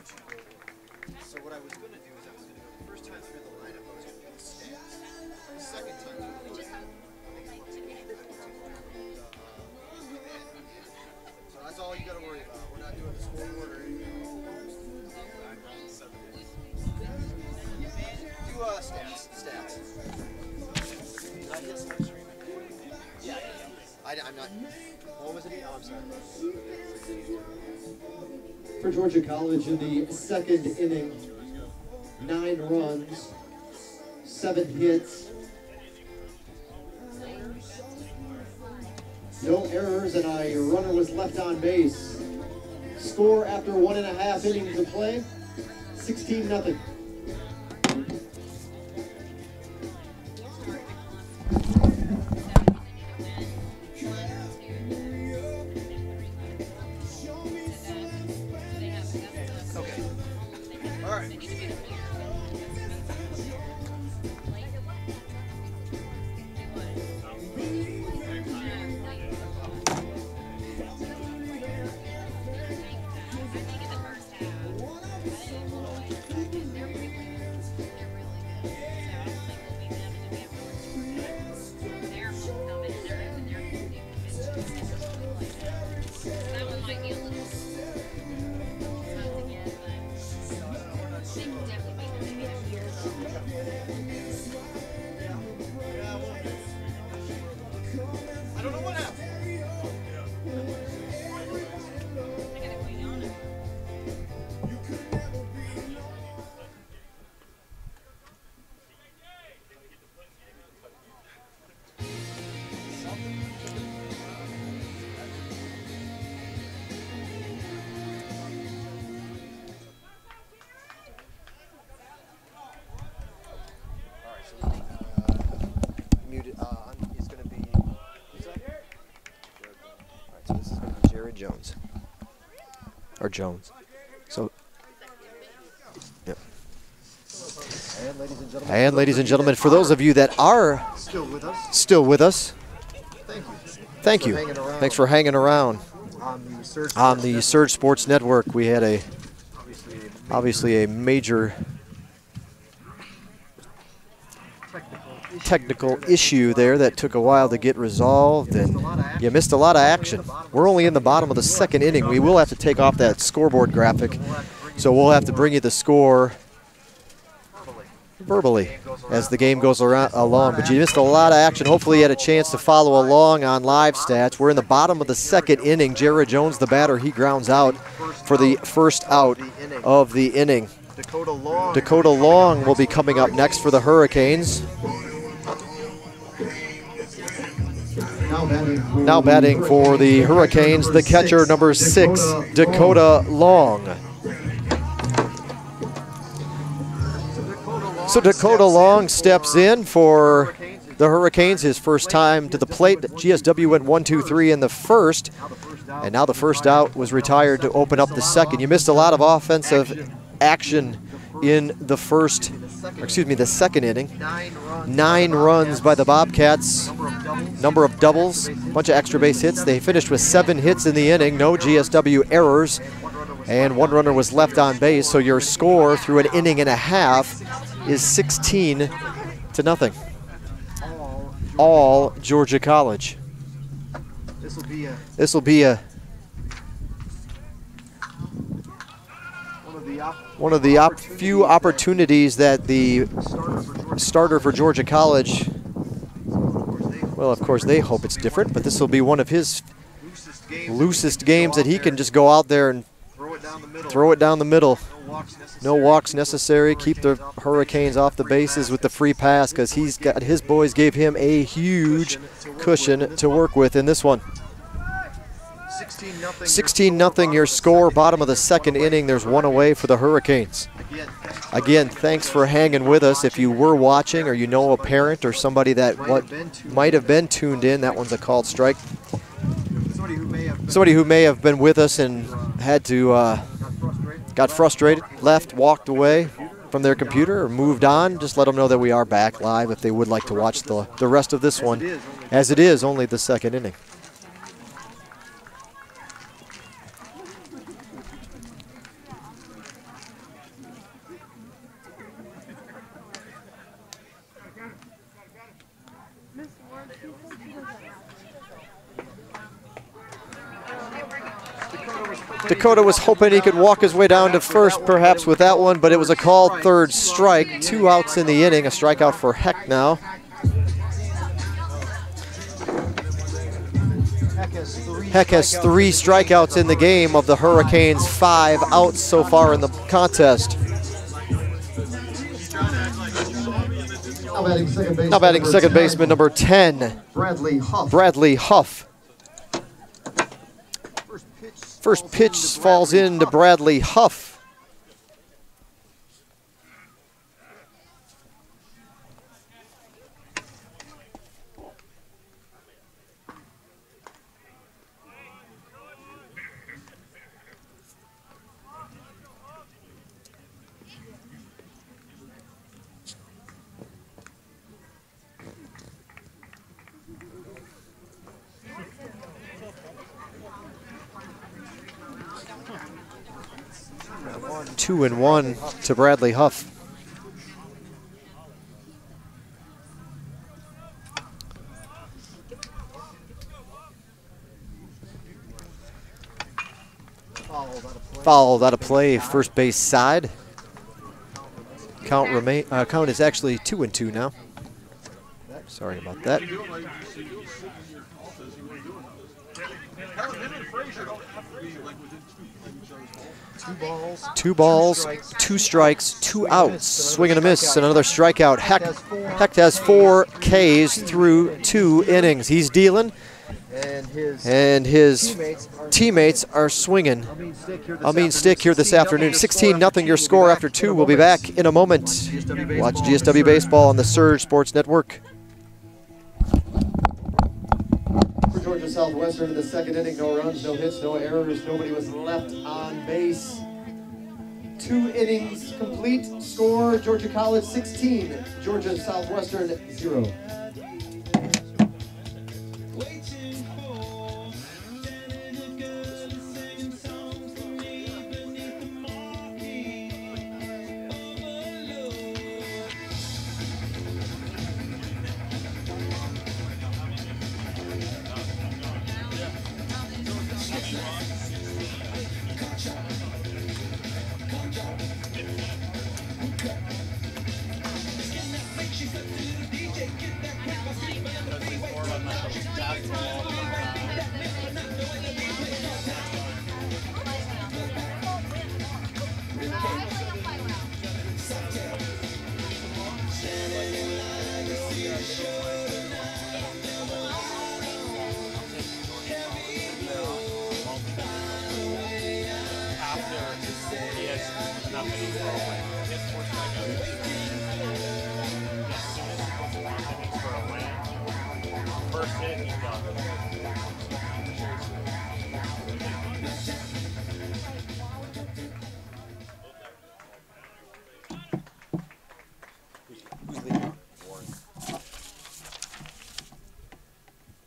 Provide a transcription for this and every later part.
So what I was going to do is I was going to go the first time through the lineup, I was going to do the stats. The second time through the lineup, so that's all you got to worry about. We're not doing the scoreboard or anything. Do stats. Did I hit some stream? Yeah. I'm not. What was it? Oh, I'm sorry. For Georgia College in the second inning, 9 runs, 7 hits, no errors, and a runner was left on base. Score after 1.5 innings of play, 16-0. Jones. Or Jones. So, yep. And ladies and gentlemen, for those of you that are still with us, thank you. Thanks for hanging around on the Surge Sports Network. We had obviously a major technical issue there that took a while to get resolved, and you missed a lot of action. We're only in the bottom of the second inning. We will have to take off that scoreboard graphic, so we'll have to bring you the score verbally as the game goes along. But you missed a lot of action. Hopefully you had a chance to follow along on live stats. We're in the bottom of the second inning. Jared Jones, the batter, he grounds out for the first out of the inning. Dakota Long will be coming up next for the Hurricanes. Now batting for the Hurricanes, the catcher, number 6, Dakota Long. So Dakota Long steps in for the Hurricanes, his first time to the plate. GSW went 1-2-3 in the first, and now the first out was retired to open up the second. You missed a lot of offensive action in the second inning. 9 runs by the Bobcats, number of doubles, bunch of extra base hits. They finished with 7 hits in the inning, no GSW errors, and 1 runner was left on base. So your score through an inning and a half is 16-0. All Georgia College. This will be a one of the few opportunities that the starter for Georgia College, well, of course they hope it's different, but this will be one of his loosest games that he can just go out there and throw it down the middle. No walks necessary. Keep the Hurricanes off the bases with the free pass, because his boys gave him a huge cushion to work with in this one. 16-0 your score, bottom of the second inning. There's 1 away for the Hurricanes. Again, thanks for hanging with us. If you were watching, or you know a parent or somebody that might have been tuned in, that one's a called strike. Somebody who may have been with us and had to, got frustrated, left, walked away from their computer or moved on, just let them know that we are back live if they would like to watch the rest of this one, as it is only the second inning. Dakota was hoping he could walk his way down to first perhaps with that one, but it was a called third strike. 2 outs in the inning, a strikeout for Heck now. Heck has 3 strikeouts in the game of the Hurricanes, 5 outs so far in the contest. Now batting second baseman number 10, Bradley Huff. First pitch falls into Bradley Huff. Two and one to Bradley Huff. Fouled out of play, first base side. Count is actually 2-2 now. Sorry about that. Two balls, 2 strikes, 2 outs. Swing and a miss, and another strikeout. Hecht has 4 Ks through 2 innings. He's dealing, and his teammates are swinging. I mean stick here this afternoon. 16-0 your score after 2. We'll be back in a moment. Watch GSW Baseball on the Surge Sports Network. For Georgia Southwestern in the second inning, no runs, no hits, no errors, nobody was left on base. 2 innings complete. Score, Georgia College 16, Georgia Southwestern 0.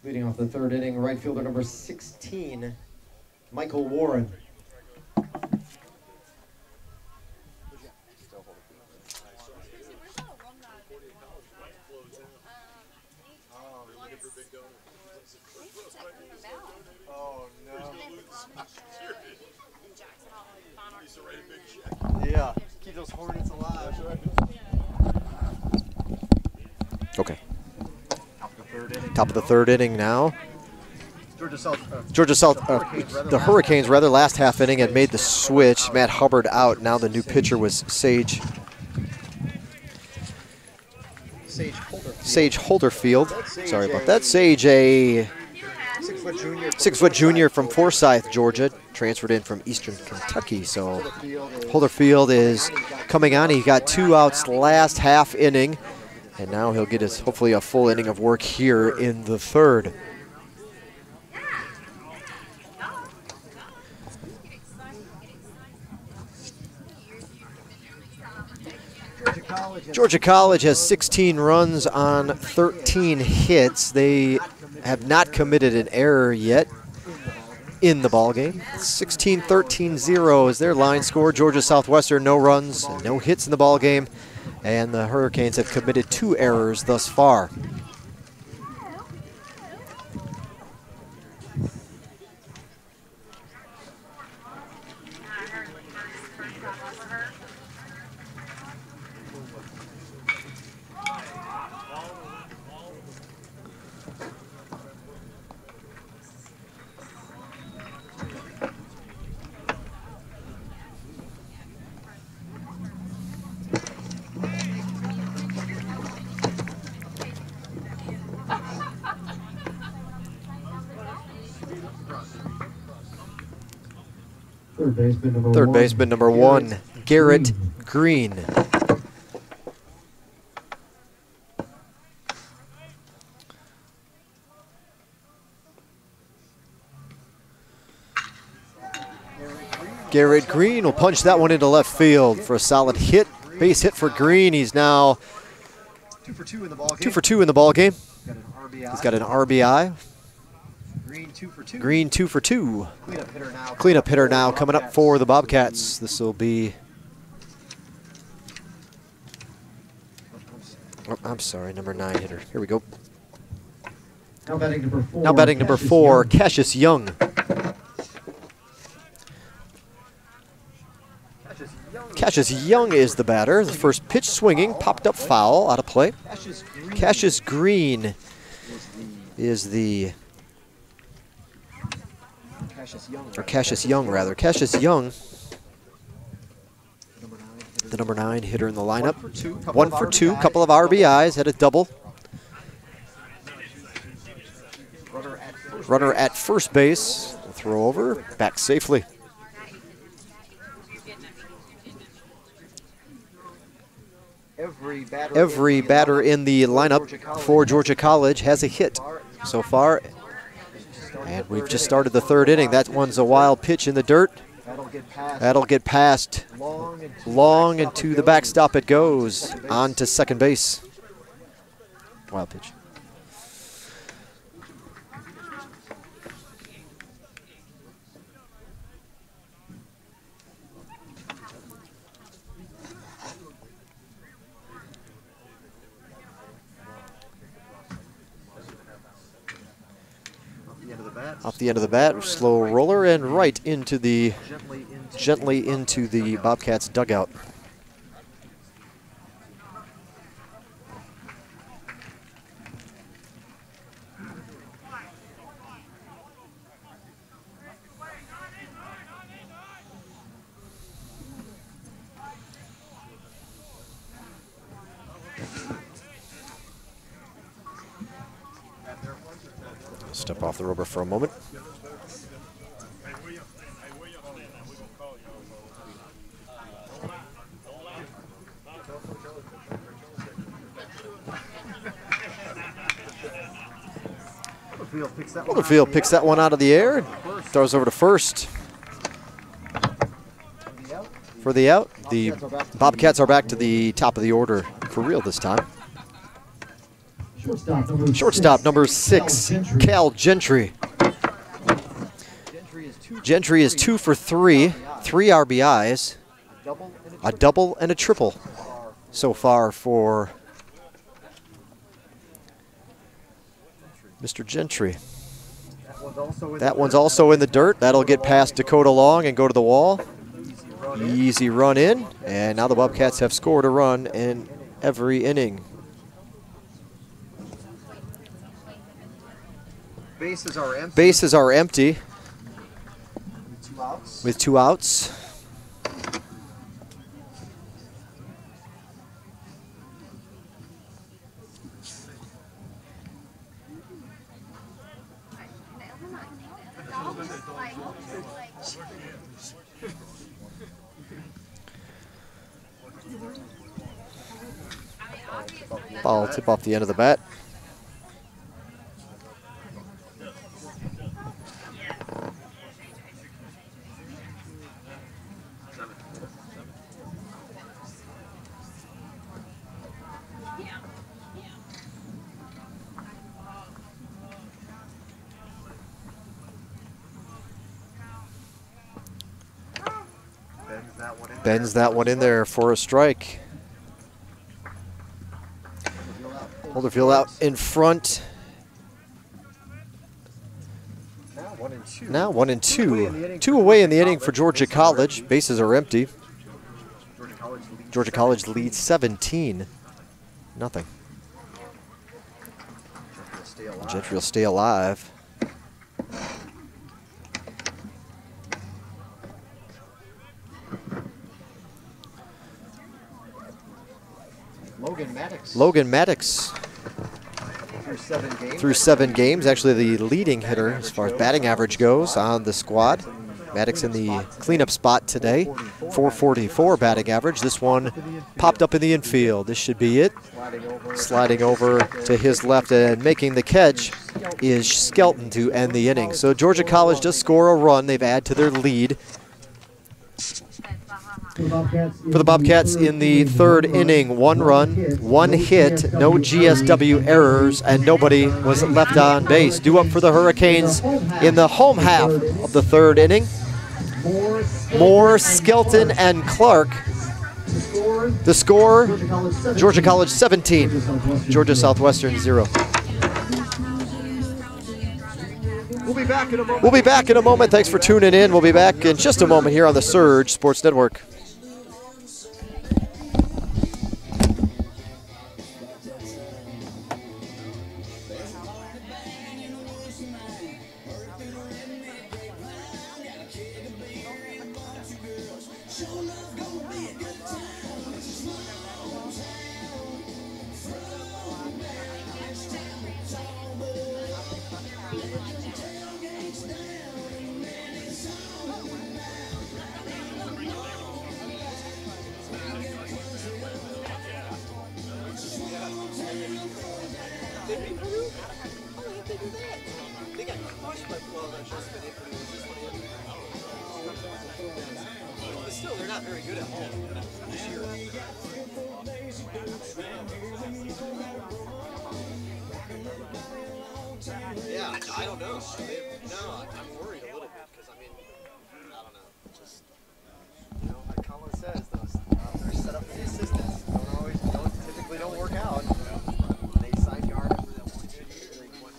Leading off the third inning, right fielder number 16, Michael Warren. Yeah, keep those Hornets alive. Okay. Top of the third inning now. The Hurricanes, last half inning had made the switch. Matt Hubbard out. Now the new pitcher was Sage Holderfield. Sorry about that. Sage, a 6-foot junior from Forsyth, Georgia, transferred in from Eastern Kentucky. So Holderfield is coming on. He got 2 outs last half inning, and now he'll get his hopefully a full inning of work here in the third. Georgia College has 16 runs on 13 hits. They have not committed an error yet in the ballgame. 16-13-0 is their line score. Georgia Southwestern, no runs, no hits in the ballgame, and the Hurricanes have committed 2 errors thus far. Third baseman number one, Garrett Green. Garrett Green will punch that one into left field for a solid hit. Base hit for Green. He's now 2 for 2 in the ball game. 2 for 2 in the ball game. He's got an RBI. He's got an RBI. Green 2 for 2. Green 2 for 2. Cleanup hitter now. Cleanup hitter now coming up for the Bobcats. This will be, oh, I'm sorry, number 9 hitter. Here we go. Now batting number 4. Now batting number 4, Cassius Young. Cassius Young is the batter. The first pitch swinging, popped up foul, out of play. Cassius Green is the, or Cassius Young rather. Cassius Young, the number 9 hitter in the lineup. 1 for 2, couple of RBIs, had a double. Runner at first base, throw over, back safely. Every batter in the lineup for Georgia College has a hit so far. And we've just started the 3rd inning. That one's a wild pitch in the dirt. That'll get past long and to the backstop it goes. On to second base. Wild pitch. Off the end of the bat, slow roller and right into the, gently into the Bobcats dugout. Step off the rubber for a moment. Littlefield picks that one out of the air, throws over to first. For the out, the Bobcats are back to the top of the order for real this time. Shortstop number 6, Cal Gentry. Gentry is 2 for 3, 3 RBIs, a double and a triple so far for Mr. Gentry. That one's also in the dirt. That'll get past Dakota Long and go to the wall. Easy run in, and now the Bobcats have scored a run in every inning. Bases are empty with 2 outs. Ball tip off the end of the bat. Bends that one in there for a strike. Holderfield out in front. Now 1 and 2. 2 away in the inning for Georgia College. Bases are empty. Georgia College leads 17-0. Gentry will stay alive. Logan Maddox through 7 games, actually the leading hitter as far as batting average goes on the squad. Maddox in the cleanup spot today. 444 batting average. This one popped up in the infield. This should be it. Sliding over to his left and making the catch is Skelton to end the inning. So Georgia College does score a run. They've added to their lead. For the Bobcats in the third inning, 1 run, 1 hit, no GSW errors, and nobody was left on base. Due up for the Hurricanes in the home half of the third inning. Moore, Skelton, and Clark. The score, Georgia College 17, Georgia Southwestern 0. We'll be back in a moment. Thanks for tuning in. We'll be back in just a moment here on the Surge Sports Network. Yeah, I don't know. No, I'm worried a little bit because I mean, I don't know. Just like Colin says, they're set up for the assistants. Typically don't work out. They signed Yard for that 1 good year. They went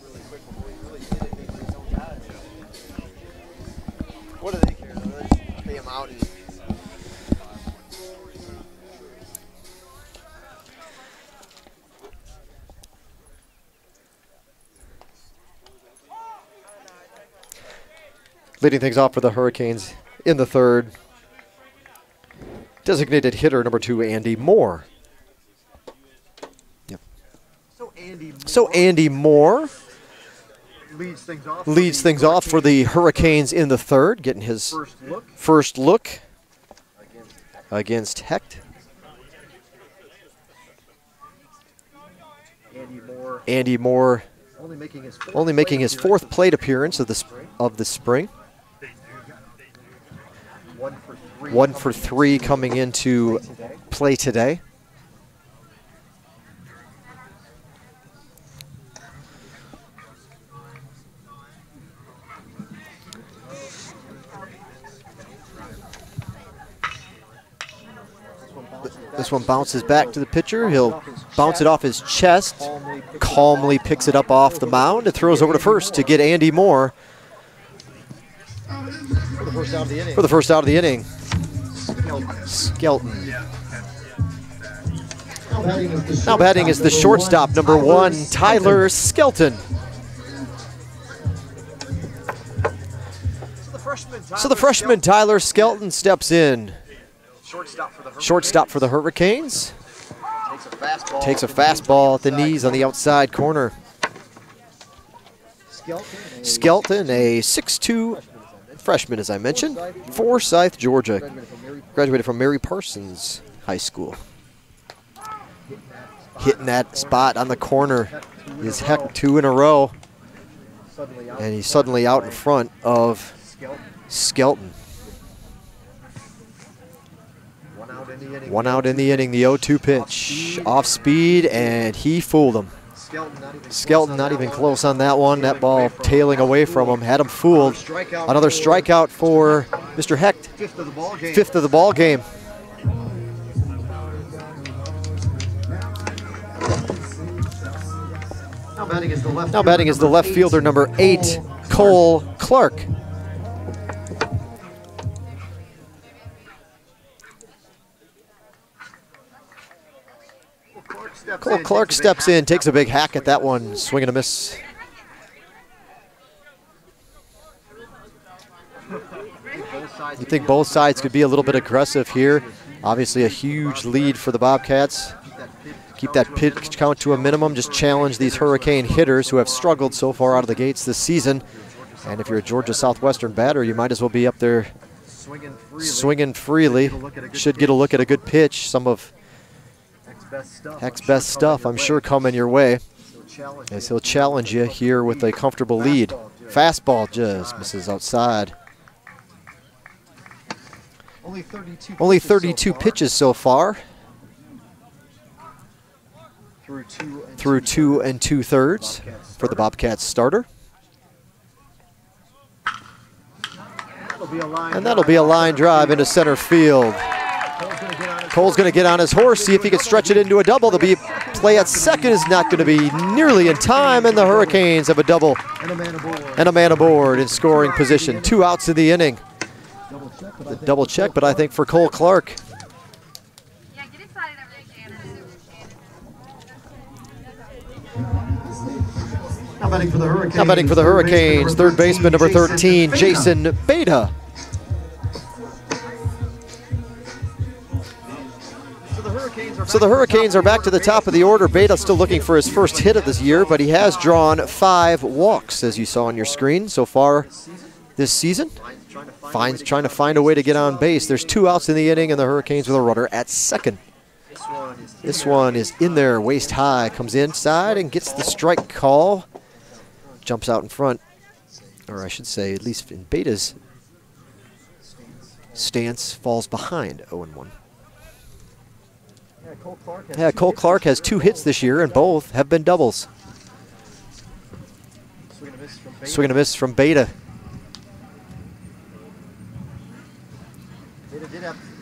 really quick before he really did it for his own guys. What do they care? They just pay him out and. Leading things off for the Hurricanes in the third, designated hitter number 2, Andy Moore. Yep. So Andy Moore leads things off for the Hurricanes in the third, getting his first look against Hecht. Andy Moore only making his fourth plate appearance of the spring. 1 for 3 coming into play today. This one bounces back to the pitcher. He'll bounce it off his chest, calmly picks it up off the mound and throws over to first to get Andy Moore for the first out of the inning. Skelton. Now batting is the shortstop, number 1, Tyler Skelton. So the freshman Tyler Skelton steps in. Shortstop for the Hurricanes. Takes a fastball at the knees on the outside corner. Skelton, a 6'2" freshman, as I mentioned, Forsyth, Georgia. Graduated from Mary Parsons High School. Hitting that spot on the corner is Heck 2 in a row. And he's suddenly out in front of Skelton. 1 out in the inning, the 0-2 pitch. Off speed, and he fooled him. Skelton not even close on that one. That ball tailing away from him, had him fooled. Another strikeout for Mr. Hecht. 5th of the ball game. Now batting is the left fielder, number 8, Cole Clark. Cole Clark steps in, takes a big hack at that one, swing and a miss. You think both sides could be a little bit aggressive here. Obviously a huge lead for the Bobcats. Keep that pitch count to a minimum, just challenge these Hurricane hitters who have struggled so far out of the gates this season. And if you're a Georgia Southwestern batter, you might as well be up there swinging freely. Should get a look at a good pitch. Some of Heck's best stuff, I'm sure, coming your way, as he'll challenge you here with a comfortable lead. Fastball just misses outside. Only 32 pitches so far. Through 2 2/3 for the Bobcats starter. And that'll be a line drive into center field. Cole's going to get on his horse, see if he can stretch it into a double. There'll be play at second, is not going to be nearly in time, and the Hurricanes have a double and a man aboard in scoring position. 2 outs in the inning. The double check, but I think for Cole Clark. Now batting for the Hurricanes, third baseman number 13, Jason Beta. So the Hurricanes are back to the top of the order. Beta still looking for his first hit of this year, but he has drawn 5 walks, as you saw on your screen so far this season. Trying to find a way to get on base. There's 2 outs in the inning, and the Hurricanes with a runner at second. This one is in there, waist high, comes inside and gets the strike call. Jumps out in front, or I should say, at least in Beta's stance, falls behind 0-1. Yeah, Cole Clark has 2 hits this year, and both have been doubles. Swing and a miss from Beta.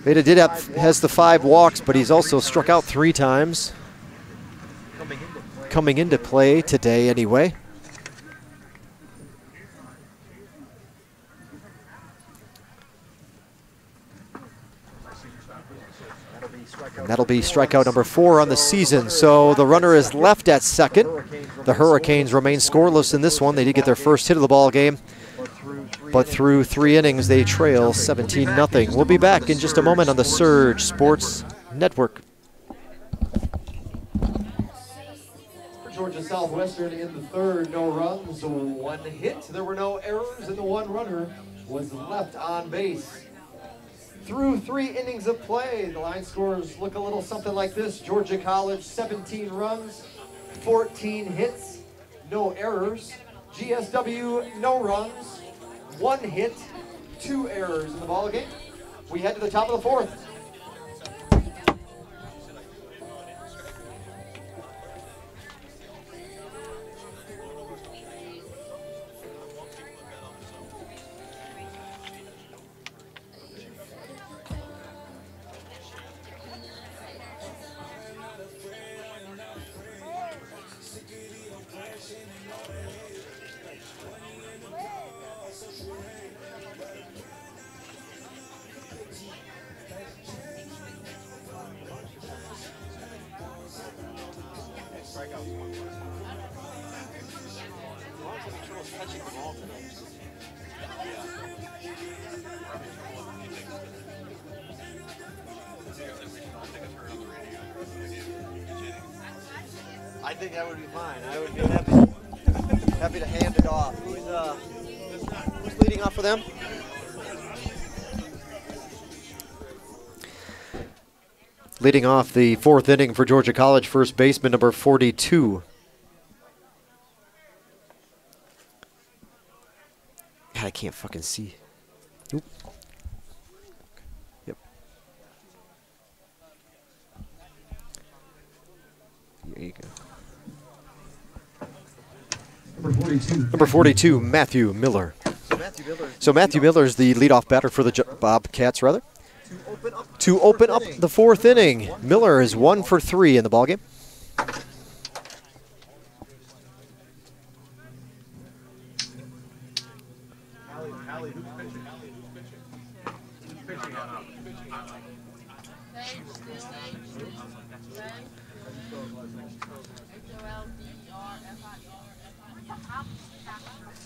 Beta has the 5 walks, but he's also struck out 3 times. Coming into play today, anyway. And that'll be strikeout number 4 on the season. So the runner is left at second. The Hurricanes remain scoreless in this one. They did get their first hit of the ball game, but through 3 innings, they trail 17-0. We'll be back in just a moment on the Surge Sports Network. For Georgia Southwestern in the third, no runs, 1 hit. There were no errors, and the 1 runner was left on base. Through 3 innings of play, the line scores look a little something like this. Georgia College, 17 runs, 14 hits, no errors. GSW, no runs, 1 hit, 2 errors in the ballgame. We head to the top of the 4th. I think that would be fine. I would be happy to hand it off. Who's leading off for them? Leading off the 4th inning for Georgia College, first baseman number 42. God, I can't fucking see. Oop. Yep. There you go. Number 42, Matthew Miller. So Matthew Miller is the leadoff batter for the Bobcats, rather. To open up the 4th inning, Miller is 1 for 3 in the ballgame.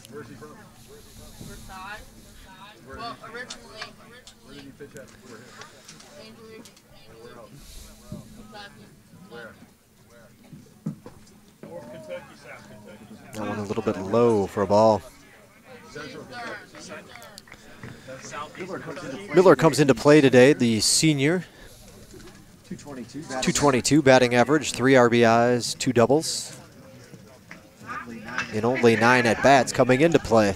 Where's he from? Versailles. Well, originally. Where did he pitch at before here? Where else? Where? North Kentucky, South Kentucky. That one a little bit low for a ball. Miller comes into play today, the senior. 222 batting average, 3 RBIs, 2 doubles. And only 9 at-bats coming into play.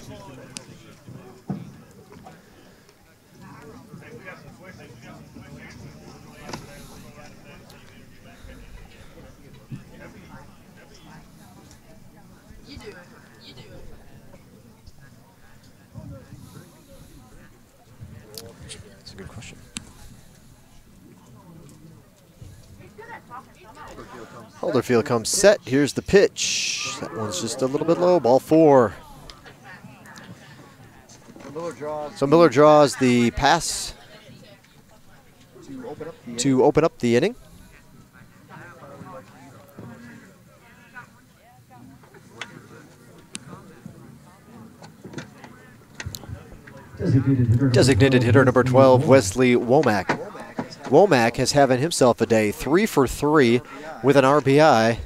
That's a good question. Holderfield comes set. Here's the pitch. That one's just a little bit low. Ball 4. So Miller draws the pass to open up the inning. Designated hitter number 12, Wesley Womack. Womack has having himself a day, 3 for 3 with an RBI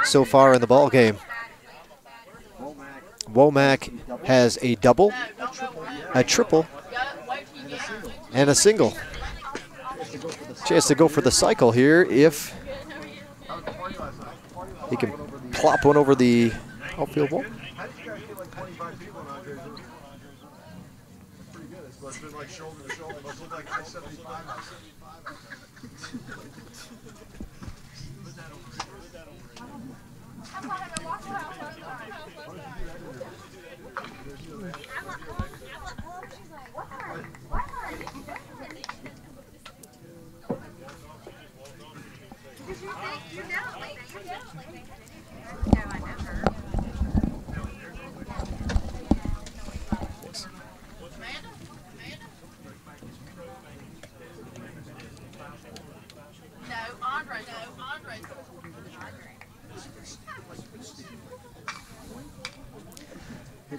so far in the ball game. Womack has a double, a triple, and a single. Chance to go for the cycle here if he can plop one over the outfield wall.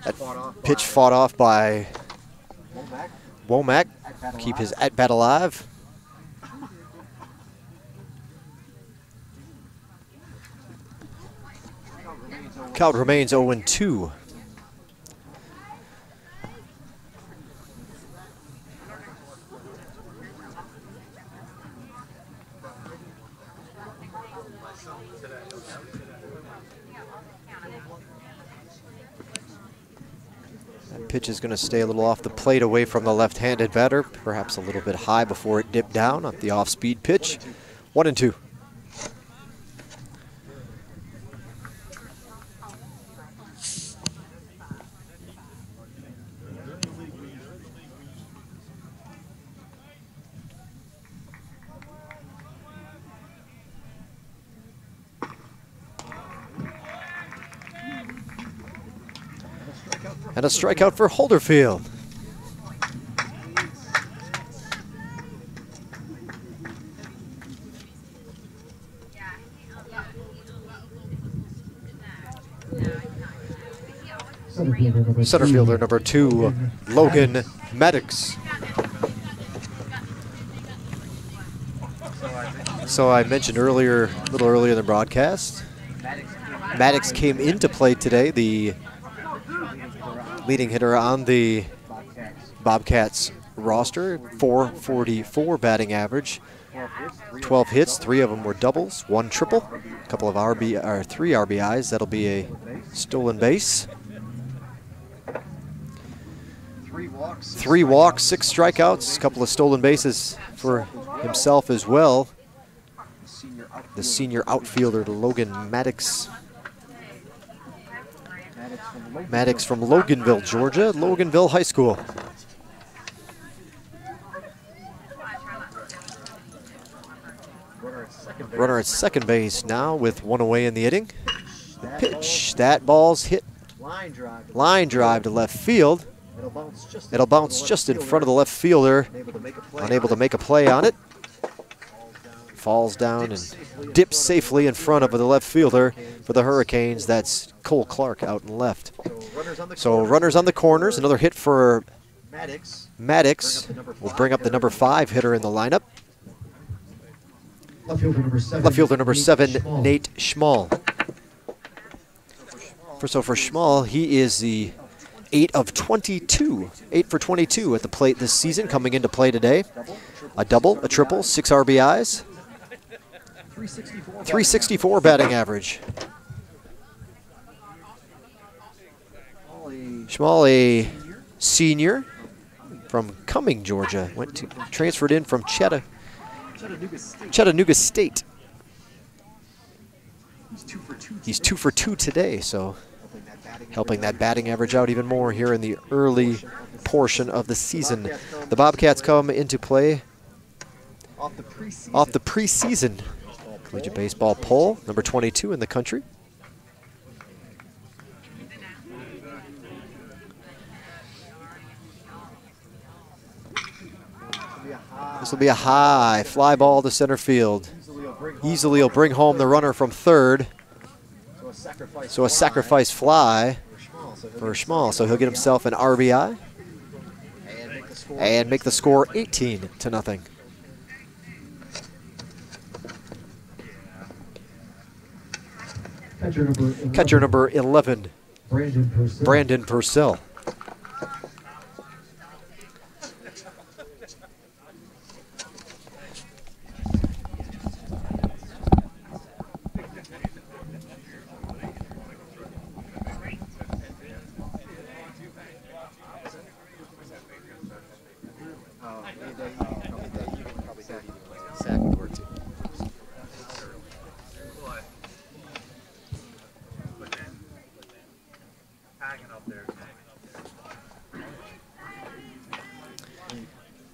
That pitch fought off by Womack. Keep his at-bat alive. Count remains 0-2. Pitch is going to stay a little off the plate away from the left-handed batter, perhaps a little bit high before it dipped down on the off-speed pitch. 1-2. And a strikeout for Holderfield. Center fielder number 2, Logan Maddox. So I mentioned earlier, a little earlier in the broadcast, Maddox came into play today, the leading hitter on the Bobcats roster, 444 batting average, 12 hits, 3 of them were doubles, 1 triple, a couple of 3 RBIs. That'll be a stolen base. 3 walks, 6 strikeouts, a couple of stolen bases for himself as well. The senior outfielder, Logan Maddox. Maddox from Loganville, Georgia, Loganville High School. Runner at second base now with 1 away in the inning. The pitch, that ball's hit. Line drive to left field. It'll bounce just in front of the left fielder. Unable to make a play on it. Falls down and dips safely in front of the left fielder for the Hurricanes. That's Cole Clark out and left. So runners on the corners. Another hit for Maddox. Will bring up the number 5 hitter in the lineup. Left fielder number 7, Nate Schmall. So for Schmall, he is the 8 of 22. 8 for 22 at the plate this season, coming into play today. A double, a triple, 6 RBIs. 364 batting average. Schmally Sr. from Cumming, Georgia, transferred in from Chattanooga State. He's 2 for 2 today, so helping that batting average out even more here in the early portion of the season. The Bobcats come into play off the preseason collegiate baseball poll, number 22 in the country. This will be a high fly ball to center field. Easily will bring home the runner from third. So a sacrifice fly for Schmall. So he'll get himself an RBI and make the score 18-0. Catcher number 11, Brandon Purcell.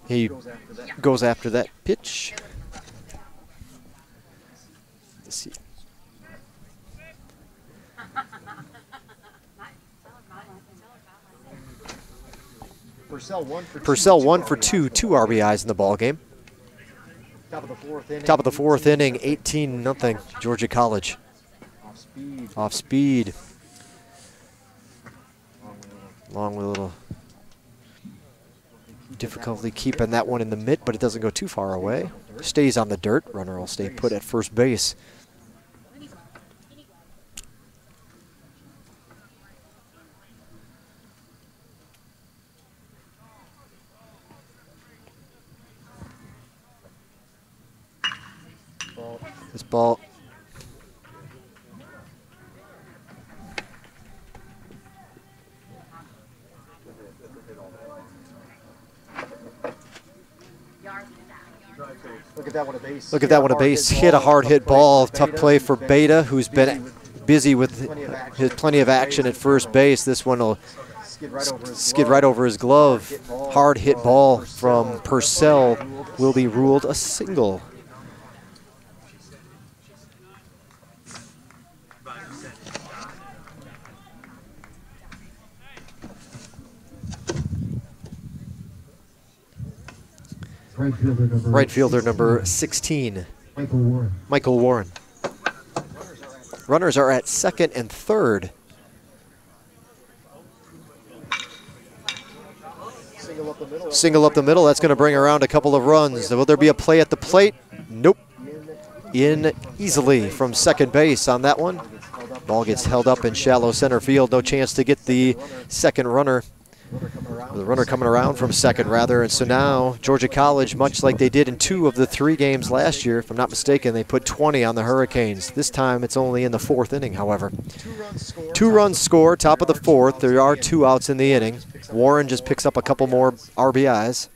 He goes after that pitch. Let's see. Purcell 1 for 2, 2 RBIs in the ball game. Top of the fourth inning, 18-0 Georgia College. Off speed. Along with a little difficulty keeping that one in the mitt, but it doesn't go too far away. Stays on the dirt. Runner will stay put at first base. This ball Look at that one a base. Hit a hard hit ball. Tough play for Beta, who's been busy with his plenty of action at first base. This one will skid right over his glove. Hard hit ball from Purcell will be ruled a single. Right fielder number 16, Michael Warren. Runners are at second and third. Single up the middle. That's going to bring around a couple of runs. Will there be a play at the plate? Nope. In easily from second base on that one. Ball gets held up in shallow center field. No chance to get the second runner. The runner coming around from second, rather. And so now Georgia College, much like they did in 2 of the 3 games last year, if I'm not mistaken, they put 20 on the Hurricanes. This time it's only in the 4th inning, however. 2 runs score, top of the 4th. There are 2 outs in the inning. Warren just picks up a couple more RBIs.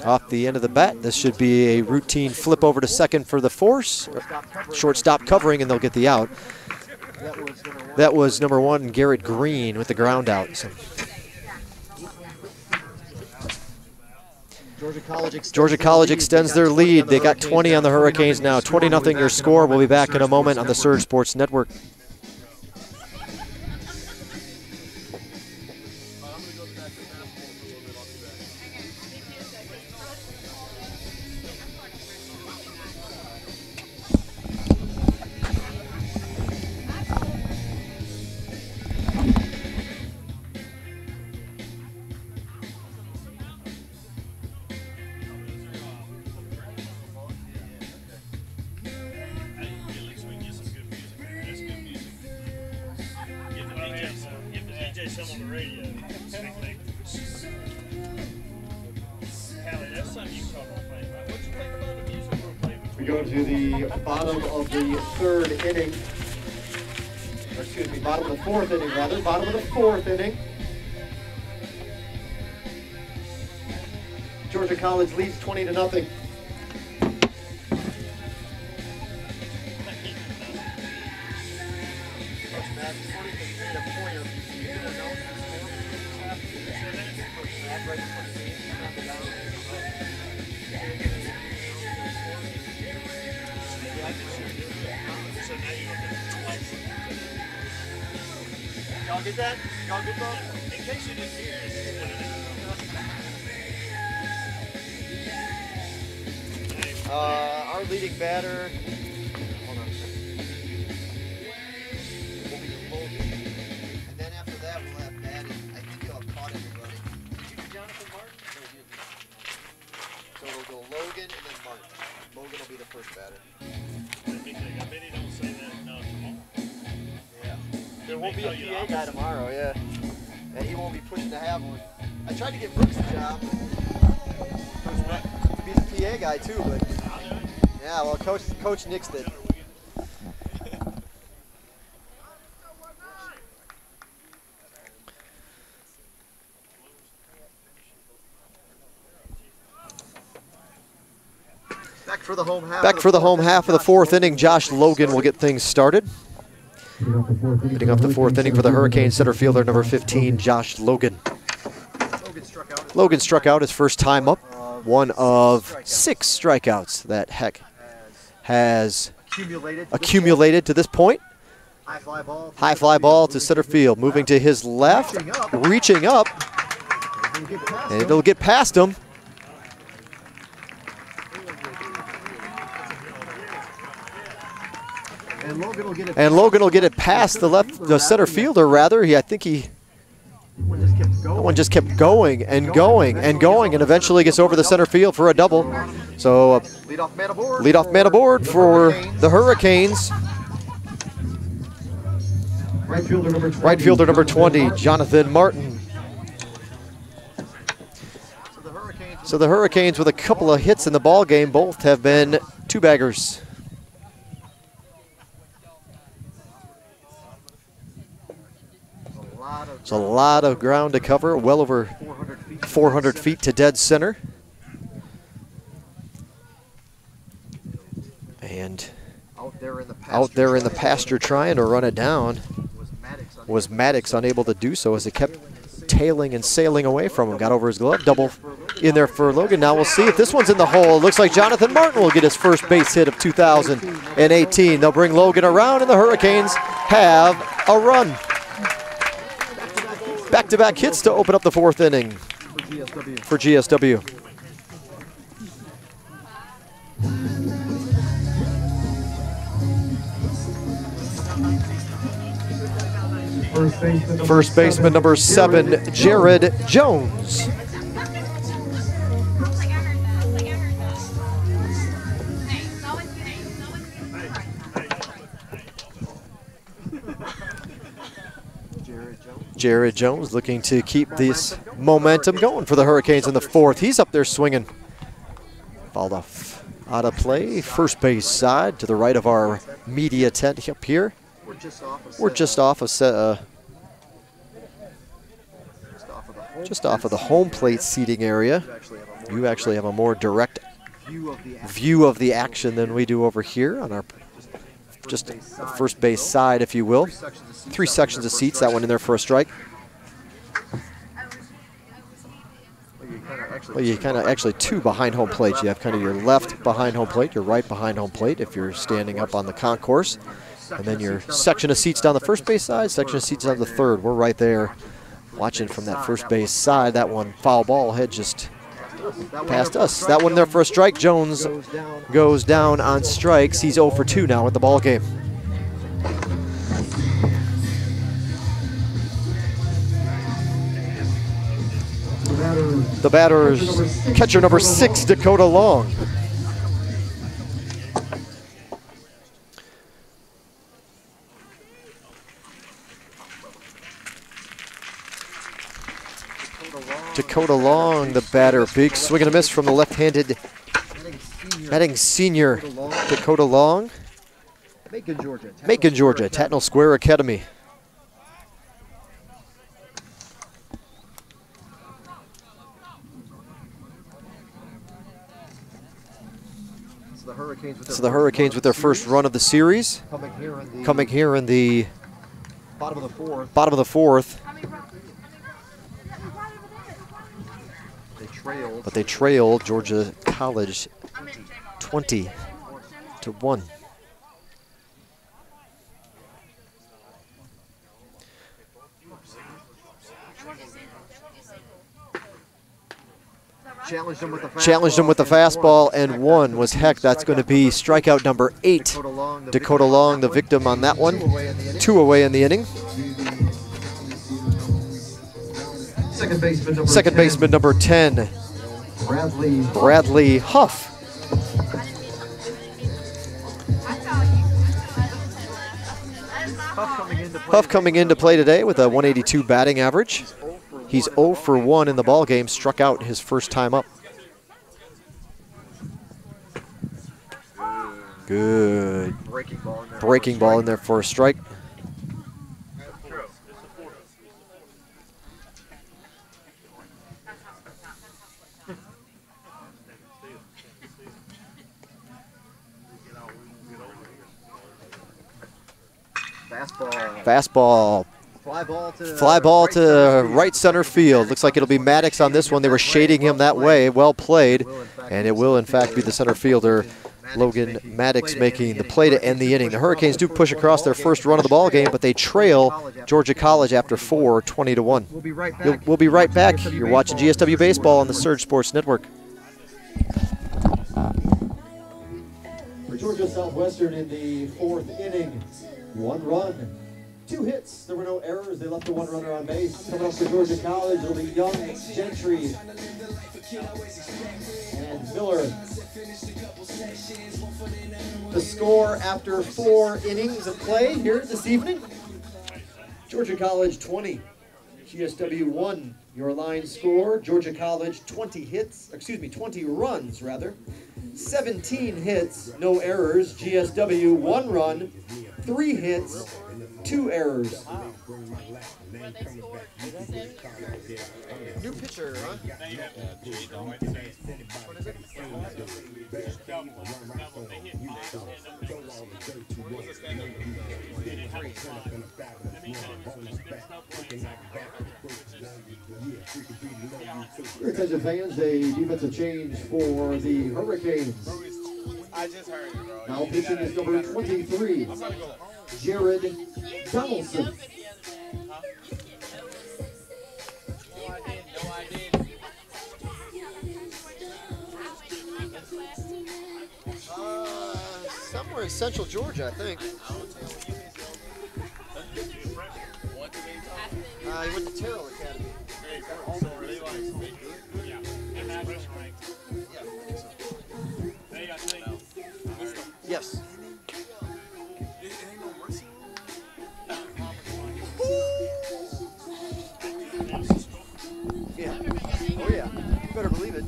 Off the end of the bat, this should be a routine flip over to second for the force. Shortstop covering, and they'll get the out. That was number 1, Garrett Green, with the ground out. So. Georgia College extends their lead. They got 20 on the Hurricanes now. 20-0 your score. We'll be back in a moment on the Surge Sports Network. some on the radio. Hallie, that's something you talk about playing about. What you think about the music we're playing? We go to the bottom of the third inning. Or excuse me, bottom of the fourth inning, rather. Bottom of the fourth inning. Georgia College leads 20-0. Y'all get that? Y'all get that? In case you didn't hear, this is what it is. Our leading batter. Hold on a second. Will be Logan. And then after that, we'll have batted. I think you'll have caught everybody. Did you do Jonathan Martin? No, you didn't. So we'll go Logan and then Martin. Logan will be the first batter. I bet he don't say that enough tomorrow. Yeah. There won't be a PA guy tomorrow, yeah. And he won't be pushing to have one. I tried to get Brooks a job. To be the PA guy too, but yeah, well, Coach nixed it. Back for the home half. Back for the home half of the fourth inning. Josh Logan will get things started. Hitting off the fourth inning for the Hurricanes, center fielder number 15, Josh Logan. Logan struck out his first time up. One of 6 strikeouts that Heck has accumulated to this point. High fly ball to center field, moving to his left, reaching up, and it'll get past him. And Logan will get it past the center fielder, rather. I think that one just kept going and going and going, and eventually gets over the center field for a double. So leadoff man aboard for the Hurricanes. Right fielder number 20, Jonathan Martin. So the Hurricanes, with a couple of hits in the ball game, both have been 2-baggers. It's a lot of ground to cover, well over 400 feet to dead center. And out there in the pasture trying to run it down was Maddox unable to do so as it kept tailing and sailing away from him. Got over his glove, double in there for Logan. Now we'll see if this one's in the hole. It looks like Jonathan Martin will get his first base hit of 2018. They'll bring Logan around, and the Hurricanes have a run. Back-to-back hits to open up the fourth inning for GSW. First baseman number 7, Jared Jones. Jared Jones looking to keep this momentum going for the Hurricanes in the fourth. He's up there swinging. Fouled off out of play. First base side to the right of our media tent up here. We're just off of the home plate seating area. You actually have a more direct view of the action than we do over here on our just first base side, if you will. 3 sections of seats, that one in there for a strike. Well, you kind of actually 2 behind home plate. You have kind of your left behind home plate, your right behind home plate if you're standing up on the concourse. And then your section of seats down the first base side, section of seats down the third. We're right there watching from that first base side. That one foul ball head just past us. That one there for a strike. Jones goes down on strikes. He's 0 for 2 now at the ball game. The batter's catcher number 6, Dakota Long. Dakota Long, the batter. Big swing and a miss from the left-handed batting senior Dakota Long. Macon, Georgia, Tatnall Square Academy. So the Hurricanes with their first run of the series, coming here in the bottom of the fourth. But they trailed Georgia College 20-1. Challenged him with the fastball, and one was heck. That's going to be strikeout number 8. Dakota Long, the victim on that one. 2 away in the inning. Second baseman number 10, Bradley Huff. Huff coming into play today with a 182 batting average. He's 0 for 1 in the ball game, struck out his first time up. Good. Breaking ball in there for a strike. Fastball. Fly ball to right center field. Looks like it'll be Maddox on this one. They were shading him that way. Well played. And it will, in fact, be the center fielder, Logan Maddox, making the play to end the inning. The Hurricanes do push across their first run of the ball game, but they trail Georgia College after 4, 20-1. We'll be right back. You're watching GSW Baseball on the Surge Sports Network. For Georgia Southwestern in the 4th inning, 1 run. 2 hits. There were no errors. They left the 1 runner on base. Coming up for Georgia College will be Young, Gentry, and Miller. The score after 4 innings of play here this evening: Georgia College 20, GSW 1. Your line score: Georgia College 20 runs rather. 17 hits, no errors. GSW 1 run, 3 hits, 2 errors. New pitcher, huh? Attention fans, a defensive change for the Hurricanes. I just heard it, bro. Now pitching is number 23, Jared Donaldson. Somewhere in central Georgia, I think. He went to Terrell Academy. Yes. Yeah. Oh yeah. You better believe it.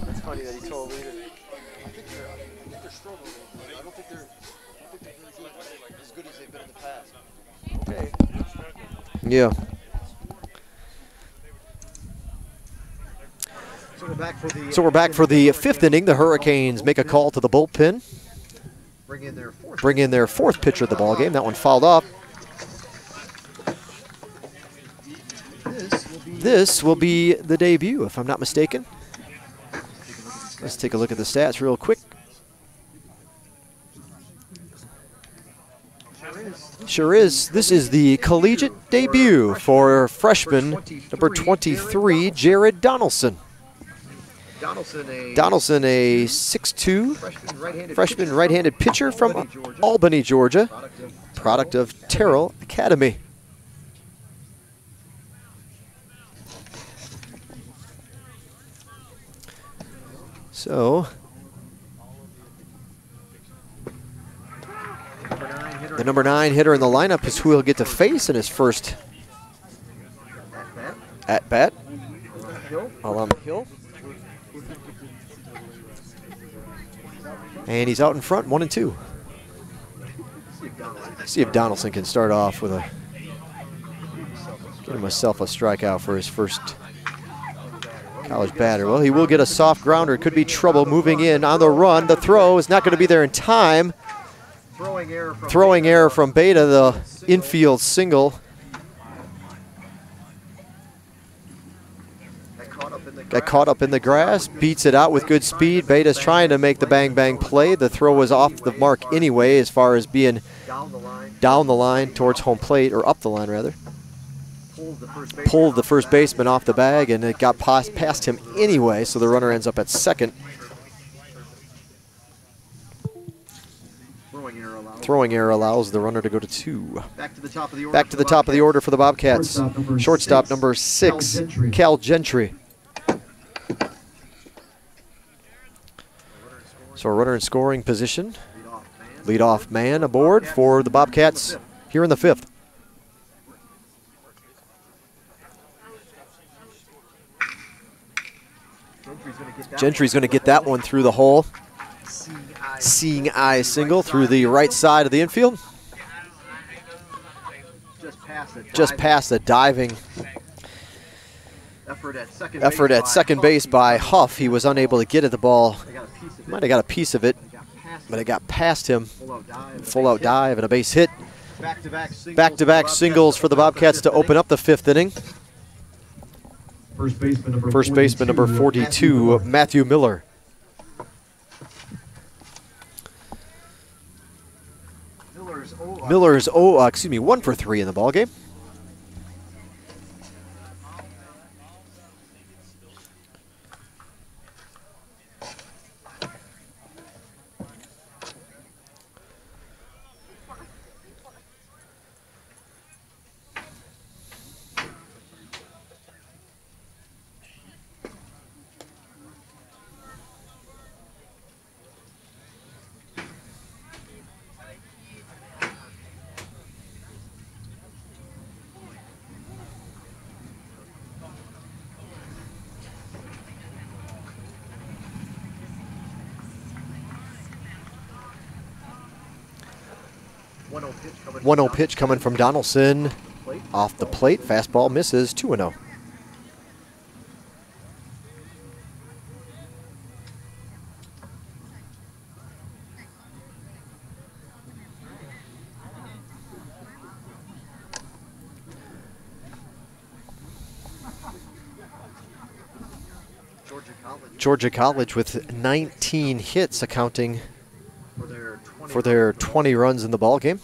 That's funny that he told me that. I think they're struggling. I don't think they're as good as they've been in the past. Okay. Yeah. So we're back for the 5th inning. The Hurricanes make a call to the bullpen. Bring in their 4th pitcher of the ball game. That one fouled off. This will be the debut, if I'm not mistaken. Let's take a look at the stats real quick. Sure is. This is the collegiate debut for freshman number 23, Jared Donaldson. Donaldson, a 6'2", freshman right-handed pitcher from Albany, Georgia, product of Terrell Academy. So, The number 9 hitter in the lineup is who he'll get to face in his first at bat. Alum Hill. And he's out in front, 1-2. See if Donaldson can start off with get himself a strikeout for his first college batter. Well, he will get a soft grounder. It could be trouble moving in on the run. The throw is not going to be there in time. Throwing error from Beta, the infield single. Got caught up in the grass, beats it out with good speed. Beta's trying to make the bang-bang play. The throw was off the mark anyway as far as being down the line towards home plate, or up the line rather. Pulled the first baseman off the bag, and it got past him anyway, so the runner ends up at second. Throwing error allows the runner to go to 2. Back to the top of the order for the Bobcats. Shortstop number 6, Cal Gentry. So a runner in scoring position. Leadoff man aboard for the Bobcats here in the 5th. Gentry's going to get that one through the hole. Seeing eye single through the right side of the infield. Just past the diving effort at second base by Huff. He was unable to get at the ball. Might have got a piece of it, but it got past him. Full out dive and a base hit. Back-to-back singles for the Bobcats to open up the 5th inning. First baseman number 42, Matthew Miller. Miller's 1 for 3 in the ballgame. One 0 pitch coming from Donaldson. Off the plate, fastball misses, 2-0. Georgia College with 19 hits, accounting for their 20 runs in the ball game.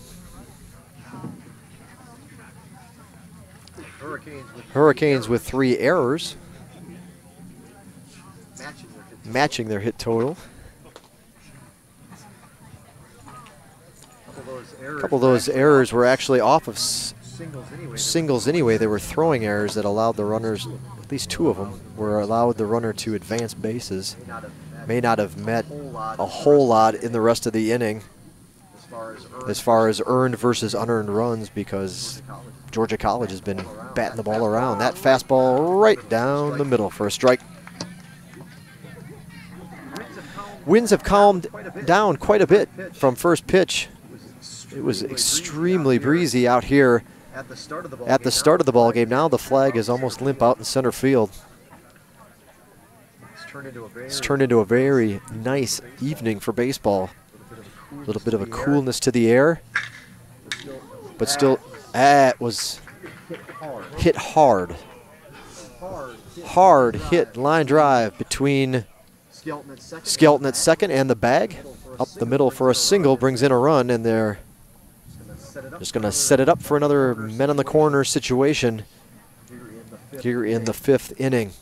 Hurricanes with 3 errors, matching their hit total. A couple of those errors were actually off of singles anyway. They were throwing errors that allowed the runners, at least 2 of them, were allowed the runner to advance bases. May not have met a whole lot in the rest of the inning as far as earned versus unearned runs, because Georgia College has been batting the ball around. That fastball right down the middle for a strike. Winds have calmed down quite a bit from first pitch. It was extremely breezy out here at the start of the ball game. Now the flag is almost limp out in center field. It's turned into a very nice evening for baseball. A little bit of a coolness to the air, but still, it was hit hard. Hard hit, line drive between Skelton at second and the bag. Up the middle for a single, brings in a run, and they're just going to set it up for another men on the corner situation here in the 5th inning.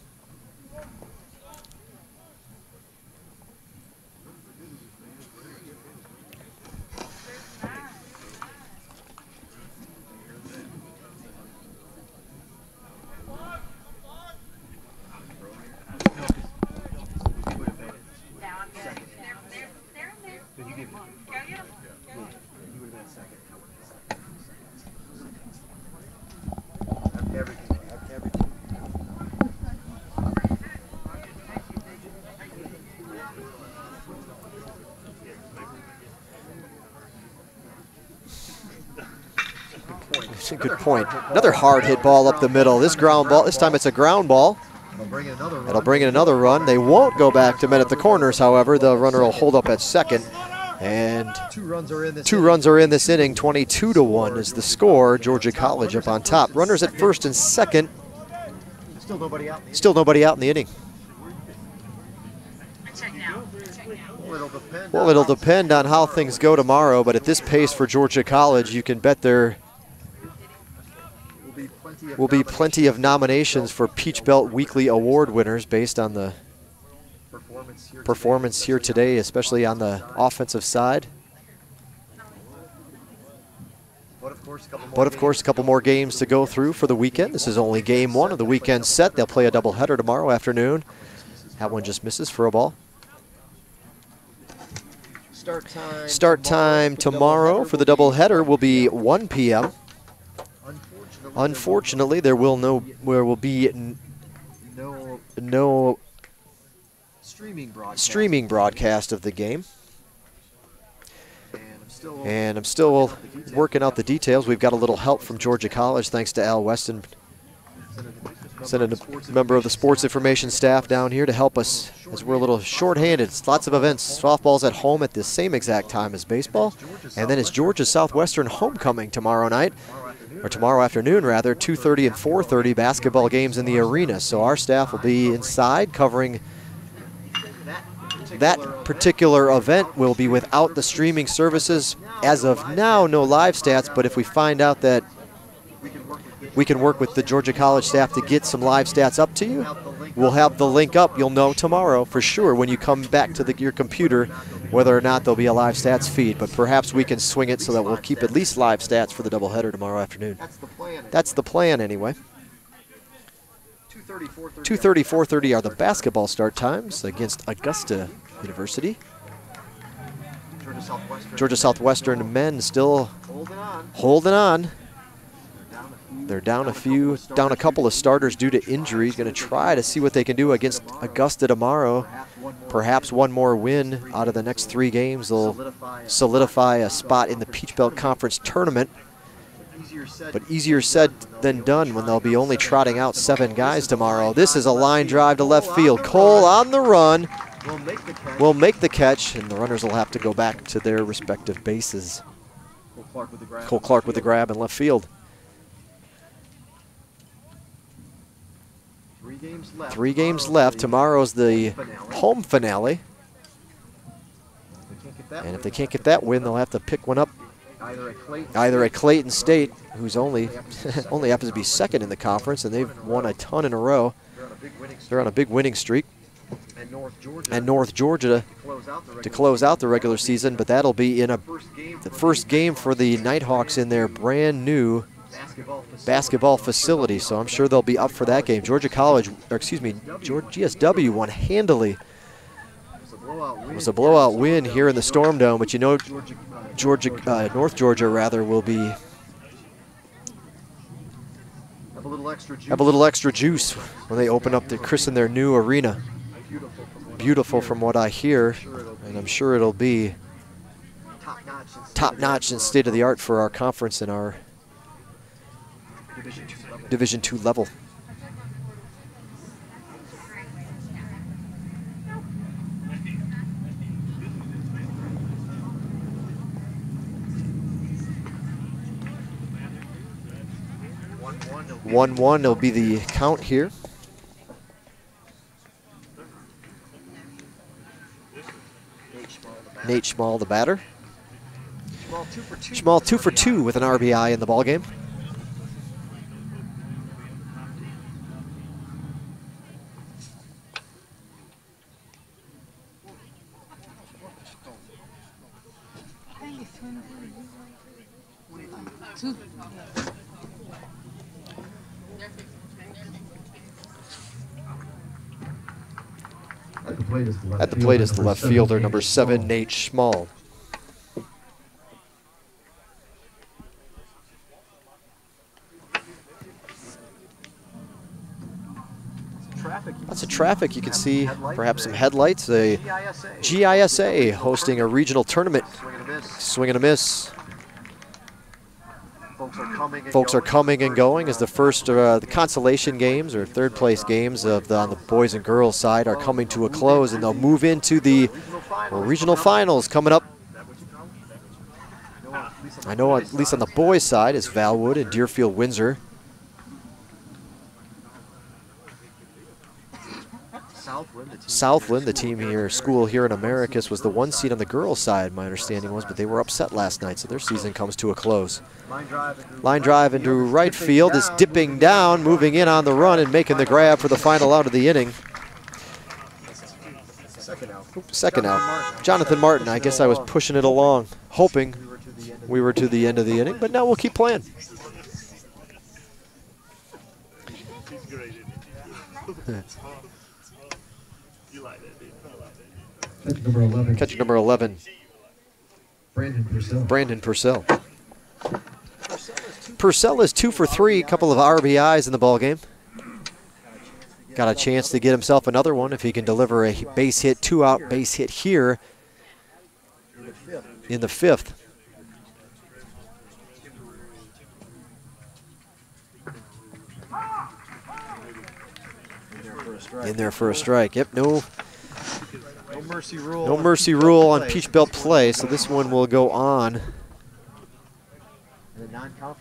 good point. Another hard hit ball up the middle. This ground ball, this time it's a ground ball. That'll bring in another run. They won't go back to men at the corners, however. The runner will hold up at second. And two runs are in this inning. 22-1 is the score. Georgia College up on top. Runners at first and second. Still nobody out in the inning. Well, it'll depend on how things go tomorrow, but at this pace for Georgia College, you can bet there will be plenty of nominations for Peach Belt Weekly Award winners based on the performance here today, especially on the offensive side. But of course, a couple more games to go through for the weekend. This is only game one of the weekend set. They'll play a doubleheader tomorrow afternoon. That one just misses for a ball. Start time tomorrow for the doubleheader will be 1 p.m. Unfortunately, there will be no streaming broadcast of the game. And I'm still working out the details. We've got a little help from Georgia College, thanks to Al Weston. Sending a member of the sports information staff down here to help us as we're a little short-handed. Lots of events. Softball's at home at the same exact time as baseball. And then it's Georgia Southwestern homecoming tomorrow night, or tomorrow afternoon rather, 2:30 and 4:30 basketball games in the arena. So our staff will be inside covering that particular event. Will be without the streaming services. As of now, no live stats, but if we find out that we can work with the Georgia College staff to get some live stats up to you, we'll have the link up. You'll know tomorrow for sure when you come back to your computer whether or not there'll be a live stats feed, but perhaps we can swing it so that we'll keep at least live stats for the doubleheader tomorrow afternoon. That's the plan anyway. 2:30, 4:30 are the basketball start times against Augusta University. Georgia Southwestern men still holding on. They're down a couple of starters due to injuries. Going to try to see what they can do against Augusta tomorrow. Perhaps one more win out of the next 3 games will solidify a spot in the Peach Belt Conference tournament. But easier said than done when they'll be only trotting out 7 guys tomorrow. This is a line drive to left field. Cole on the run will make the catch, and the runners will have to go back to their respective bases. Cole Clark with the grab in left field. 3 games left. Tomorrow's the home finale. And if they can't get that win, they'll have to pick one up. Either at Clayton State, who's only happens to be second in the conference, and they've won a ton in a row. They're on a big winning streak. And North Georgia to close out the regular season, but that'll be in the first game for the Nighthawks in their brand new basketball facility, so I'm sure they'll be up for that game. Georgia College, or excuse me, GSW won handily. It was a blowout win here in the Storm Dome, but you know, North Georgia rather will be have a little extra juice when they open up christen their new arena. Beautiful from what I hear, and I'm sure it'll be top-notch and state-of-the-art for our conference and our Division II level. One will be the count here. Nate Schmall, the batter. Schmall 2 for 2 with an RBI in the ballgame. At the plate is the left fielder, number 7, Nate Schmall. Lots of traffic. You can see perhaps some headlights. A GISA hosting a regional tournament. Swing and a miss. folks are coming and going as the first the consolation games or third place games on the boys and girls side are coming to a close, and they'll move into the regional finals coming up. I know at least on the boys side is Valwood and Deerfield Windsor. Southland, the team here, school here in Americus, was the 1 seed on the girls' side, my understanding was, but they were upset last night, so their season comes to a close. Line drive into right field is dipping down, moving in on the run and making the grab for the final out of the inning. Second out. Jonathan Martin. I guess I was pushing it along, hoping we were to the end of the inning, but now we'll keep playing. Catcher number 11. Brandon Purcell. Purcell is 2 for 3, a couple of RBIs in the ball game. Got a chance to get himself another one if he can deliver a base hit, 2-out base hit here in the 5th. In there for a strike. Yep, no mercy rule on Peach Belt play, so this one will go on.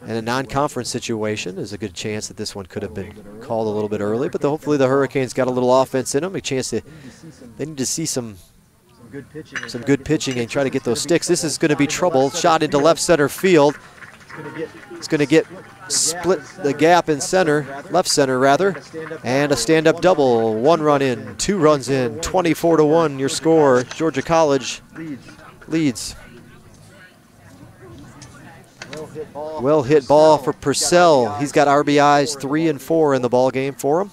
And a non-conference situation is a good chance that this one could have been called a little bit early, but hopefully the Hurricanes got a little offense in them, a chance to, they need to see some good pitching and try to get those sticks. This is going to be trouble. Shot into left center field. It's going to get split the gap in center, left center rather, and a stand-up double. 1 run in, 2 runs in, 24-1 your score. Georgia College leads. Well hit ball for Purcell. He's got RBIs 3 and 4 in the ball game for him.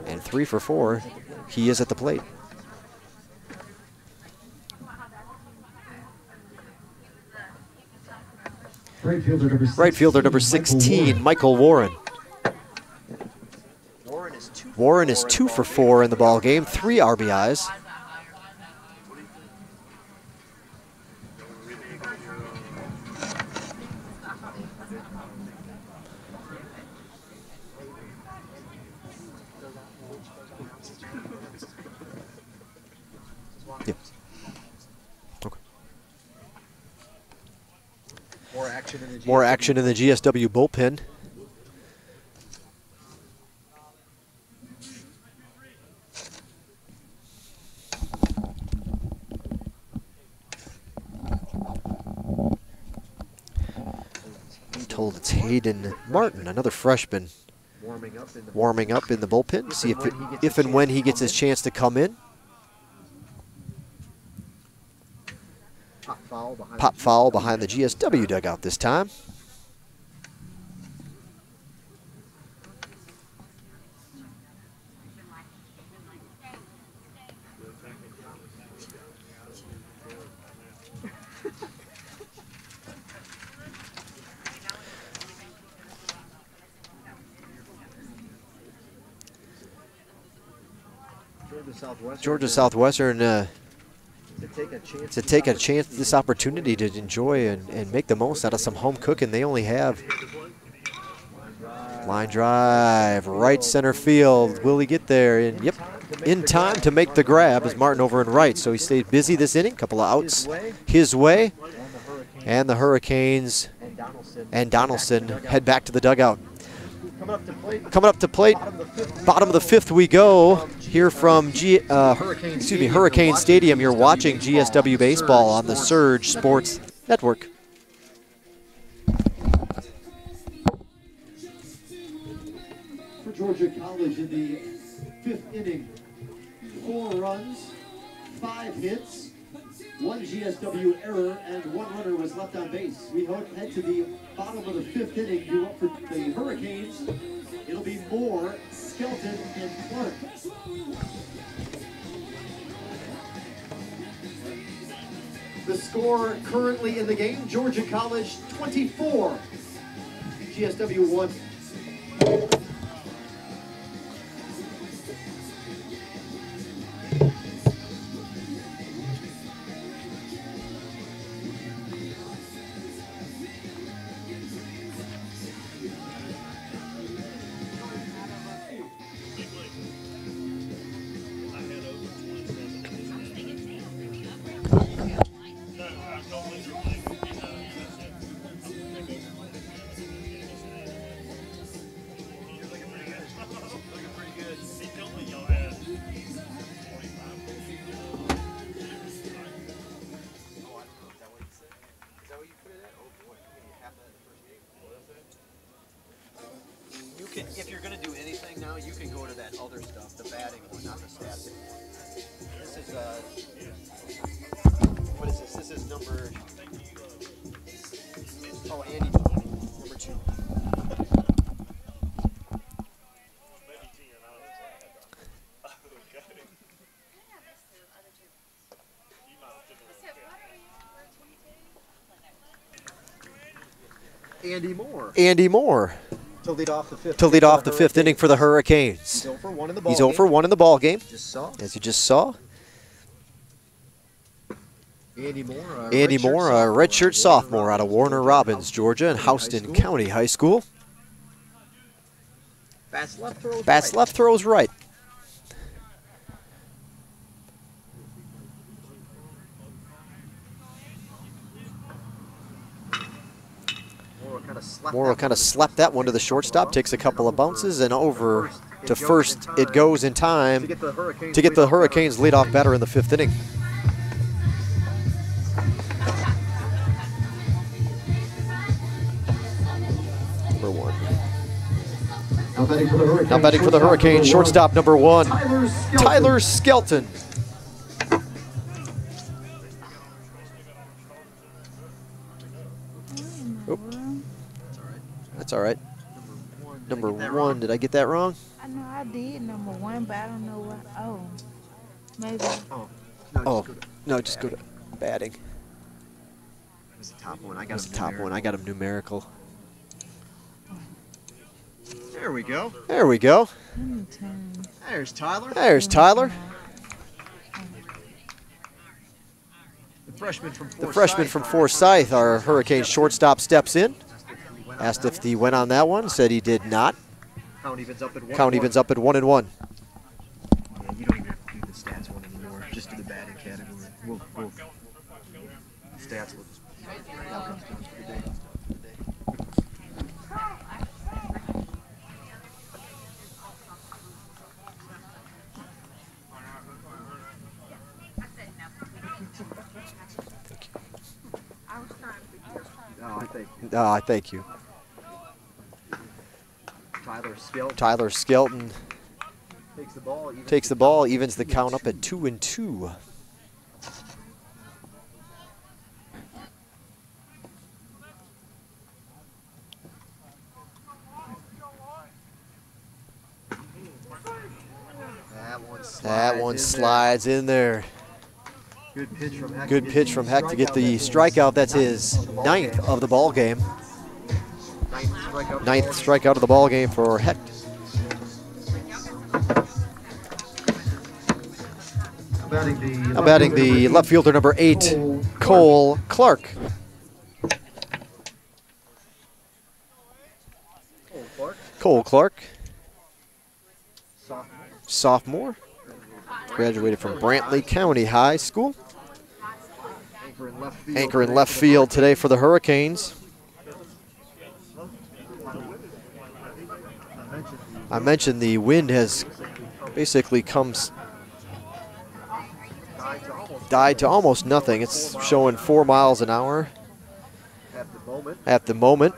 And 3 for 4. He is at the plate. Right fielder number 16, Michael Warren. Warren is 2 for 4 in the ball game, 3 RBIs. Yeah. Okay. More action in the GSW bullpen. I'm told it's Hayden Martin, another freshman, warming up in the bullpen. See if and when he gets his chance to come in. Pop foul behind the GSW dugout this time. Georgia Southwestern to take a chance, this opportunity to enjoy and make the most out of some home cooking they only have. Line drive, right center field. Will he get there? And yep, in time to make the grab is Martin over in right. So he stayed busy this inning, couple of outs his way. And the Hurricanes and Donaldson head back to the dugout. Coming up to plate, bottom of the 5th we go. Here from Hurricane Stadium, you're watching GSW Baseball on the Surge Sports Network. For Georgia College in the 5th inning, 4 runs, 5 hits, 1 GSW error, and 1 runner was left on base. We head to the bottom of the 5th inning. You up for the Hurricanes. It'll be Moore, Skelton, and Clark. The score currently in the game, Georgia College 24, GSW 1. can, if you're gonna do anything now, you can go to that other stuff, the batting one, not the stats. This is what is this? This is number. Oh, Andy, number 2. Andy Moore. Andy Moore To lead off the 5th. to lead off the 5th inning for the Hurricanes. He's 0 for 1 in the ball. He's 0 for 1 in the ball game, Just saw. as you just saw. Andy Moore. Andy Moore, a redshirt sophomore out of Warner Robins, Georgia, and Houston County High School. Bats left throws. Bats left, throws right. Moore kind of slapped that one to the shortstop, takes a couple of bounces, and over to first it goes in time to get the Hurricanes leadoff batter in the 5th inning. Number 1. Now batting for the Hurricanes, shortstop number 1, Tyler Skelton. Oop. That's all right. Number 1, did I get that wrong? I know I did number 1, but I don't know what. Oh, maybe. Oh, no, just go to batting. That's the top one. I got That's the top one. I got him numerical. There we go. There we go. There's Tyler. There's Tyler. The freshman from The freshman from Forsyth, our Hurricane shortstop, steps in. Asked if he went on that one. Said he did not. Count evens up at 1. Count evens up at 1-1. Yeah, you don't even have to do the stats one anymore. Just do the batting category. We'll stats will just now comes down to the day. Thank you. Tyler Skelton takes the ball, evens the count up at 2-2. That one slides in there. Good pitch from Heck. To get the strikeout. That's his 9th of the ball game. 9th strikeout of the ball game for Heck. Now batting the left fielder number 8, Cole Clark. Cole Clark, sophomore, graduated from Brantley County High School. Anchor in left field today for the Hurricanes. I mentioned the wind has basically died to almost nothing. It's showing 4 miles an hour at the moment.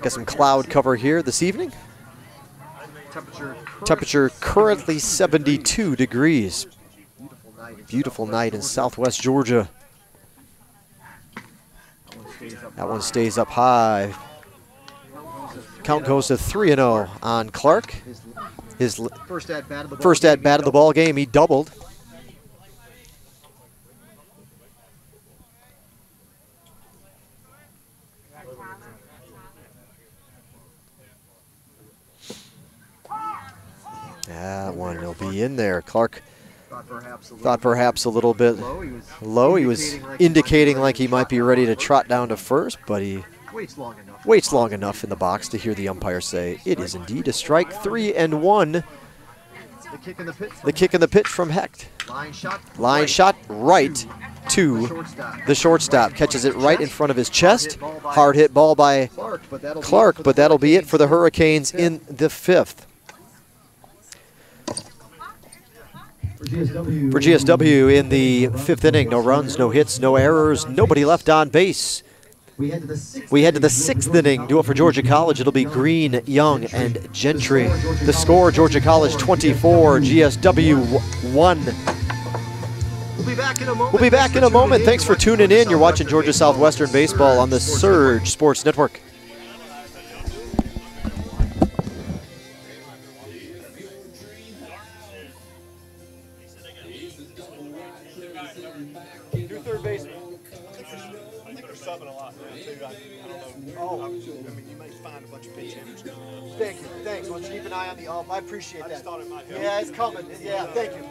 Got some cloud cover here this evening. Temperature currently 72 degrees. Beautiful night in southwest Georgia. That one stays up high. Count goes to 3-0 on Clark. His first at bat of the ball game, he doubled. That one will be in there. Clark thought perhaps a little bit low. He was indicating like he might be ready to trot down to first, but he waits long enough in the box to hear the umpire say, it is indeed a strike. 3-1. The kick in the pitch from Hecht. Line shot right to the shortstop. Catches it right in front of his chest. Hard hit ball by Clark, but that'll be it for the Hurricanes in the 5th. For GSW in the 5th inning, no runs, no hits, no errors, nobody left on base. We head to the sixth. We head to the 6th inning. Do it for Georgia College. It'll be Green, Young, and Gentry. The score, Georgia College 24, GSW 1. We'll be back in a moment. We'll be back in a moment. Thanks for tuning in. You're watching Georgia Southwestern Baseball on the Surge Sports Network. New third baseman. I think they're subbing a lot now, too. I don't know. Oh, I mean, you may find a bunch of pitch hitters coming up. Thank you. Thanks. Why don't you keep an eye on the I appreciate I just thought it might help. Yeah, it's coming. Yeah, thank you.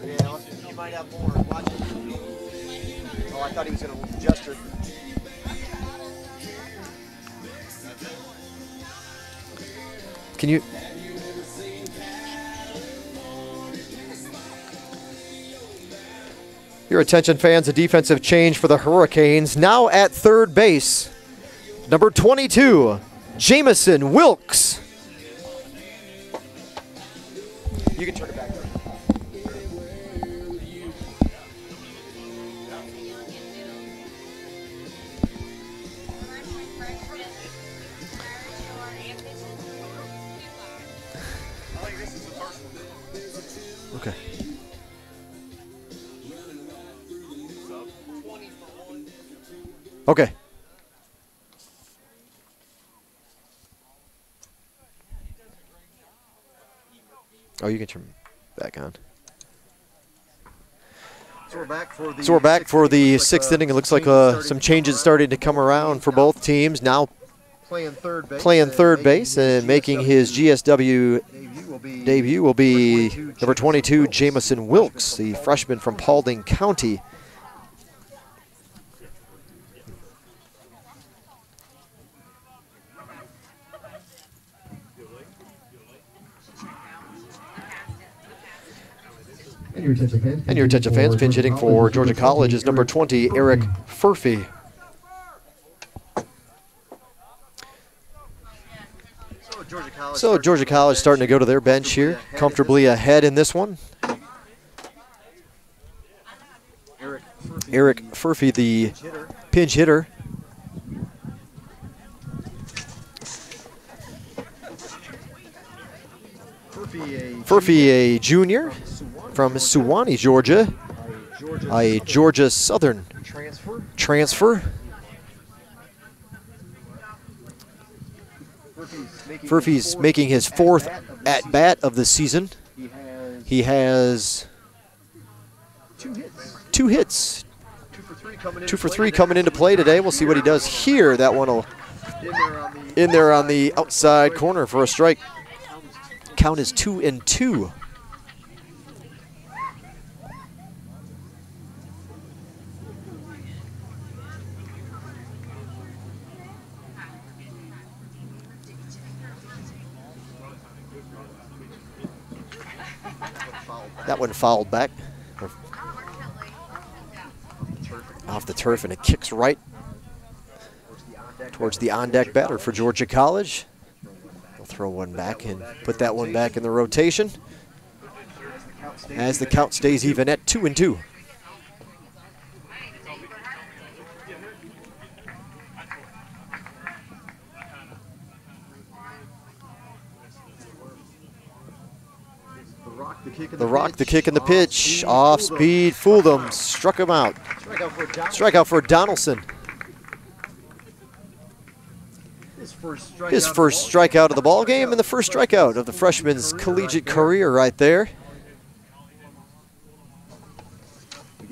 Yeah, you might have more. Watch it. Oh, I thought he was going to gesture. Can you? Your attention, fans, a defensive change for the Hurricanes. Now at third base, number 22, Jamison Wilkes. You can turn it back there. Okay. Okay. Oh, you can turn back on. So we're back for the sixth inning. It looks like some changes starting to come around for both teams. Now playing third base and making his GSW debut will be number 22, Jamison Wilkes, the freshman from Paulding County. And your attention fans, pinch hitting for Georgia College is number 20, Eric Furphy. So Georgia College starting to go to their bench here, comfortably ahead in this one. Eric Furphy, the pinch hitter. Furphy, a junior from Suwanee, Georgia, a Georgia Southern transfer. Furphy's making his fourth at-bat of the season. He has two hits. 2 for 3 coming into play today. We'll see what he does here. That one will in there on the outside corner for a strike. Count is 2-2. That one fouled back off the turf, and it kicks right towards the on-deck batter for Georgia College. They'll throw one back and put that one back in the rotation as the count stays even at 2-2. The rock, the kick, and the pitch. Off speed, fooled him, struck him out. Strikeout for Donaldson. His first strikeout of the ball game and the first strikeout of the freshman's collegiate career right there. We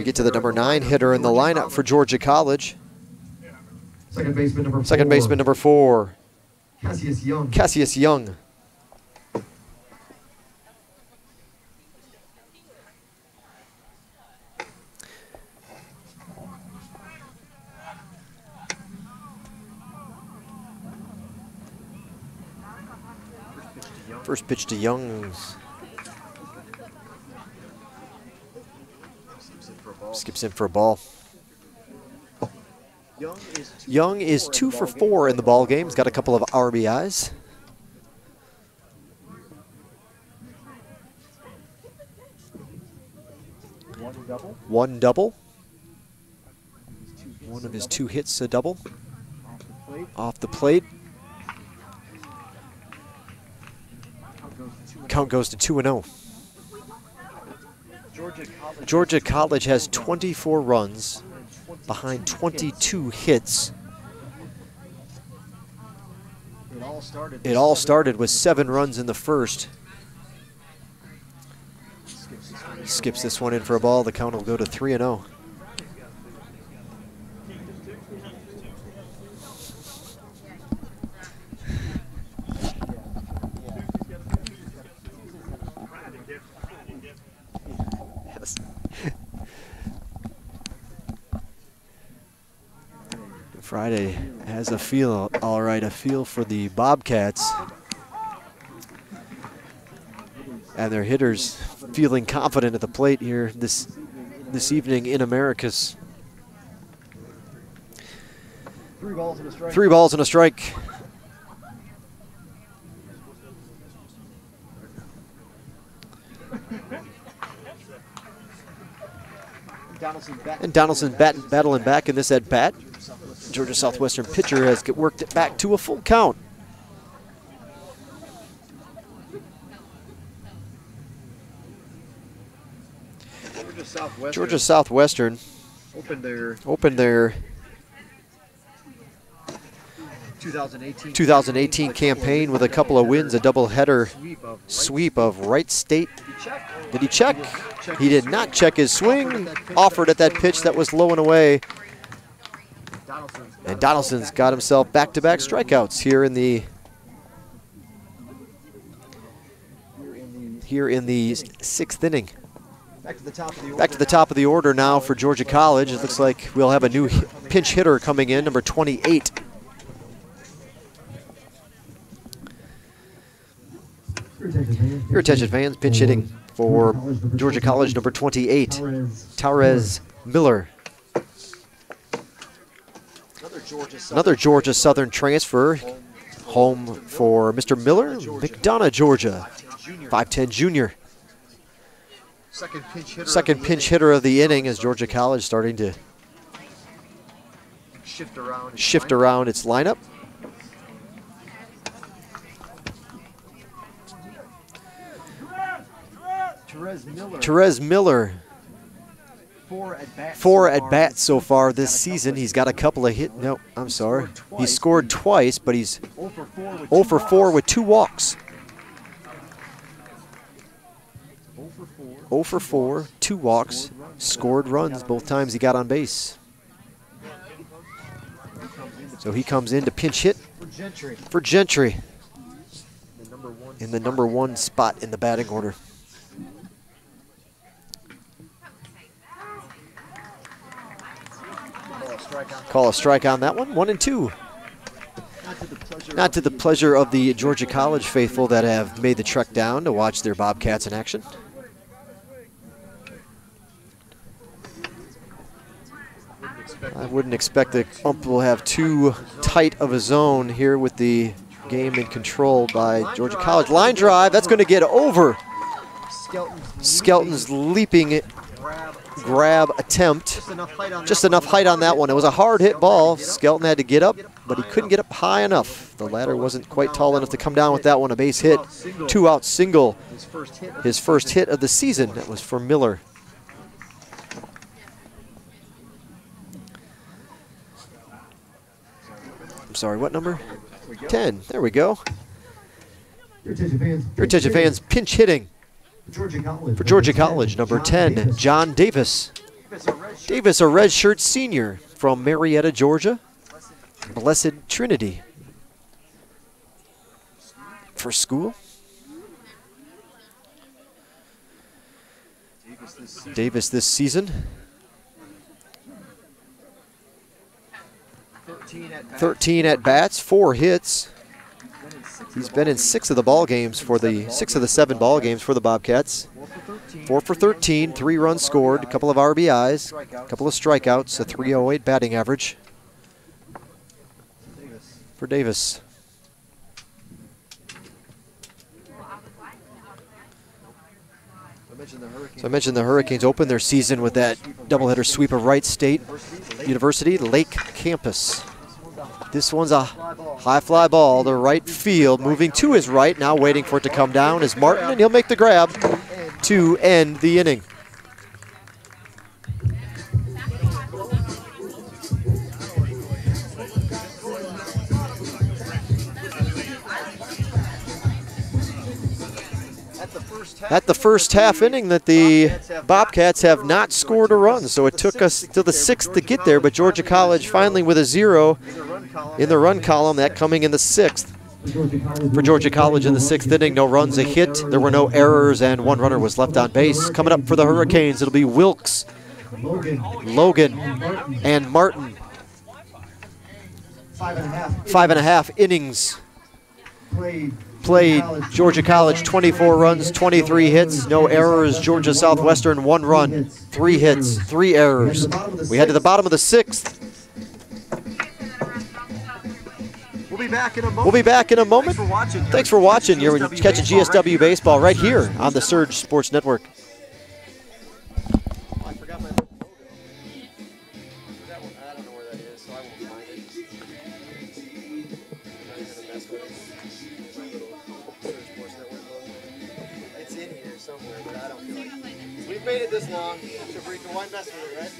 get to the number 9 hitter in the lineup for Georgia College. Second baseman number 4, Cassius Young. First pitch to Young's. Skips in for a ball. Young is 2 for 4 in the ball game. He's got a couple of RBIs. One double. One of his 2 hits a double. Off the plate. Count goes to 2-0. Georgia College has 24 runs behind 22 hits. It all started with 7 runs in the first. Skips this one in for a ball. The count will go to 3-0. Friday has a feel, all right, a feel for the Bobcats. And their hitters feeling confident at the plate here this evening in Americus. 3 balls and a strike. 3 balls and a strike. And Donaldson battling back in this at bat. Georgia Southwestern pitcher has worked it back to a full count. Georgia Southwestern opened their 2018 campaign with a couple of wins, a doubleheader sweep of Wright State. Did he check? He did not check his swing. Offered at that pitch that was low and away. And Donaldson's got himself back-to-back strikeouts here in the 6th inning. Back to the top of the order now for Georgia College. It looks like we'll have a new pinch hitter coming in, number 28. Your attention fans, pinch hitting for Georgia College, number 28, Tauraz Miller. Another Georgia Southern transfer, home for Mr. Miller, McDonough, Georgia, 5'10" junior. Second pinch hitter of the inning as Georgia College starting to shift around its lineup. Therese Miller, 4 at bats so far this season. He's got a couple of hits. No, I'm sorry. He scored twice, but he's 0 for 4 with 2 walks. 0 for 4, 2 walks, scored runs both times he got on base. So he comes in to pinch hit for Gentry in the number 1 spot in the batting order. Call a strike on that one, 1-2. Not to the pleasure of the Georgia College faithful that have made the trek down to watch their Bobcats in action. I wouldn't expect the ump will have too tight of a zone here with the game in control by Georgia College. Line drive, that's going to get over. Skelton's leaping grab attempt. Just enough height on that one. It was a hard hit ball. Skelton had to get up, but he couldn't get up high enough. The ladder wasn't quite tall enough to come down with that one. A base hit, 2-out single. His first hit of the season. That was for Miller. I'm sorry, what number? 10. There we go. Your attention fans, pinch hitting for Georgia College, number 10, John Davis. Davis, a redshirt senior from Marietta, Georgia. Blessed Trinity. For school. Davis this season. 13 at bats, 4 hits. He's been in 6 of the ball games for the 6 of the 7 ball games for the Bobcats. 4 for 13, 3 runs scored, a couple of RBIs, a couple of strikeouts, a .308 batting average for Davis. So I mentioned the Hurricanes opened their season with that doubleheader sweep of Wright State University Lake Campus. This one's a high fly ball to right field, moving to his right, now waiting for it to come down is Martin, and he'll make the grab to end the inning. At the first half inning that the Bobcats have not scored a run, so it took us to the 6th to get there, but Georgia College finally with a 0 in the run column, that coming in the 6th. For Georgia College in the 6th inning, no runs, a hit, there were no errors, and 1 runner was left on base. Coming up for the Hurricanes, it'll be Wilkes, Logan, and Martin. 5.5 innings played. Georgia College 24 runs, 23 hits, no errors. Georgia Southwestern 1 run, 3 hits, 3 errors. We head to the bottom of the 6th. We'll be back in a moment. We'll be back in a moment. Thanks for watching. You're catching GSW Baseball right here on the Surge Sports Network. I forgot my logo. That one, I don't know where that is, so I won't find it. I'm not even gonna mess with it. My little Surge Sports Network logo. It's in here somewhere, but I don't feel like. We've made it this long, Shabrika. Why mess with it, right?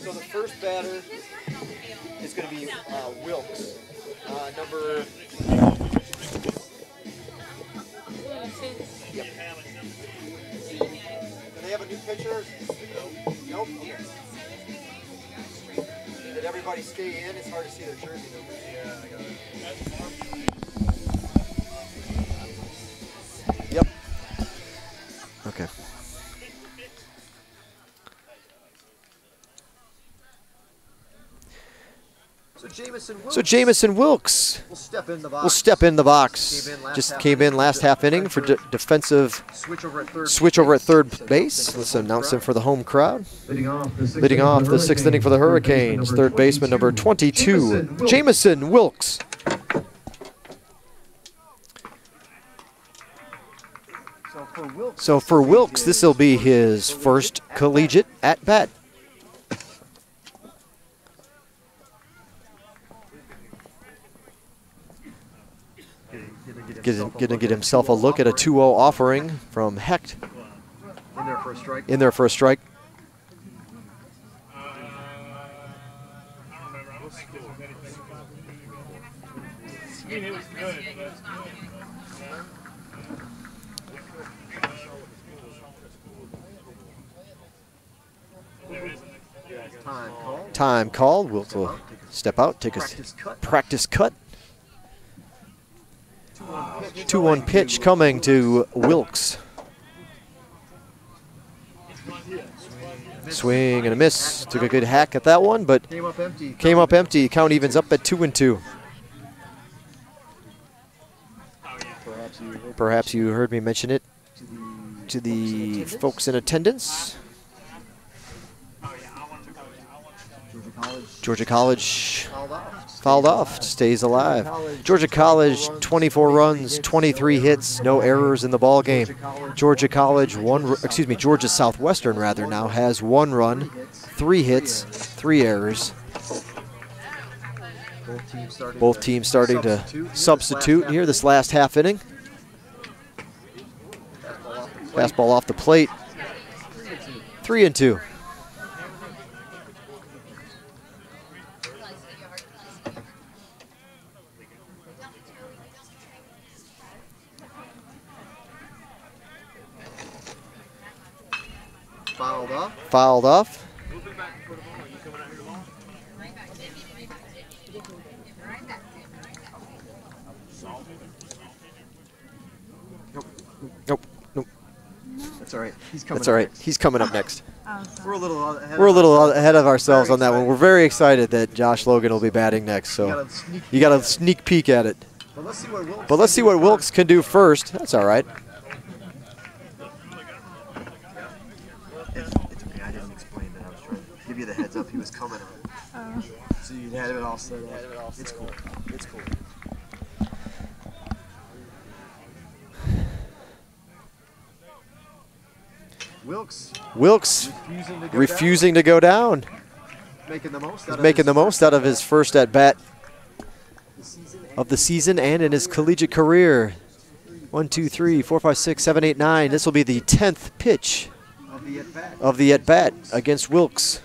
So the first batter is going to be Wilkes. Number. Yep. Do they have a new pitcher? Nope. Did everybody stay in? It's hard to see their jersey numbers. Yeah, I got it. Yep. Okay. So Jamison Wilkes will step in the box. Just came in last half inning for defensive Switch over at third base. Let's announce him for the home crowd. Leading off the 6th inning for the Hurricanes, third baseman number 22, Jamison Wilkes. So for Wilkes, this will be his first collegiate at bat. Gonna get himself a look at a 2-0 offering from Hecht in their first strike. Time called. Wilkes will step out, take a practice cut. 2-1 pitch coming to Wilkes. Swing and a miss. Took a good hack at that one, but came up empty. Count evens up at 2-2. Perhaps you heard me mention it to the folks in attendance. Georgia College fouled off, stays alive. Georgia College, 24 runs, 23 hits, no errors in the ball game. Georgia Southwestern rather now has 1 run, 3 hits, 3 errors. Both teams starting to substitute here this last half inning. Fastball off the plate. 3-2. Fouled off. Nope. That's all right. He's coming. That's all right. He's coming up next. We're a little ahead of ourselves on that one. We're very excited that Josh Logan will be batting next. So you got a sneak peek at it. But let's see what Wilkes can do first. That's all right. Give you the heads up he was coming on. So you had it all set up. It's cool. It's cool. Wilkes refusing to go down. Making the most out of his first at bat of the season and in his collegiate career. 1, 2, 3, 4, 5, 6, 7, 8, 9. This will be the 10th pitch of the at bat against Wilkes.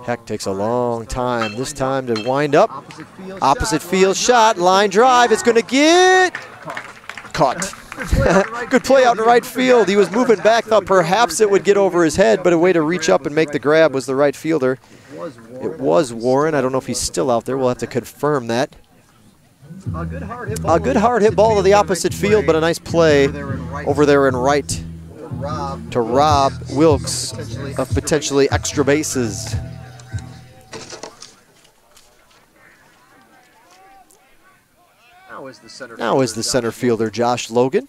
Heck takes a long time. This time to wind up. Opposite field shot, line drive. It's going to get caught. Good play out in right field. He was moving back, thought perhaps it would get over his head, but a way to reach up and make the grab was the right fielder. It was Warren. I don't know if he's still out there. We'll have to confirm that. A good hard hit ball to the opposite field, but a nice play over there in right to rob Wilkes of potentially extra bases. Now is the center fielder, Josh Logan.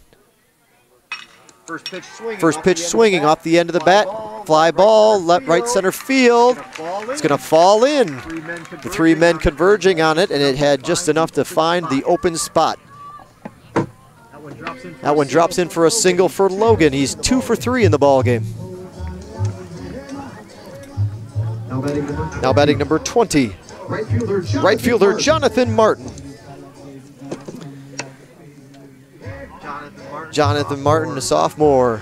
First pitch swinging off the end of the bat. Fly ball, left, right center field. It's going to fall in. The three men converging on it, and it had just enough to find the open spot. That one drops in for a single for Logan. He's 2 for 3 in the ball game. Now batting number 20, right fielder Jonathan Martin. Jonathan Martin, a sophomore.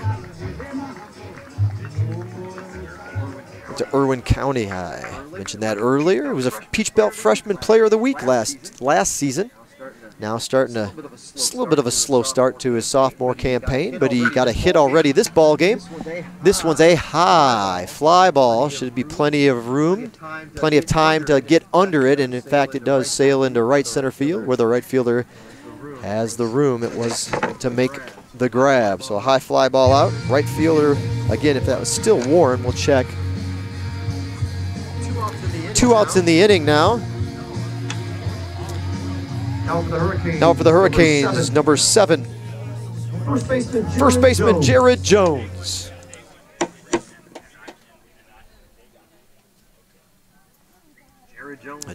To Irwin County High. Mentioned that earlier. He was a Peach Belt Freshman Player of the Week last season. Now starting a little bit of a slow start to his sophomore campaign, but he got a hit already this ball game. This one's a high fly ball. Should be plenty of room, plenty of time to get under it, and in fact it does sail into right center field where the right fielder has the room. It was to make the grab. So a high fly ball out. Right fielder, again, if that was still Warren, we'll check. 2 outs in the inning now. Now for the Hurricanes, number 7. First baseman Jared Jones.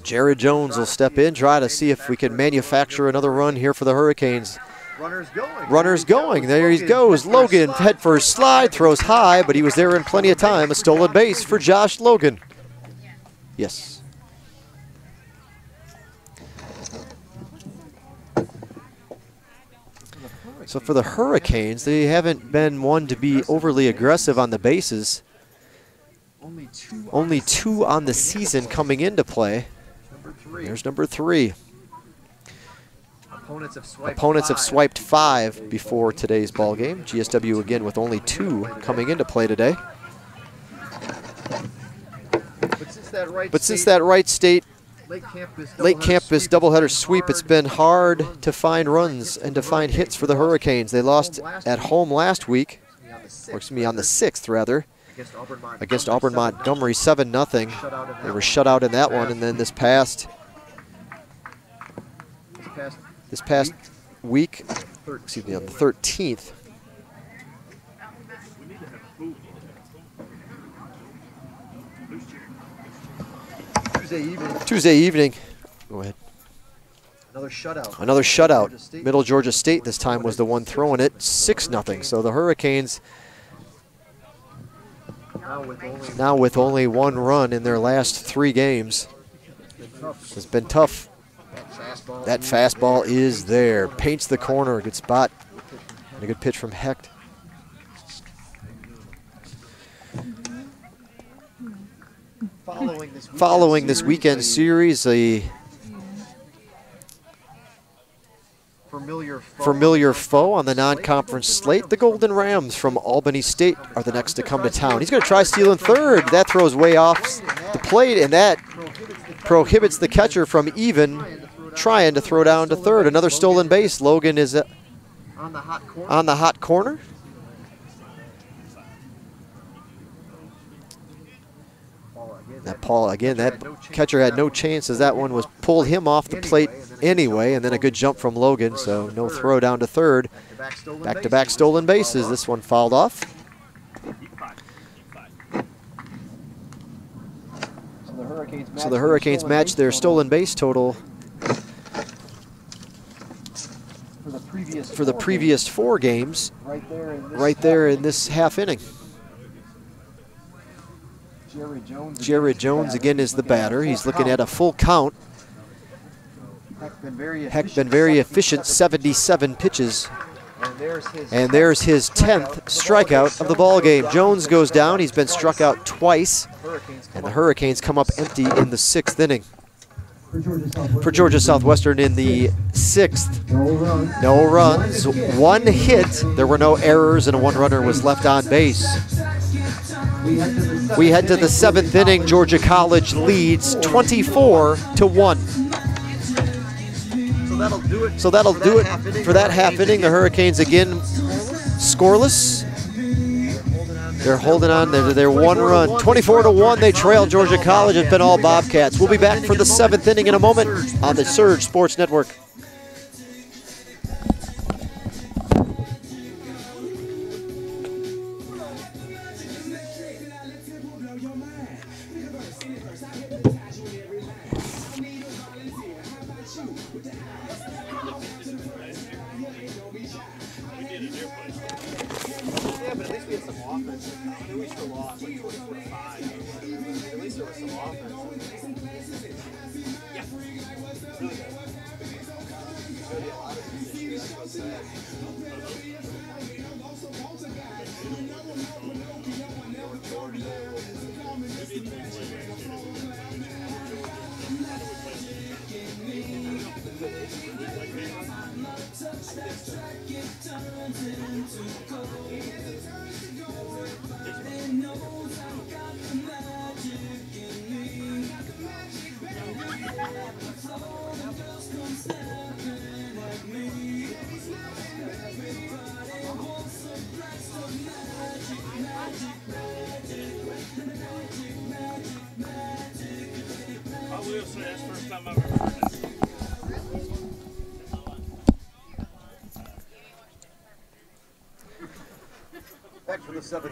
Jared Jones will step in, try to see if we can manufacture another run here for the Hurricanes. Runners going. There he goes. Logan, head first slide, throws high, but he was there in plenty of time. A stolen base for Josh Logan. Yes. So for the Hurricanes, they haven't been one to be overly aggressive on the bases. Only 2 on the season coming into play. There's number 3. Opponents have swiped 5 before today's ball game. GSW again with only 2 coming into play today. But since that Wright State Lake Campus doubleheader sweep, it's been hard to find runs and to find hits for the Hurricanes. They lost at home last week, or excuse me, on the 6th rather, against Auburn Montgomery 7-0. They were shut out in that one, and then this past week, excuse me, on the 13th. Tuesday evening. Go ahead. Another shutout. Middle Georgia State this time was the one throwing it, 6-0. So the Hurricanes now with only 1 run in their last 3 games. It's been tough. That fastball is there. Paints the corner. Good spot. And a good pitch from Hecht. Following this weekend series, a familiar foe on the non-conference slate. The Golden Rams from Albany State are the next to come to town. He's going to try stealing third. That throws way off the plate, and that prohibits the catcher from even trying to throw down to third. Another stolen base. Logan is on the hot corner. That catcher had no chance as that one was pulled him off the plate anyway, and then a good jump from Logan, so no throw down to third. Back-to-back stolen bases. This one fouled off. So the Hurricanes match their stolen base total for the previous 4 games right there in this half inning. Jared Jones again is the batter. He's looking at a full count. Heck, been very efficient, 77 pitches. And there's his 10th strikeout of the ball game. Jones goes down. He's been struck out twice. And the Hurricanes come up empty in the 6th inning. For Georgia Southwestern in the 6th, no runs, 1 hit. There were no errors, and a 1-runner was left on base. We head to the 7th inning. Georgia College leads 24-1. So that'll do it for that half inning. The Hurricanes again scoreless. They're holding on. They're 1 run. 24-1. They trail Georgia College. It's been all Bobcats. We'll be back for the 7th inning in a moment on the Surge Sports Network.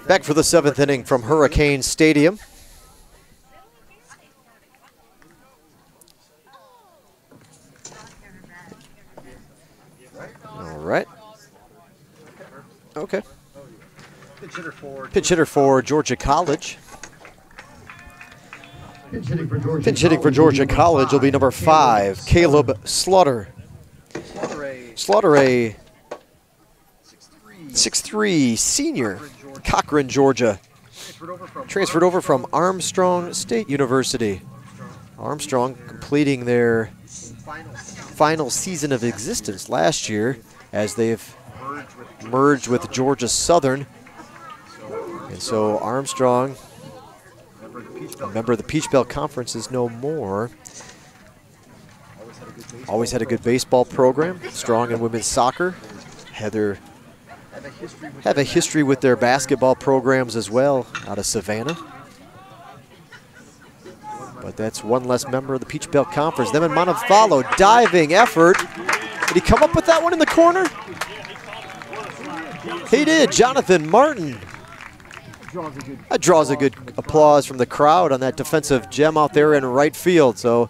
Back for the 7th inning from Hurricane Stadium. All right. Okay. Pitch hitter for Georgia College. Pinch hitting for Georgia College will be number 5, Caleb Slaughter. Slaughter, a 6'3" senior, Cochran, Georgia. Transferred over from Armstrong State University. Armstrong completing their final season of existence last year as they've merged with Georgia Southern. And so Armstrong, a member of the Peach Belt Conference, is no more. Always had a good baseball program, strong in women's soccer. Have a history with their basketball programs as well out of Savannah. But that's one less member of the Peach Belt Conference. Them and Montevallo, diving effort. Did he come up with that one in the corner? He did, Jonathan Martin. That draws a good applause from the crowd on that defensive gem out there in right field. So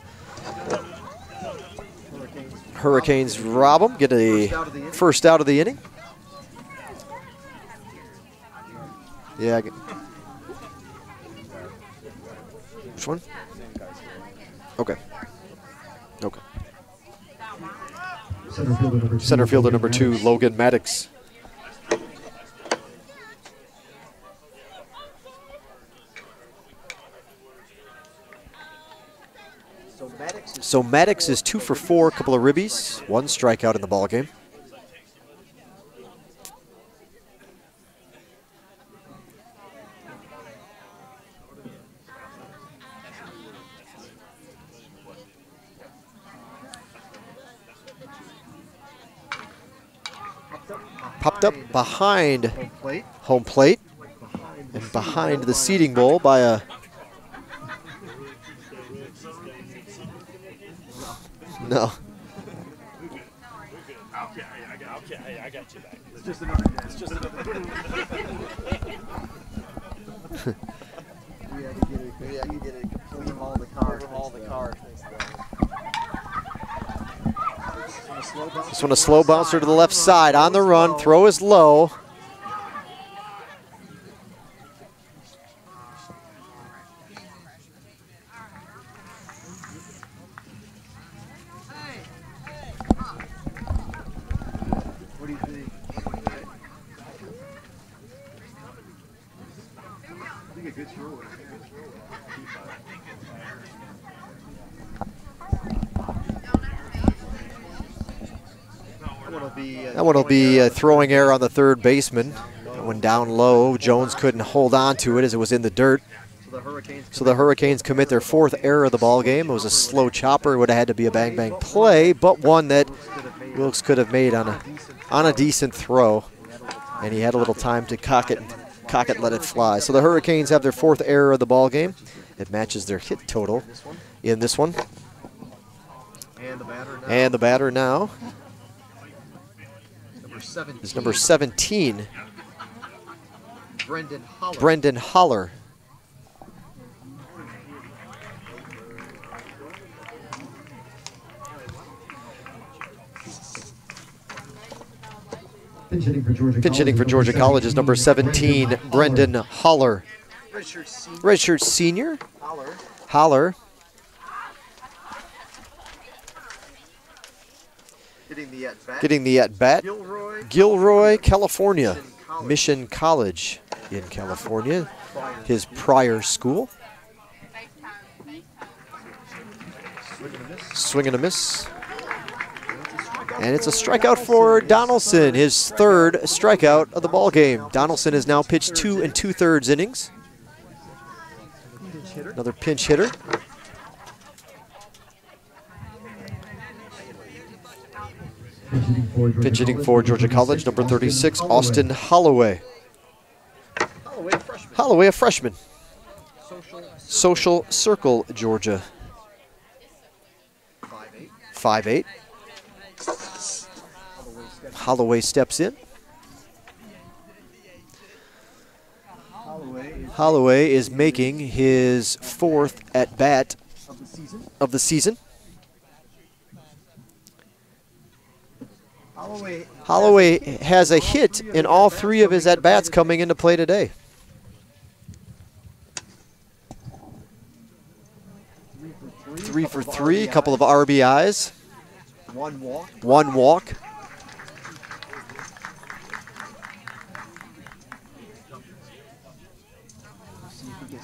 Hurricanes rob them, get a first out of the inning. Yeah. Which one? Okay. Okay. Center fielder number 2, Logan Maddox. So Maddox is 2 for 4, a couple of ribbies, 1 strikeout in the ball game. Popped up behind home plate and behind the seating bowl by a no. Okay, I got you back. It's just another. Maybe I can get it complete all the cars. This one a slow bouncer to the left side. On the run, throw is low. What do you think? I think a good throw. That one will be throwing error on the third baseman. That one down low. Jones couldn't hold on to it as it was in the dirt. So the Hurricanes commit their 4th error of the ball game. It was a slow chopper. It would have had to be a bang-bang play, but one that Wilkes could have made on a decent throw. And he had a little time to cock it, let it fly. So the Hurricanes have their 4th error of the ball game. It matches their hit total in this one. And the batter now is number 17, Brendan Holler. Pinch hitting for Georgia College is number 17, Brendan Holler. Redshirt senior. Holler. Getting the at-bat. Gilroy, California. Mission College in California. His prior school. Swing and a miss. And it's a strikeout for Donaldson, his 3rd strikeout of the ball game. Donaldson has now pitched 2 2/3 innings. Another pinch hitter. Pinch hitting for Georgia College, number 36, Austin Holloway. Holloway, a freshman. Social Circle, Georgia. 5'8". Holloway steps in. Holloway is making his 4th at-bat of the season. Holloway has a hit in all 3 of his at-bats coming into play today. Three for three, a couple of RBIs. 1 walk.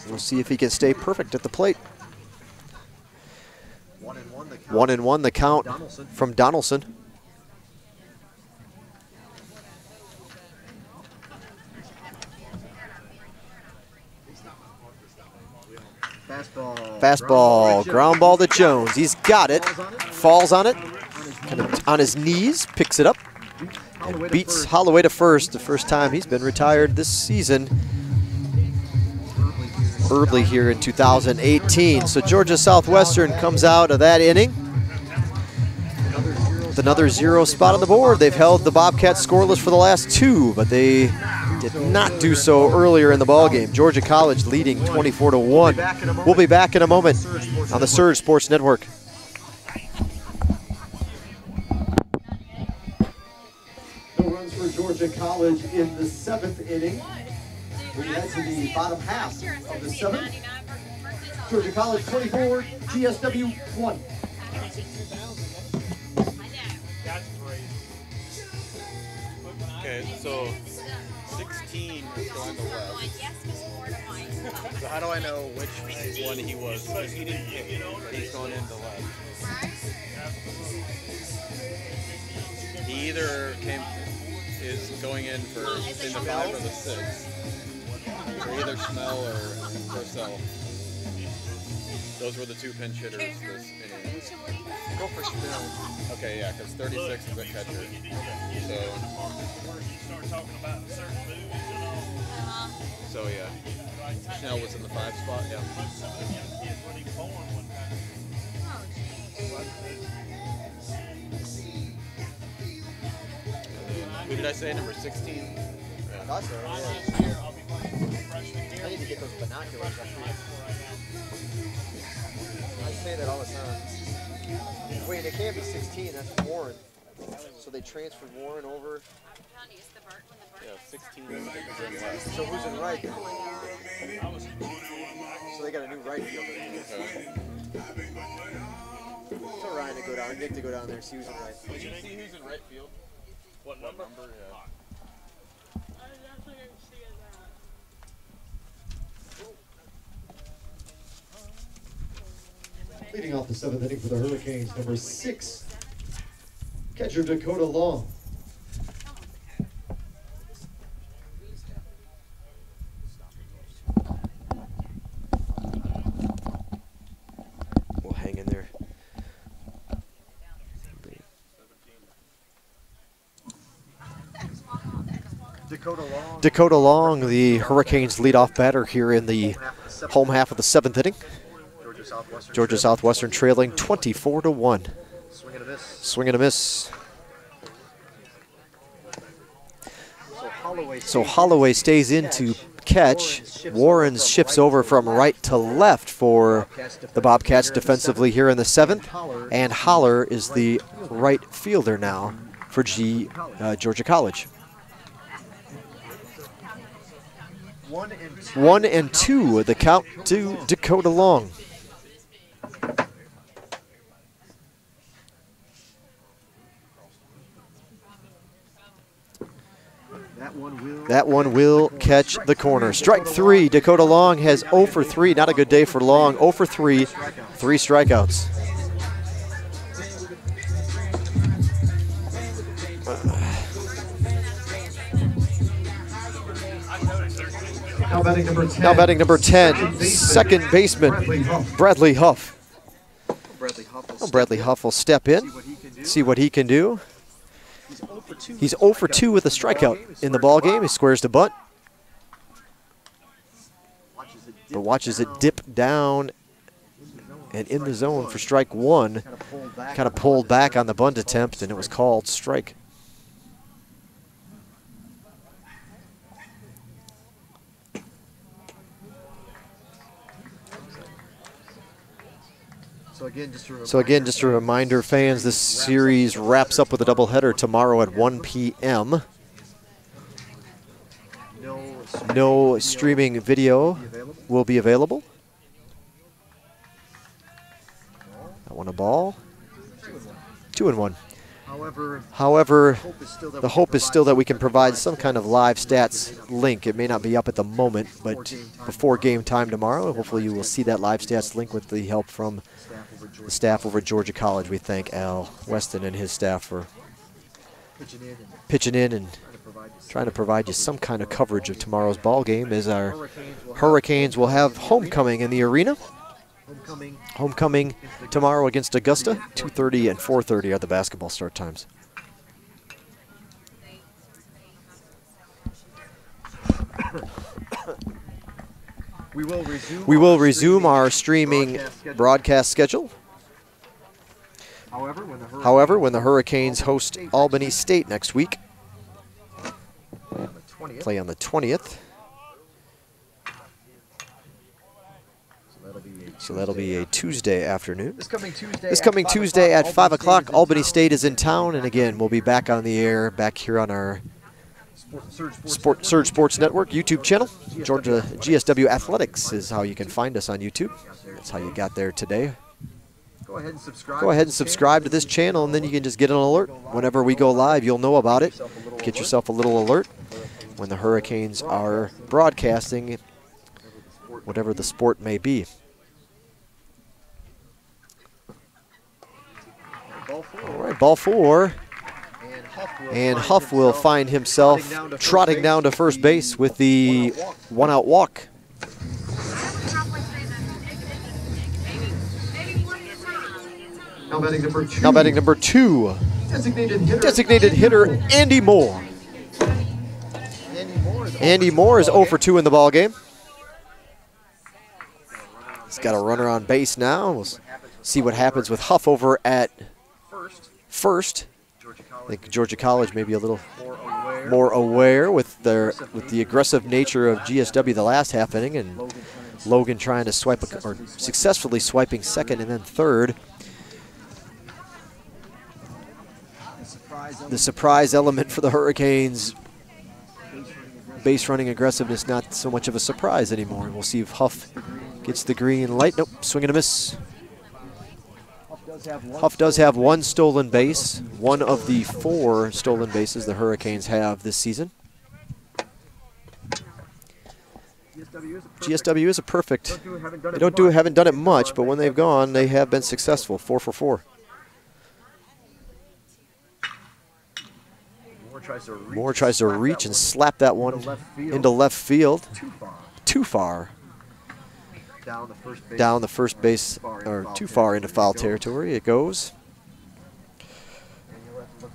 We'll see if he can stay perfect at the plate. 1-1 the count from Donaldson. Fastball, ground ball to Jones. He's got it, falls on it, kind of on his knees, picks it up, and beats Holloway to first. The first time he's been retired this season. Early here in 2018. So Georgia Southwestern comes out of that inning with another 0 spot on the board. They've held the Bobcats scoreless for the last 2, but they did not do so earlier in the ballgame. Georgia College leading 24-1. We'll be back in a moment on the Surge Sports Network. No runs for Georgia College in the 7th inning. We head to the bottom half of the 7th. Georgia College 24, GSW 1. Okay, so 16 is going to left. So how do I know which one he was? Because he didn't pick, but he's going into left. He either is going in for in the 5 or the 6. For either Smell or Purcell. Those were the 2 pinch hitters this inning. Go for Snell. Okay, yeah, because 36 is a catcher. So yeah. Snell was in the 5 spot, yeah. Who did I say? Number 16? Yeah. I thought so, yeah. I need to get those binoculars. I say that all the time. Wait, it can't be 16, that's Warren. So they transferred Warren over. Yeah, 16 left. So who's in right? So they got a new right fielder. Tell Ryan to go down, Nick to go down there and see who's in right. Did you see who's in right field? What number? Yeah. Leading off the 7th inning for the Hurricanes, number 6, catcher Dakota Long. We'll hang in there. Dakota Long, the Hurricanes' leadoff batter here in the home half of the 7th inning. Georgia Southwestern trailing 24-1. Swing and a miss. So Holloway stays in to catch. Warren shifts over from right to left for the Bobcats defensively here in the 7th. And Holler is the right fielder now for Georgia College. 1-2, the count to Dakota Long. That one will catch the corner. Strike 3. Dakota Long has 0 for 3. Not a good day for Long. 0 for 3. 3 strikeouts. Now batting number 10. Now batting number 10, second baseman Bradley Huff. Bradley Huff will step in, see what he can do. He's 0 for 2 with a strikeout in the ball game. He squares the bunt, but watches it dip down and in the zone for strike 1. Kind of pulled back on the bunt attempt, and it was called strike. So again, just a reminder, fans, this series wraps up with a doubleheader tomorrow at 1 p.m. No streaming video will be available. That one a ball. 2-1. However, the hope is still that we can provide some kind of live stats link. It may not be up at the moment, but before game time tomorrow, hopefully you will see that live stats link with the help from the staff over at Georgia College. We thank Al Weston and his staff for pitching in and trying to provide you some kind of coverage of tomorrow's ball game, as our Hurricanes will have homecoming in the arena. Homecoming tomorrow against Augusta. 2:30 and 4:30 are the basketball start times. We will resume our streaming broadcast schedule. However, when the Hurricanes host Albany State next week, play on the 20th. So that'll be a Tuesday afternoon. This coming Tuesday at 5 o'clock, Albany State is in town. And again, we'll be back on the air, back here on our Surge Sports Network YouTube channel. Georgia GSW Athletics is how you can find us on YouTube. That's how you got there today. Go ahead and subscribe to this channel, and then you can just get an alert. Whenever we go live, you'll know about it. Get yourself a little alert when the Hurricanes are broadcasting, whatever the sport may be. All right, ball 4. And Huff will find himself trotting down to first base with the one-out walk. Now batting number 2. Now batting number 2. Designated hitter Andy Moore. Andy Moore is 0 for 2 in the ball game. He's got a runner on base now. We'll see what happens with Huff over at first. I think Georgia College may be a little more aware with the aggressive nature of GSW the last half inning, and Logan trying to swipe or successfully swiping second and then third. the surprise element for the Hurricanes. Base running aggressiveness, not so much of a surprise anymore. We'll see if Huff gets the green light. Nope, swing and a miss. Huff does have one stolen base, one of the 4 stolen bases the Hurricanes have this season. GSW is a perfect. They haven't done it much, but when they've gone, they have been successful. 4 for 4. Moore tries to reach and slap that one into left field. Too far. Down the first base, or too far into foul territory it goes.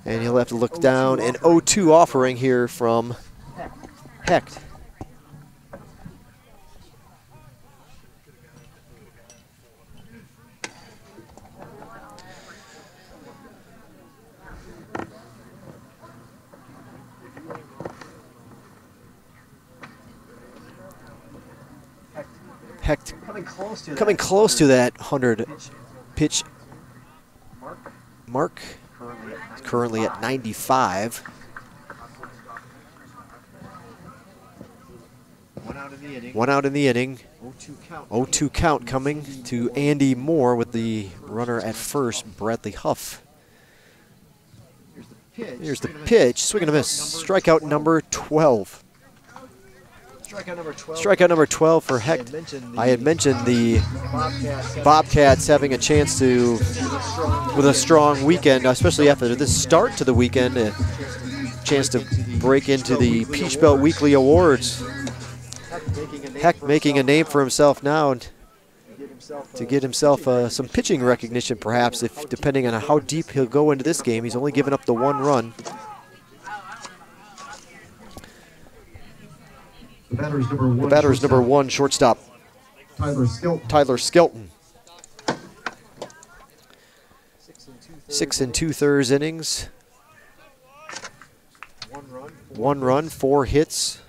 And he'll have to look down. An 0-2 offering here from Hecht. Hecht coming close to that 100 pitch mark. Currently at 95. One out in the inning. 0-2 count coming to Andy Moore with the runner at first, Bradley Huff. Here's the pitch, swing and a miss. Strikeout number 12. Strikeout number 12 for Hecht. I had mentioned the Bobcats having a chance to, with a strong weekend, especially after this start to the weekend, a chance to break into the Peach Belt Weekly Awards. Hecht making a name for himself now to get himself some pitching recognition, perhaps, if depending on how deep he'll go into this game. He's only given up the 1 run. The batter's number 1, shortstop, Tyler Skelton. 6 2/3 innings. 1 run, 4 hits.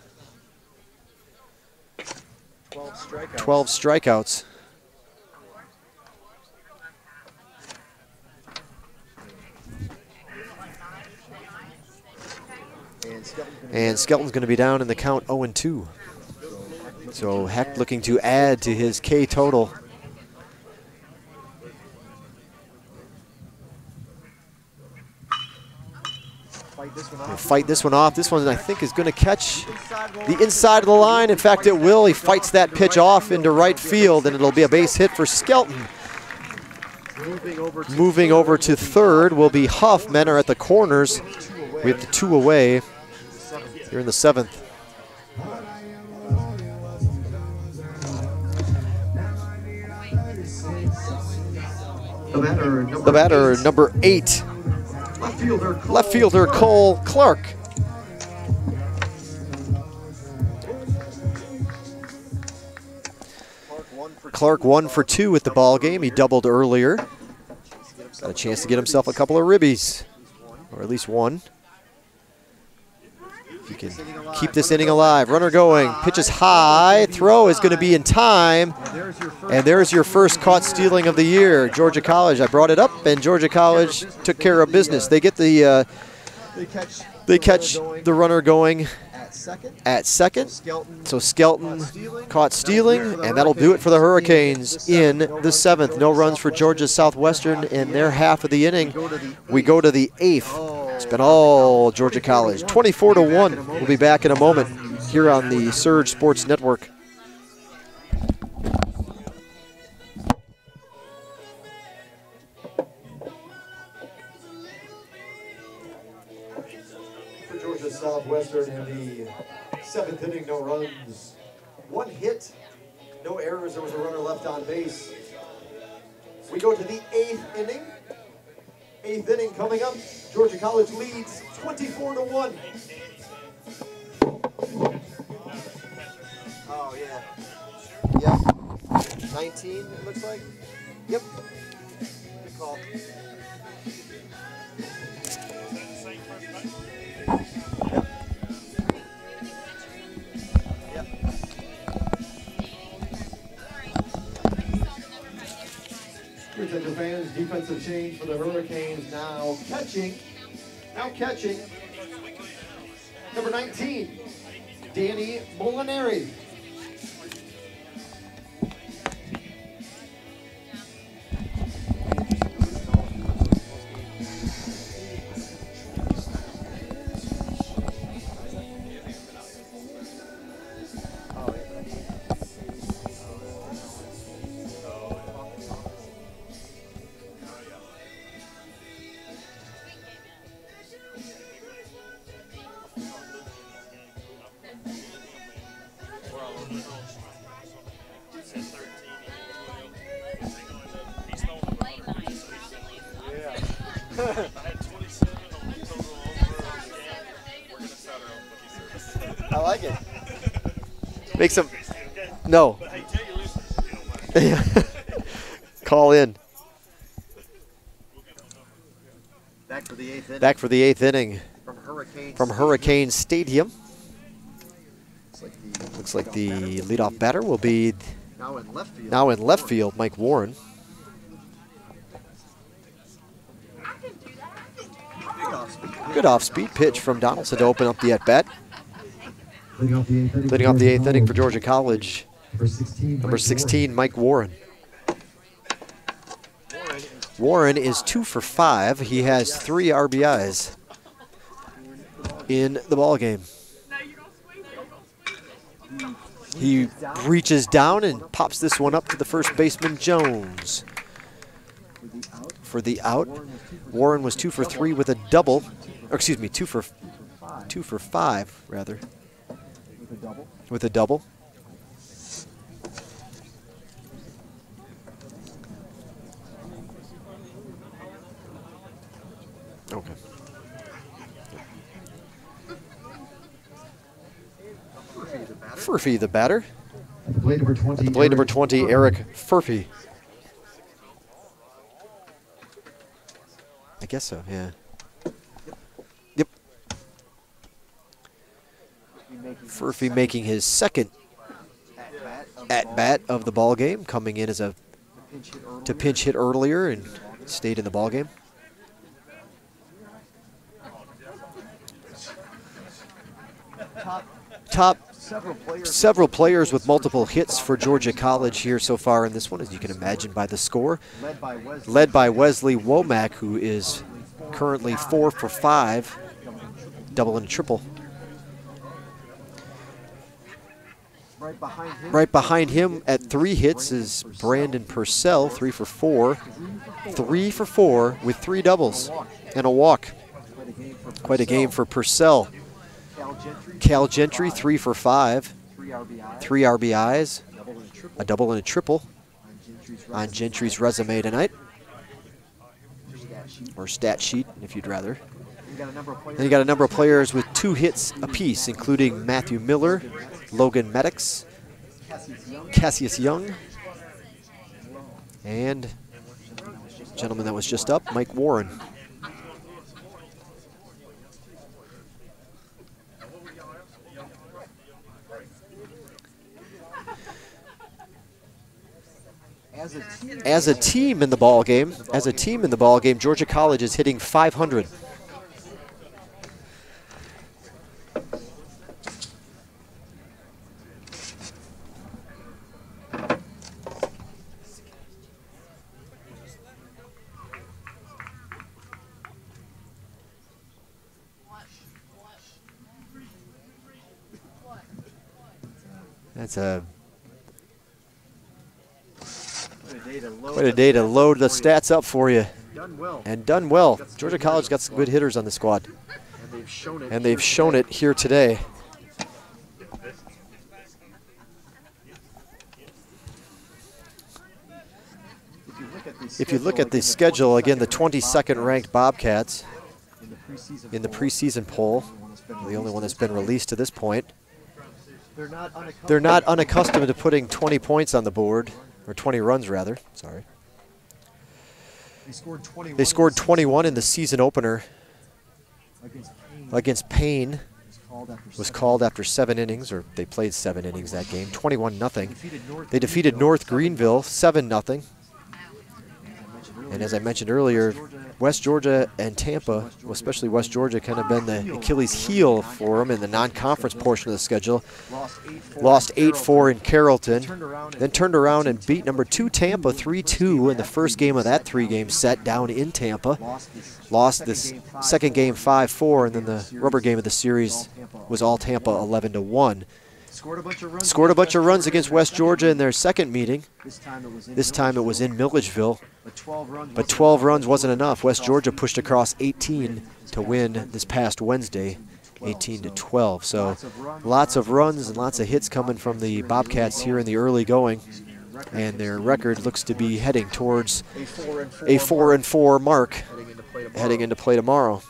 12 strikeouts. And Skelton's going to be down in the count 0-2. So Hecht looking to add to his K total. He'll fight this one off. This one, I think, is going to catch the inside of the line. In fact, it will. He fights that pitch off into right field, and it'll be a base hit for Skelton. Moving over to third will be Huff. Men are at the corners. We have the 2 away. Here in the 7th. The batter, number 8. Left fielder Cole Clark. Clark 1 for 2 at the ball game. He doubled earlier. Got a chance to get himself a couple of ribbies, or at least one. He can keep this inning alive. Runner going, pitches high, throw is going to be in time, and there's your first caught stealing of the year. Georgia College, I brought it up, and Georgia College took care of business. They get the, they catch the runner going at second. So Skelton caught stealing, and that'll do it for the Hurricanes in the 7th. No runs for Georgia Southwestern in their half of the inning. We go to the 8th. It's been all Georgia College. 24-1. We'll be back in a moment here on the Surge Sports Network. For Georgia Southwestern in the 7th inning, no runs, 1 hit, no errors. There was a runner left on base. We go to the 8th inning. 8th inning coming up. Georgia College leads 24-1. Oh, yeah. Yep. 19, it looks like. Yep. Good call. Yep. Georgia fans, defensive change for the Hurricanes now. Catching Now catching, number 19, Danny Molinari. I like it. Make some. No. Call in. Back for the 8th inning. Back for the 8th inning From from Hurricane Stadium. Stadium. Looks like the leadoff batter will be Now in left field. now in left field, Mike Warren. Good off-speed pitch from Donaldson to open up the at-bat. Leading off the 8th inning for Georgia College, number 16, Mike Warren. Warren is 2 for 5. He has 3 RBIs in the ball game. He reaches down and pops this one up to the first baseman, Jones. For the out, Warren was 2 for 3 with a double, or excuse me, 2 for 5 rather. With a double. Okay. Furphy, the batter. Blade number 20. Blade number 20, Eric Furphy. I guess so, yeah. Yep. Furphy making his second at-bat of the ball game, coming in as a to pinch hit earlier and stayed in the ball game. Top several players with multiple hits for Georgia College here so far in this one, as you can imagine by the score. Led by Wesley Womack, who is currently 4 for 5, double and triple. Right behind him at 3 hits is Brandon Purcell, 3 for 4. 3 for 4 with 3 doubles and a walk. Quite a game for Purcell. Cal Gentry, 3 for 5. 3 RBIs, a double and a triple on Gentry's resume tonight. Or stat sheet, if you'd rather. Then you got a number of players with 2 hits apiece, including Matthew Miller, Logan Maddox, Cassius Young, and gentleman that was just up, Mike Warren. As a team in the ball game, Georgia College is hitting .500. That's quite a day to load the stats up for you. And done well. Georgia College got some good hitters on the squad. And they've shown it here today. If you look at the schedule, again, the 22nd ranked Bobcats in the preseason poll, the only one that's been released to this point. They're not unaccustomed to putting 20 points on the board, or 20 runs rather, sorry. They scored 21 in the season opener against Payne. Was called after 7 innings, or they played 7 innings that game, 21-0. They defeated North Greenville 7-0. And as I mentioned earlier, West Georgia and Tampa, well, especially West Georgia, kind of been the Achilles heel for them in the non-conference portion of the schedule. Lost 8-4 in Carrollton, then turned around and beat number 2 Tampa 3-2 in the first game of that 3-game set down in Tampa. Lost this second game 5-4, and then the rubber game of the series was all Tampa 11-1. Scored a bunch of runs against West Georgia in their second meeting. This time it was in Milledgeville, but 12 runs wasn't enough. West Georgia pushed across 18 to win this past Wednesday, 18-12. So lots of runs and lots of hits coming from the Bobcats here in the early going, and their record looks to be heading towards a 4-4 mark heading into play tomorrow.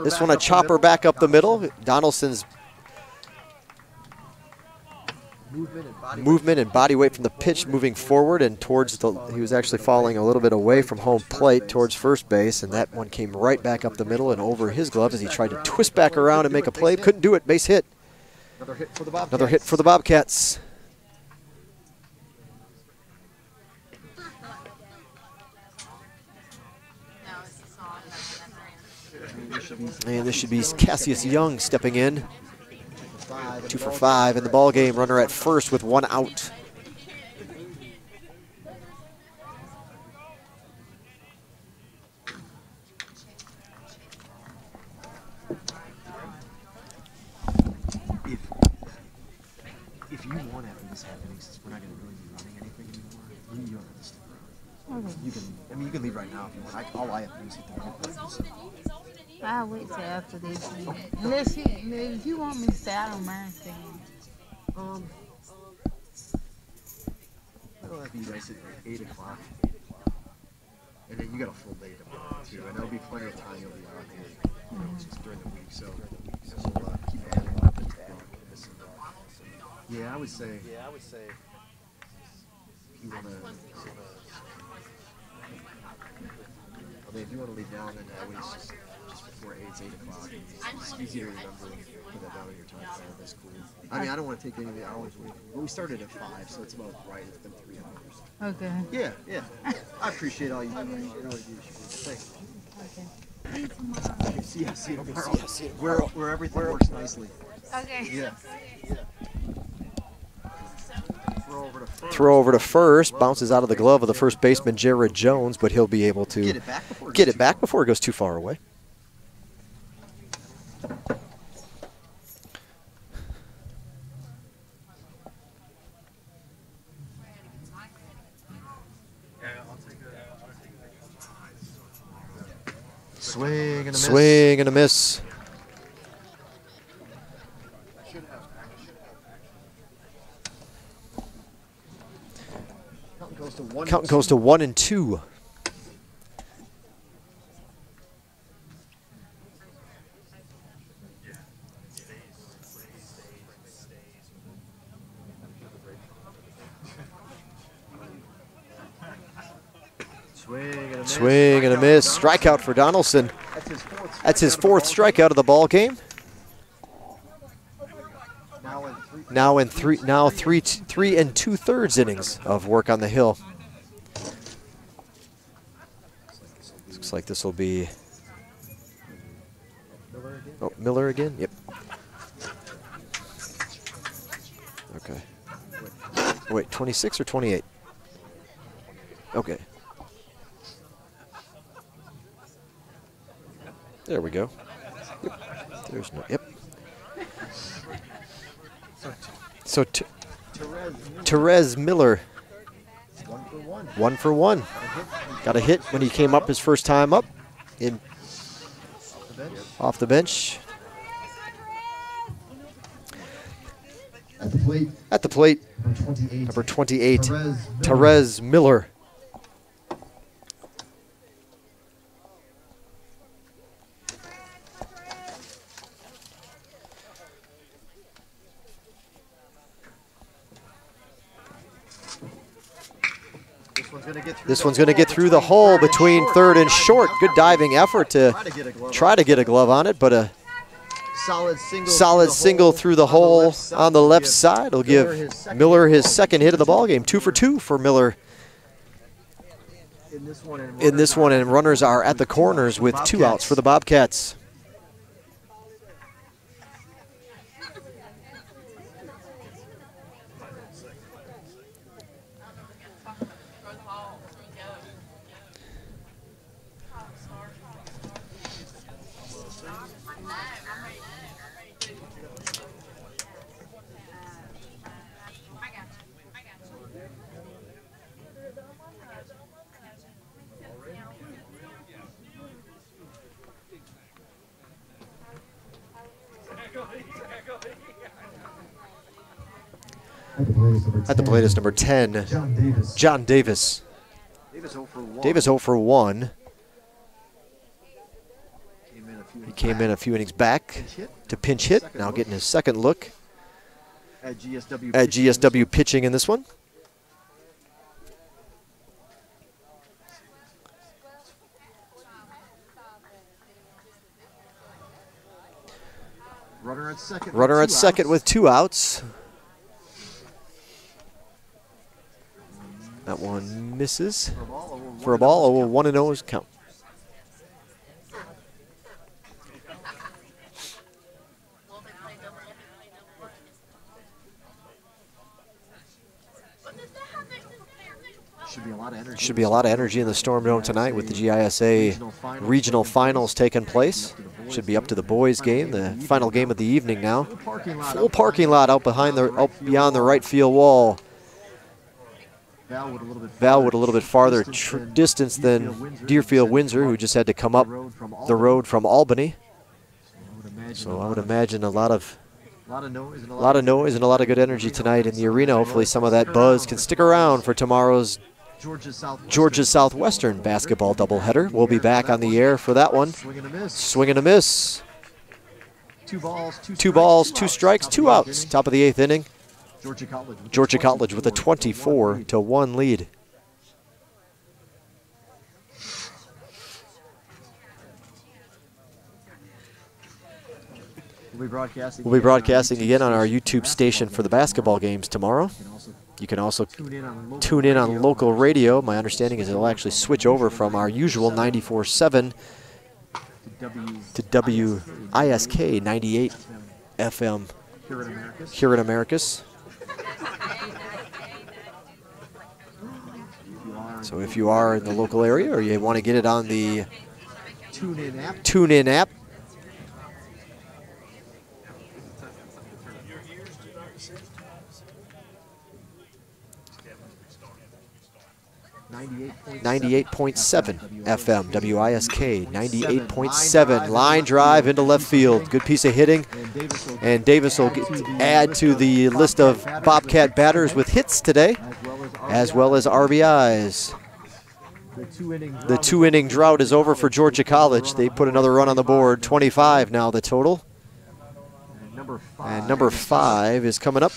This one a chopper back up the middle. Donaldson's movement and body weight from the pitch moving forward and towards the, he was actually falling a little bit away from home plate towards first base, and that one came right back up the middle and over his glove as he tried to twist back around and make a play. Couldn't do it. Base hit. Another hit for the Bobcats. And this should be Cassius Young stepping in. 2 for 5 in the ball game. Runner at first with 1 out. If you want after this happening, since we're not going to really be running anything anymore, you don't have to stick around. Okay. You can, I mean, you can leave right now if you want. All I have to do is hit the button. I'll wait till after this. Unless you, if you want me to stay, I don't mind staying. I don't have to you guys at like 8 o'clock. And then you got a full day tomorrow too, and there'll be plenty of time you'll be out here, you know, just during the week. So we'll keep it up. Yeah, I would say. If you want to. I mean, if you want to leave now, then I always just before 8 o'clock. It's easy to remember. Put that down on your time card. That's cool. I mean, I don't want to take any of the hours away. But we started at 5, so it's about right. It's been 3 hours. Okay. Yeah. I appreciate all you do. I really do. Thanks. Okay. See you tomorrow. Where everything works nicely. Okay. Yeah. Throw over to first. Bounces out of the glove of the first baseman, Jared Jones, but he'll be able to get it back before it goes too far away. Swing and a miss. Swing and a miss. Count goes to 1-2. Swing and a miss. Strikeout for Donaldson. That's his 4th strikeout of the ball game. Now 3 2/3 innings of work on the hill. Looks like this will be Miller again. Yep. Okay. Wait, 26 or 28? Okay. There we go. Yep. There's no. Yep. So Therese Miller, 1 for 1. Got a hit when he came up his first time up, off the bench. At the plate, number 28, Therese Miller. This one's going to get through the hole between third and short. Good diving effort to try to get a glove on it, but a solid single through the hole on the left side will give Miller his second hit of the ballgame. 2 for 2 for Miller. in this one, and runners are at the corners with 2 outs for the Bobcats. At the plate is number 10, John Davis. Davis 0 for 1. He came in a few innings back to pinch hit. Now getting his second look at GSW pitching in this one. Runner at second with 2 outs. That one misses for a ball. 1-0 is count. Should be a lot of energy in the Storm Dome tonight with the GISA regional finals taking place. Should be up to the boys game, the final game of the evening now. Full parking lot out beyond the right field wall. Valwood a little bit farther distance than Deerfield Windsor, who just had to come up the road from Albany. So I would imagine a lot of noise and a lot of good energy tonight in the arena. Hopefully some of that buzz can stick around for tomorrow's Georgia Southwestern basketball doubleheader. We'll be back on the air for that one. Swing and a miss. 2 balls, 2 strikes, 2 outs. Top of the 8th inning. Georgia College with a 24-1 lead. We'll be broadcasting again on our YouTube station for the basketball games tomorrow. You can also tune in on local radio. My understanding is it'll actually switch over from our usual 94.7 to WISK 98 FM here at Americus. So if you are in the local area or you want to get it on the TuneIn app, .7 FM, WISK, 98.7. Line drive into left field. Good piece of hitting. And Davis will add to the list of Bobcat batters with hits today, as well as RBIs. The 2-inning drought is over for Georgia College. They put another run on the board. 25 now the total. And number 5 is coming up.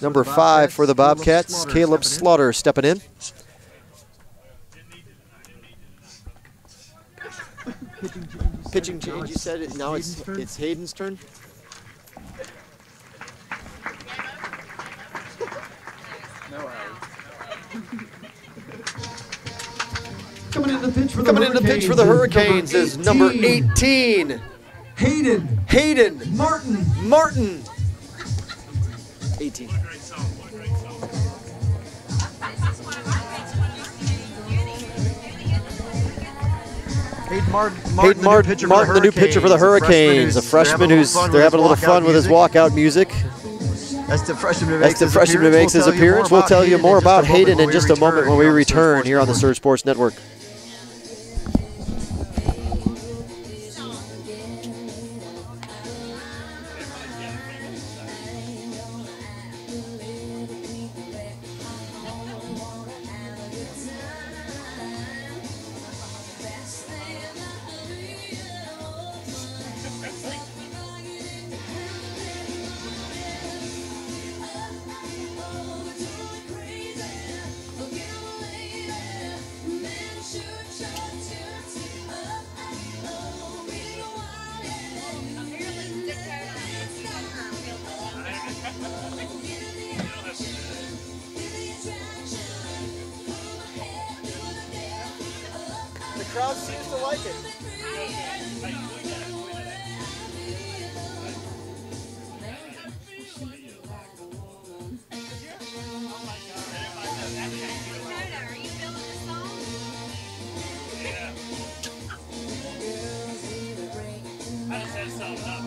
Number five for the Bobcats, Caleb Slaughter stepping in. Pitching change, you said it. Now it's Hayden's turn. Coming in the pitch for the Hurricanes is number 18. Hayden Martin. 18. Hayden Martin, the new pitcher for the Hurricanes. A freshman who's they're having a little fun with his walkout music. That's the freshman who makes his appearance. We'll tell you more about Hayden in just a moment when we return here on the Surge Sports Network. crowd seems to like it. I just had something up.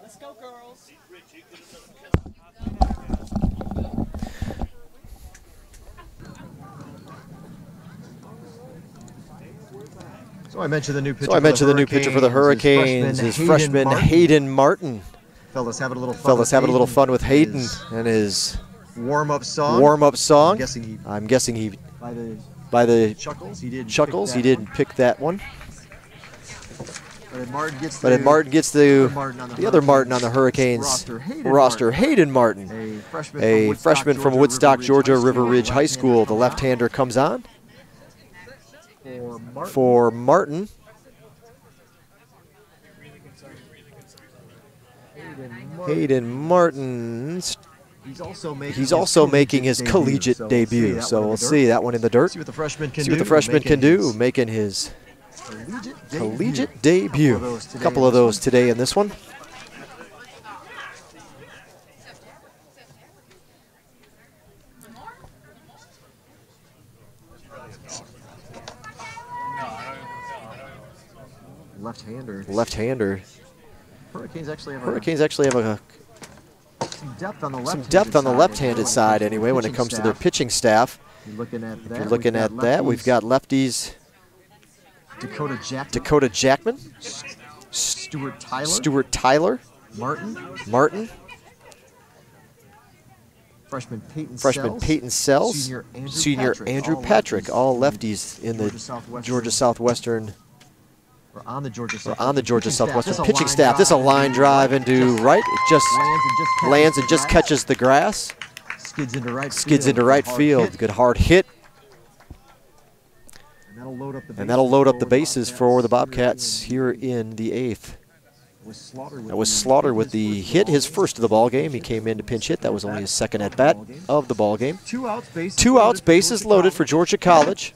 Let's go, girls. So I mentioned the new pitcher. For the Hurricanes is freshman Hayden Martin. Fellas having a little fun with Hayden and his warm-up song. I'm guessing he by the chuckles he didn't pick that one. But Martin gets the other Martin on the Hurricanes roster, Hayden Martin, a freshman from Woodstock, Georgia, River Ridge High School. The left-hander comes on for Martin. Hayden Martin. He's also making his collegiate debut, so we'll see that one in the dirt. See what the freshman can do, making his collegiate debut. A couple of those today in this one. Left-hander. Hurricanes actually have some depth on the left-handed side anyway when it comes to their pitching staff. If you're looking at that, we've got lefties Dakota Jackman, Stuart Tyler, Martin, freshman Peyton Sells, senior Andrew Patrick, all lefties in the Georgia Southwestern. We're on the Georgia Southwestern pitching staff. This is a line drive into right. It just lands and just catches the grass. Skids into right field. Good hard hit. And that'll load up the bases for the Bobcats here in the 8th. That was Slaughter with the hit, his first of the ball game. He came in to pinch hit. That was only his second at bat of the ball game. 2 outs, Two outs, bases loaded for Georgia College.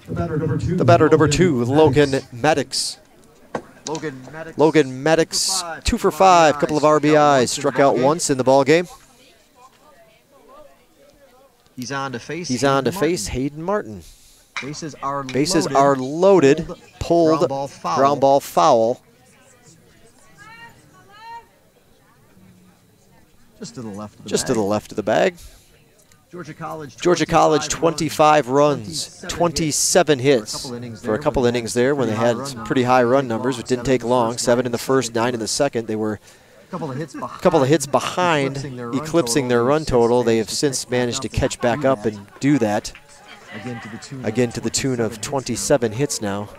The batter number two, Logan Maddox. Logan Maddox, 2 for 5, couple of RBIs, struck out once in the ball game. He's on to face Hayden Martin. Bases are loaded, pulled, ground ball foul. Just to the left of the bag. Georgia College, 25 runs, 27 hits for a couple innings there when they had some pretty high run numbers. It didn't take long, 7 in the first, 9 in the second. They were a couple of hits behind, eclipsing their run total. They have since managed to catch back up and do that. Again to the tune of 27 hits now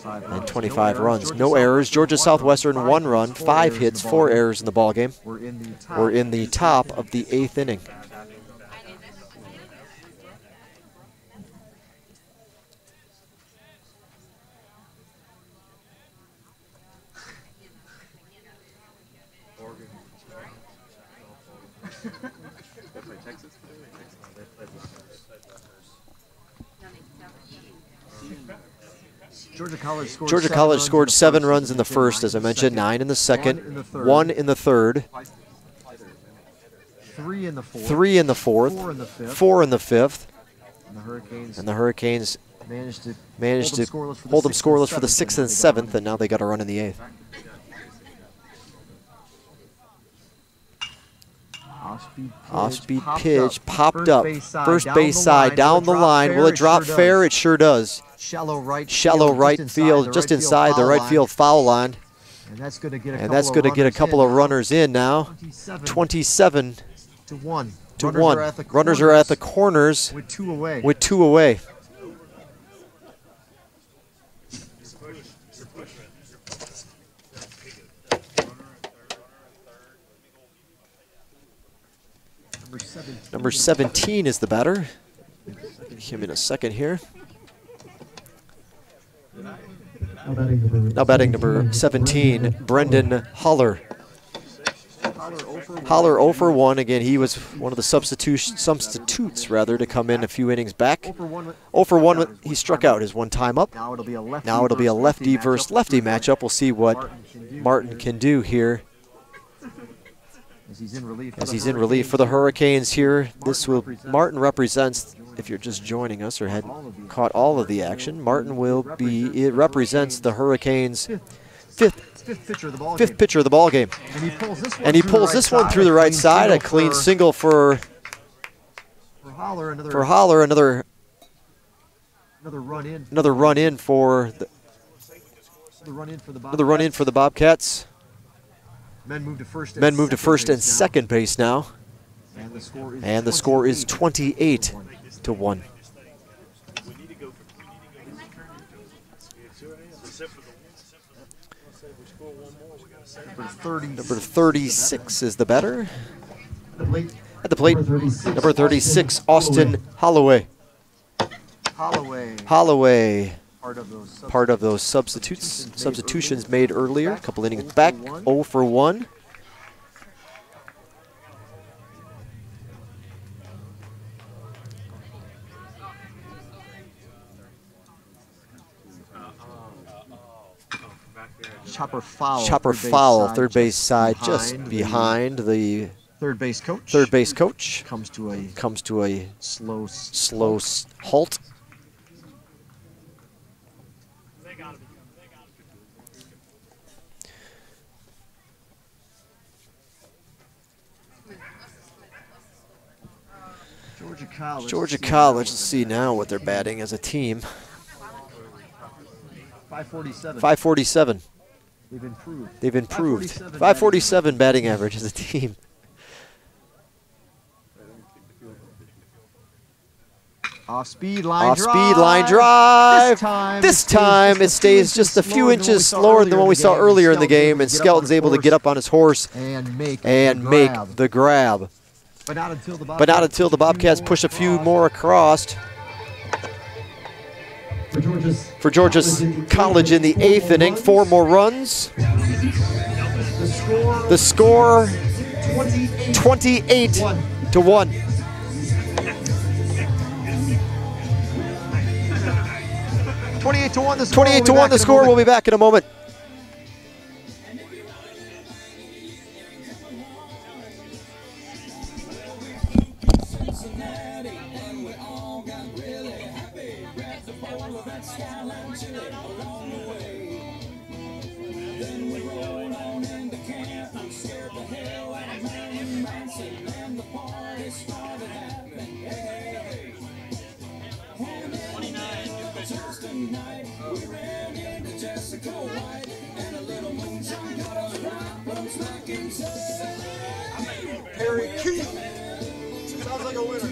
and 25 runs. No errors. Georgia Southwestern, 1 run, 5 hits, 4 errors in the ball game. We're in the top of the 8th inning. Georgia College scored 7 runs in the first, as I mentioned, 9 in the second, 1 in the third, 3 in the fourth, 4 in the fifth, and the Hurricanes managed to hold them scoreless for the 6th and 7th, and now they got a run in the 8th. Off-speed pitch popped up. First base side, down the line. Will it drop fair? It sure does. Shallow right field, just inside the right field foul line. And that's going to get a couple of runners in now. 27 to 1. Runners are at the corners with 2 away. Number 17 is the batter. Him in a second here. Now batting number 17, Brendan Holler. Holler 0 for 1. Again, he was one of the substitutes rather, to come in a few innings back. 0 for 1, he struck out his one time up. Now it'll be a lefty versus lefty matchup. We'll see what Martin can do here as he's in relief for the Hurricanes here. Martin represents, if you're just joining us or hadn't caught all of the action, it represents the Hurricanes' fifth pitcher of the ball game. And he pulls this one through the right side, a clean single for Holler, another run in for the Bobcats. Men move to first and second base now. And the score is 28-1. Number 36 is the batter. At the plate, number 36, Austin Holloway. Holloway, part of those substitutions made earlier, a couple innings back, 0 for 1. Chopper foul, third base side, just behind the third base coach. Comes to a slow halt. Georgia College, let's see now what they're batting as a team. 547. They've improved. 547 batting average as a team. Off-speed line drive. This time it stays just a few inches slower than what we saw earlier in the game, and Skelton's able to get up on his horse and make the grab. But not until the Bobcats push a few more across. For Georgia's College in the 8th inning, 4 more runs. The score 28-1. 28-1 the score. We'll be back in a moment. Sounds like a winner.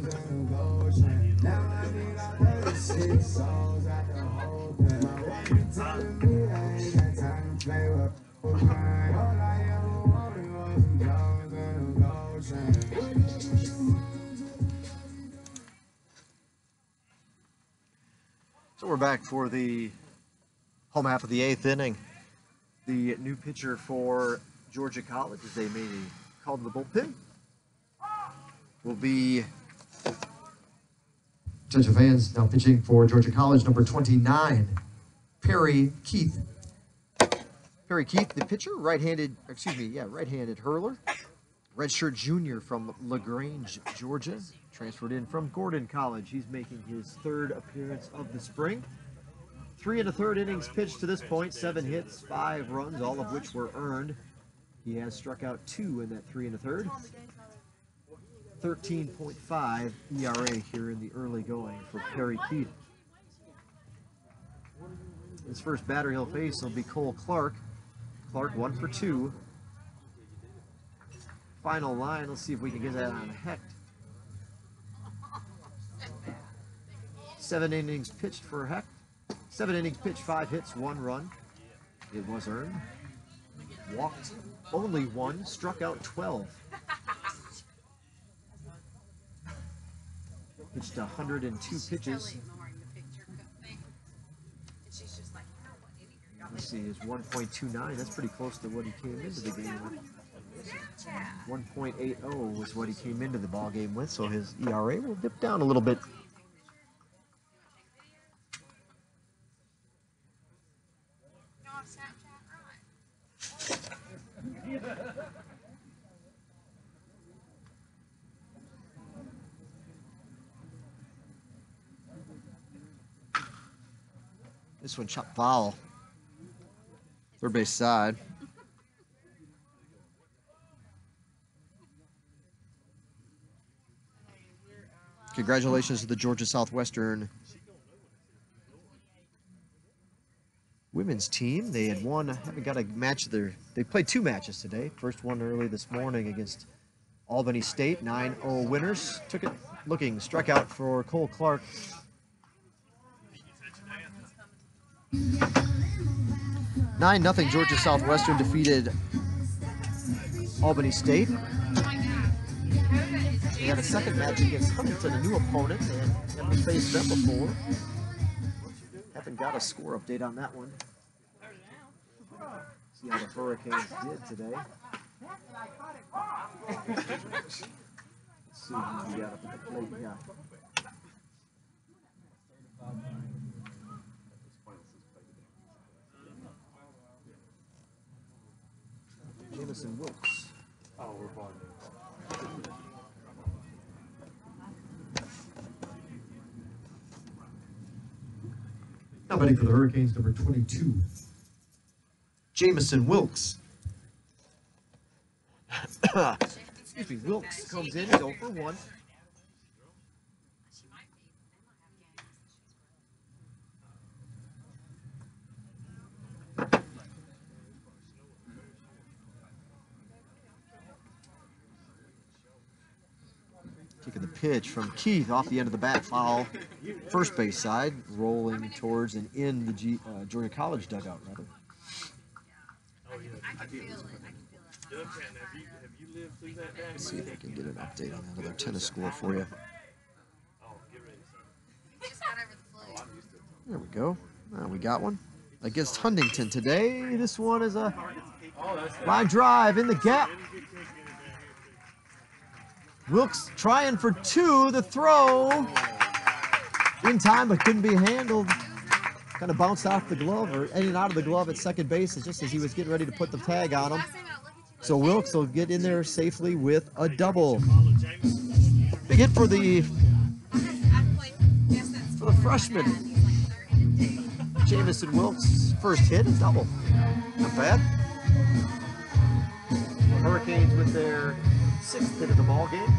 So we're back for the home half of the 8th inning. The new pitcher for Georgia College, as they made a call to the bullpen, will be Attention fans, now pitching for Georgia College, number 29, Perry Keith. Perry Keith, the pitcher, right-handed hurler, redshirt junior from LaGrange, Georgia, transferred in from Gordon College. He's making his 3rd appearance of the spring. 3 1/3 innings pitched to this point, 7 hits, 5 runs, all of which were earned. He has struck out 2 in that 3 1/3. 13.5 ERA here in the early going for Perry Keith. His first batter he'll face will be Cole Clark. Clark 1 for 2. Final line, let's see if we can get that on Hecht. 7 innings pitched for Hecht. 7 innings pitched, 5 hits, 1 run. It was earned. Walked only 1, struck out 12. Pitched 102 pitches. Let's see, his 1.29. That's pretty close to what he came into the game with. 1.80 was what he came into the ball game with, so his ERA will dip down a little bit. This one chopped foul. Third base side. Congratulations to the Georgia Southwestern women's team. They had haven't got a match there. They played 2 matches today. First one early this morning against Albany State, 9-0 winners. Took it looking, struck out for Cole Clark. 9-0 Georgia Southwestern defeated Albany State. They had a second match against Huntington, a new opponent. They haven't faced them before. Haven't got a score update on that one. See how the Hurricanes did today. Let's see who we got up at the plate. Yeah. Jamison Wilkes. Oh, we're fine. Now batting for the Hurricanes, number 22, Jamison Wilkes. Excuse me, Wilkes comes in, he's 0 for 1. Kicking the pitch from Keith off the end of the bat, foul. First base side, rolling towards and in the Georgia College dugout, rather. Let's see if I can get an update on that other tennis score for you. There we go. We got one. Against Huntington today. This one is a line drive in the gap. Wilkes trying for 2, the throw in time, but couldn't be handled. Kind of bounced off the glove, or in and out of the glove at second base, just as he was getting ready to put the tag on him. So Wilkes will get in there safely with a double. Big hit for the freshman. Jamison Wilkes' first hit, a double. Not bad. The Hurricanes with their 6th hit of the ball game.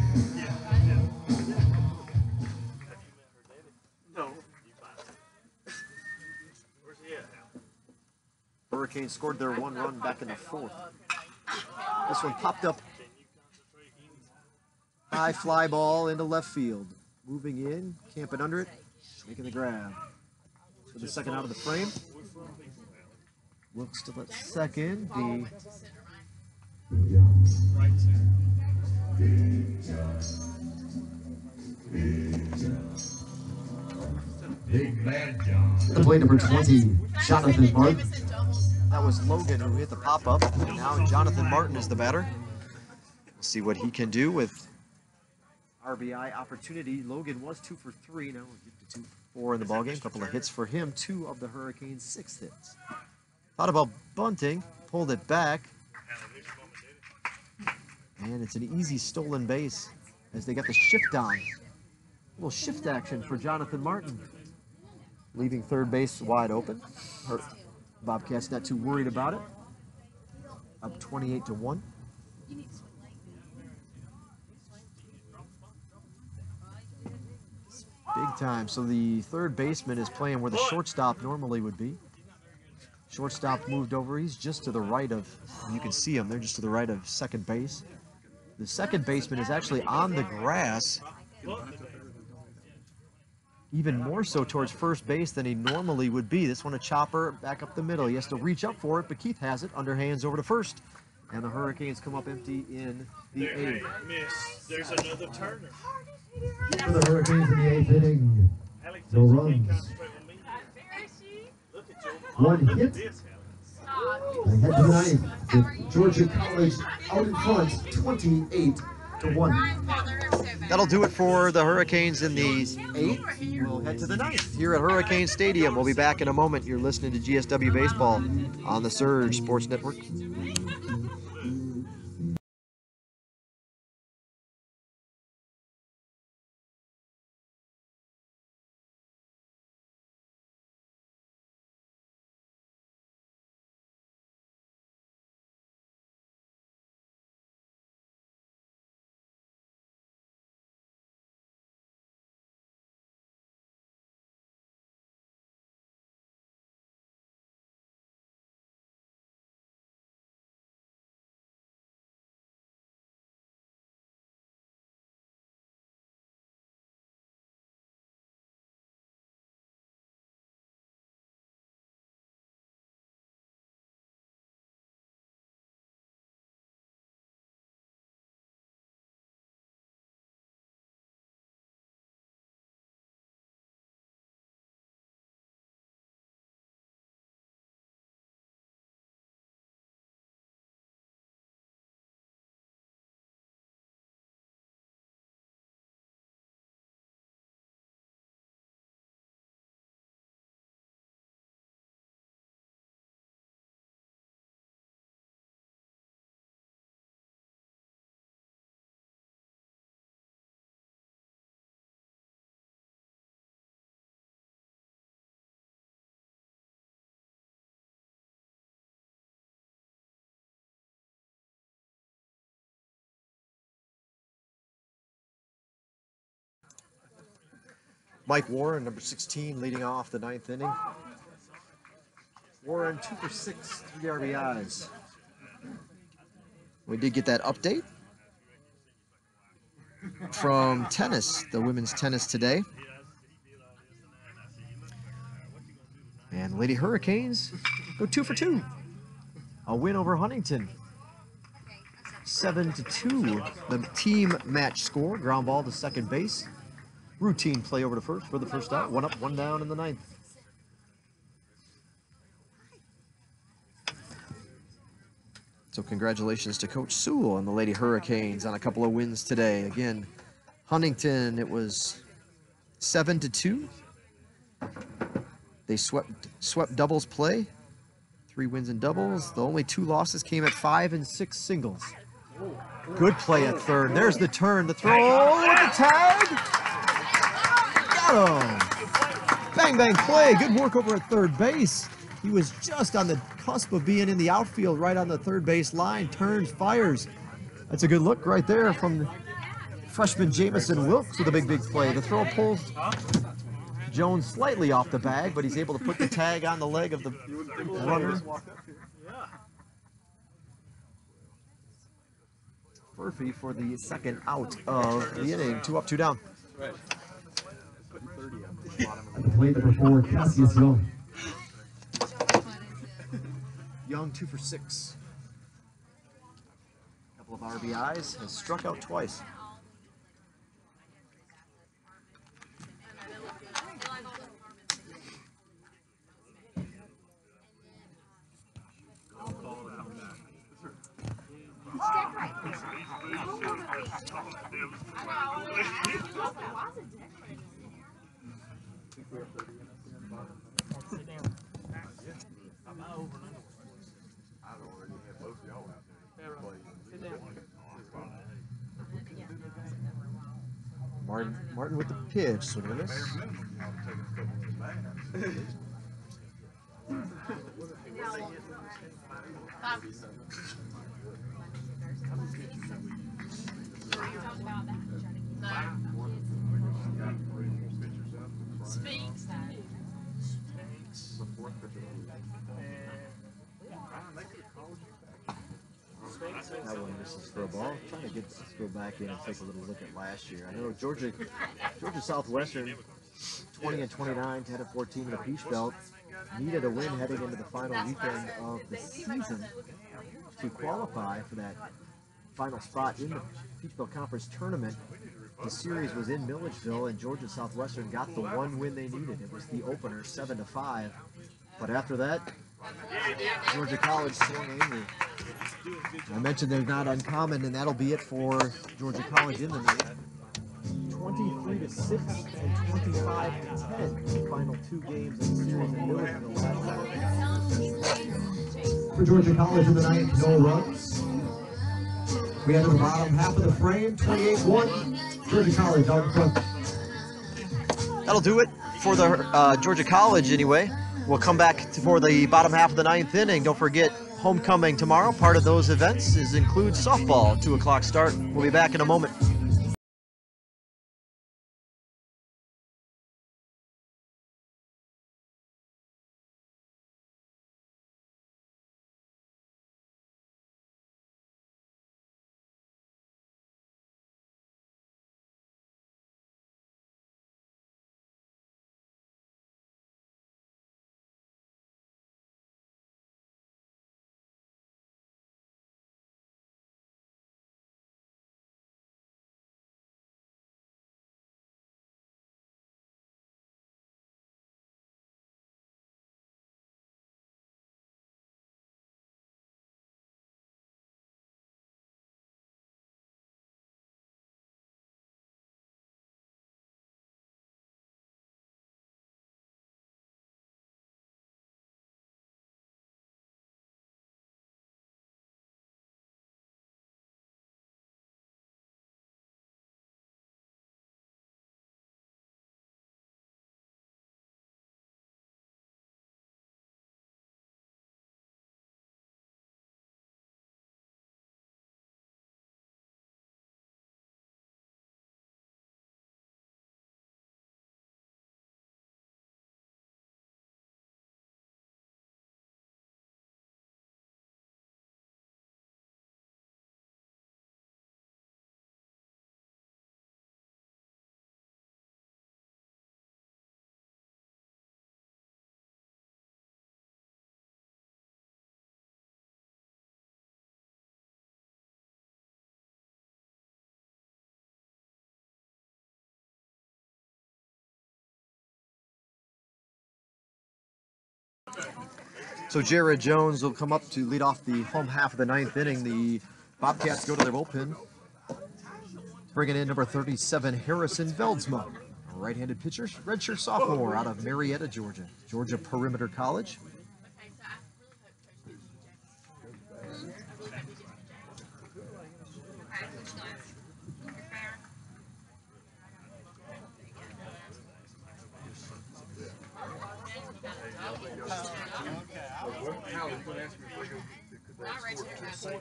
No. Where's he at now? Hurricanes scored their 1 run back in the 4th. This one popped up High fly ball into left field. Moving in, camping under it, making the grab. For the second out of the frame. Wilkes still at second. Big Bad John. The play number 20, Jonathan Martin. That was Logan who hit the pop-up, and now Jonathan Martin is the batter. We'll see what he can do with RBI opportunity. Logan was 2 for 3. Now we'll get to 2 for 4 in the ballgame. A couple of hits for him. 2 of the Hurricanes' 6 hits. Thought about bunting, pulled it back. And it's an easy stolen base as they got the shift on. A little shift action for Jonathan Martin. Leaving third base wide open. Bobcats not too worried about it. Up 28-1. Big time. So the third baseman is playing where the shortstop normally would be. Shortstop moved over. He's just to the right of, you can see him, they're just to the right of second base. The second baseman is actually on the grass, even more so towards first base than he normally would be. This one a chopper back up the middle. He has to reach up for it, but Keith has it, underhands over to first. And the Hurricanes come up empty in the 8th. Miss, there's another Turner. For the Hurricanes in the 8th inning. No runs. One hit. They head to the 9th with Georgia College out in front, 28-1. That'll do it for the Hurricanes in the 8th. We'll head to the 9th here at Hurricane Stadium. We'll be back in a moment. You're listening to GSW Baseball on the Surge Sports Network. Mike Warren, number 16, leading off the 9th inning. Warren, 2 for 6, 3 RBIs. We did get that update from tennis, the women's tennis today. And Lady Hurricanes go 2 for 2. A win over Huntington. 7-2, the team match score. Ground ball to second base. Routine play over to first for the first out. 1 up, 1 down in the 9th. So congratulations to Coach Sewell and the Lady Hurricanes on a couple of wins today. Again, Huntington, it was 7-2. They swept doubles play. 3 wins in doubles. The only 2 losses came at 5 and 6 singles. Good play at third. There's the turn, the throw, the tag. Got him. Bang, bang play. Good work over at third base. He was just on the cusp of being in the outfield, right on the third base line. Turns, fires. That's a good look right there from freshman Jamison Wilkes with a big, big play. The throw pulls Jones slightly off the bag, but he's able to put the tag on the leg of the runner. Murphy for the second out of the inning. 2 up, 2 down. Play number 4, Cassius Young. Young 2 for 6. Couple of RBIs, has struck out twice. Martin with the pitch, swing and a miss. Sphinx. That one misses for a ball. Trying to let's go back in and take a little look at last year. I know Georgia Southwestern, 20 and 29, 10 and 14 in the Peach Belt, needed a win heading into the final weekend of the season to qualify for that final spot in the Peach Belt Conference tournament. The series was in Milledgeville, and Georgia Southwestern got the one win they needed. It was the opener, 7-5. But after that, Georgia College swung angry. I mentioned they're not uncommon, and that'll be it for Georgia College in the night. 23-6 and 25-10. The final 2 games of the series in Milledgeville last night. For Georgia College in the night, no runs. We had the bottom half of the frame, 28-1. Georgia College out in front. That'll do it for the Georgia College anyway. We'll come back for the bottom half of the 9th inning. Don't forget, homecoming tomorrow. Part of those events includes softball, 2 o'clock start. We'll be back in a moment. So Jared Jones will come up to lead off the home half of the 9th inning. The Bobcats go to their bullpen, bringing in number 37, Harrison Veldsma, a right-handed pitcher, redshirt sophomore out of Marietta, Georgia. Georgia Perimeter College.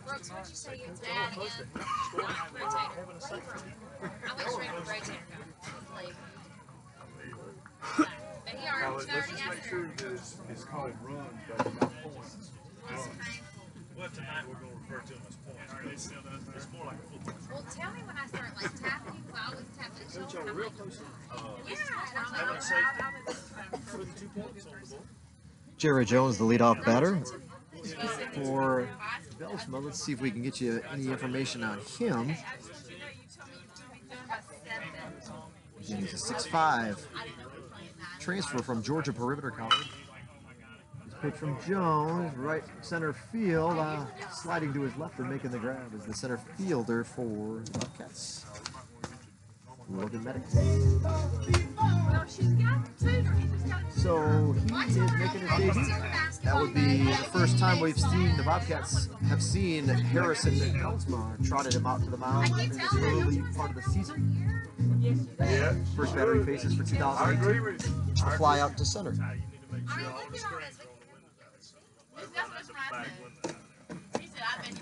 Brooks, what'd you say your dad again? Rotator. I wish we would rotator cuff. But he already Make sure that it's called runs, but not points. Well, tonight we're going to refer to them as points. It's more like a football. Jared Jones, the leadoff batter for Belsma. Let's see if we can get you any information on him. Again, he's a 6'5", transfer from Georgia Perimeter College. This pitch from Jones, right center field, sliding to his left and making the grab is the center fielder for the Bobcats. Logan Medic. So he is making his debut. That would be the first time we've seen the Bobcats have seen Harrison Belsma trotted him out to the mound in this early part of the season. Yeah. First batter he faces for 2018. A fly out to center.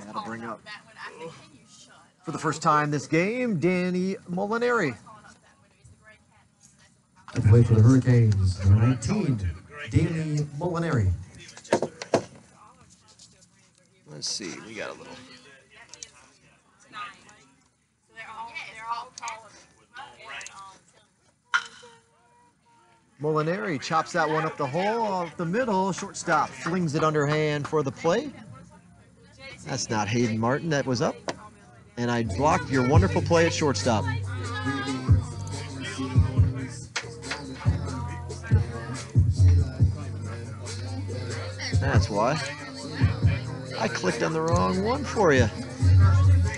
That'll bring up, for the first time this game, Danny Molinari. To play for the Hurricanes, number 19, Danny Molinari. Let's see, we got a little. Molinari chops that one up the hole, off the middle. Shortstop flings it underhand for the play. That's not Hayden Martin, that was up. And I blocked your wonderful play at shortstop. That's why. I clicked on the wrong one for you.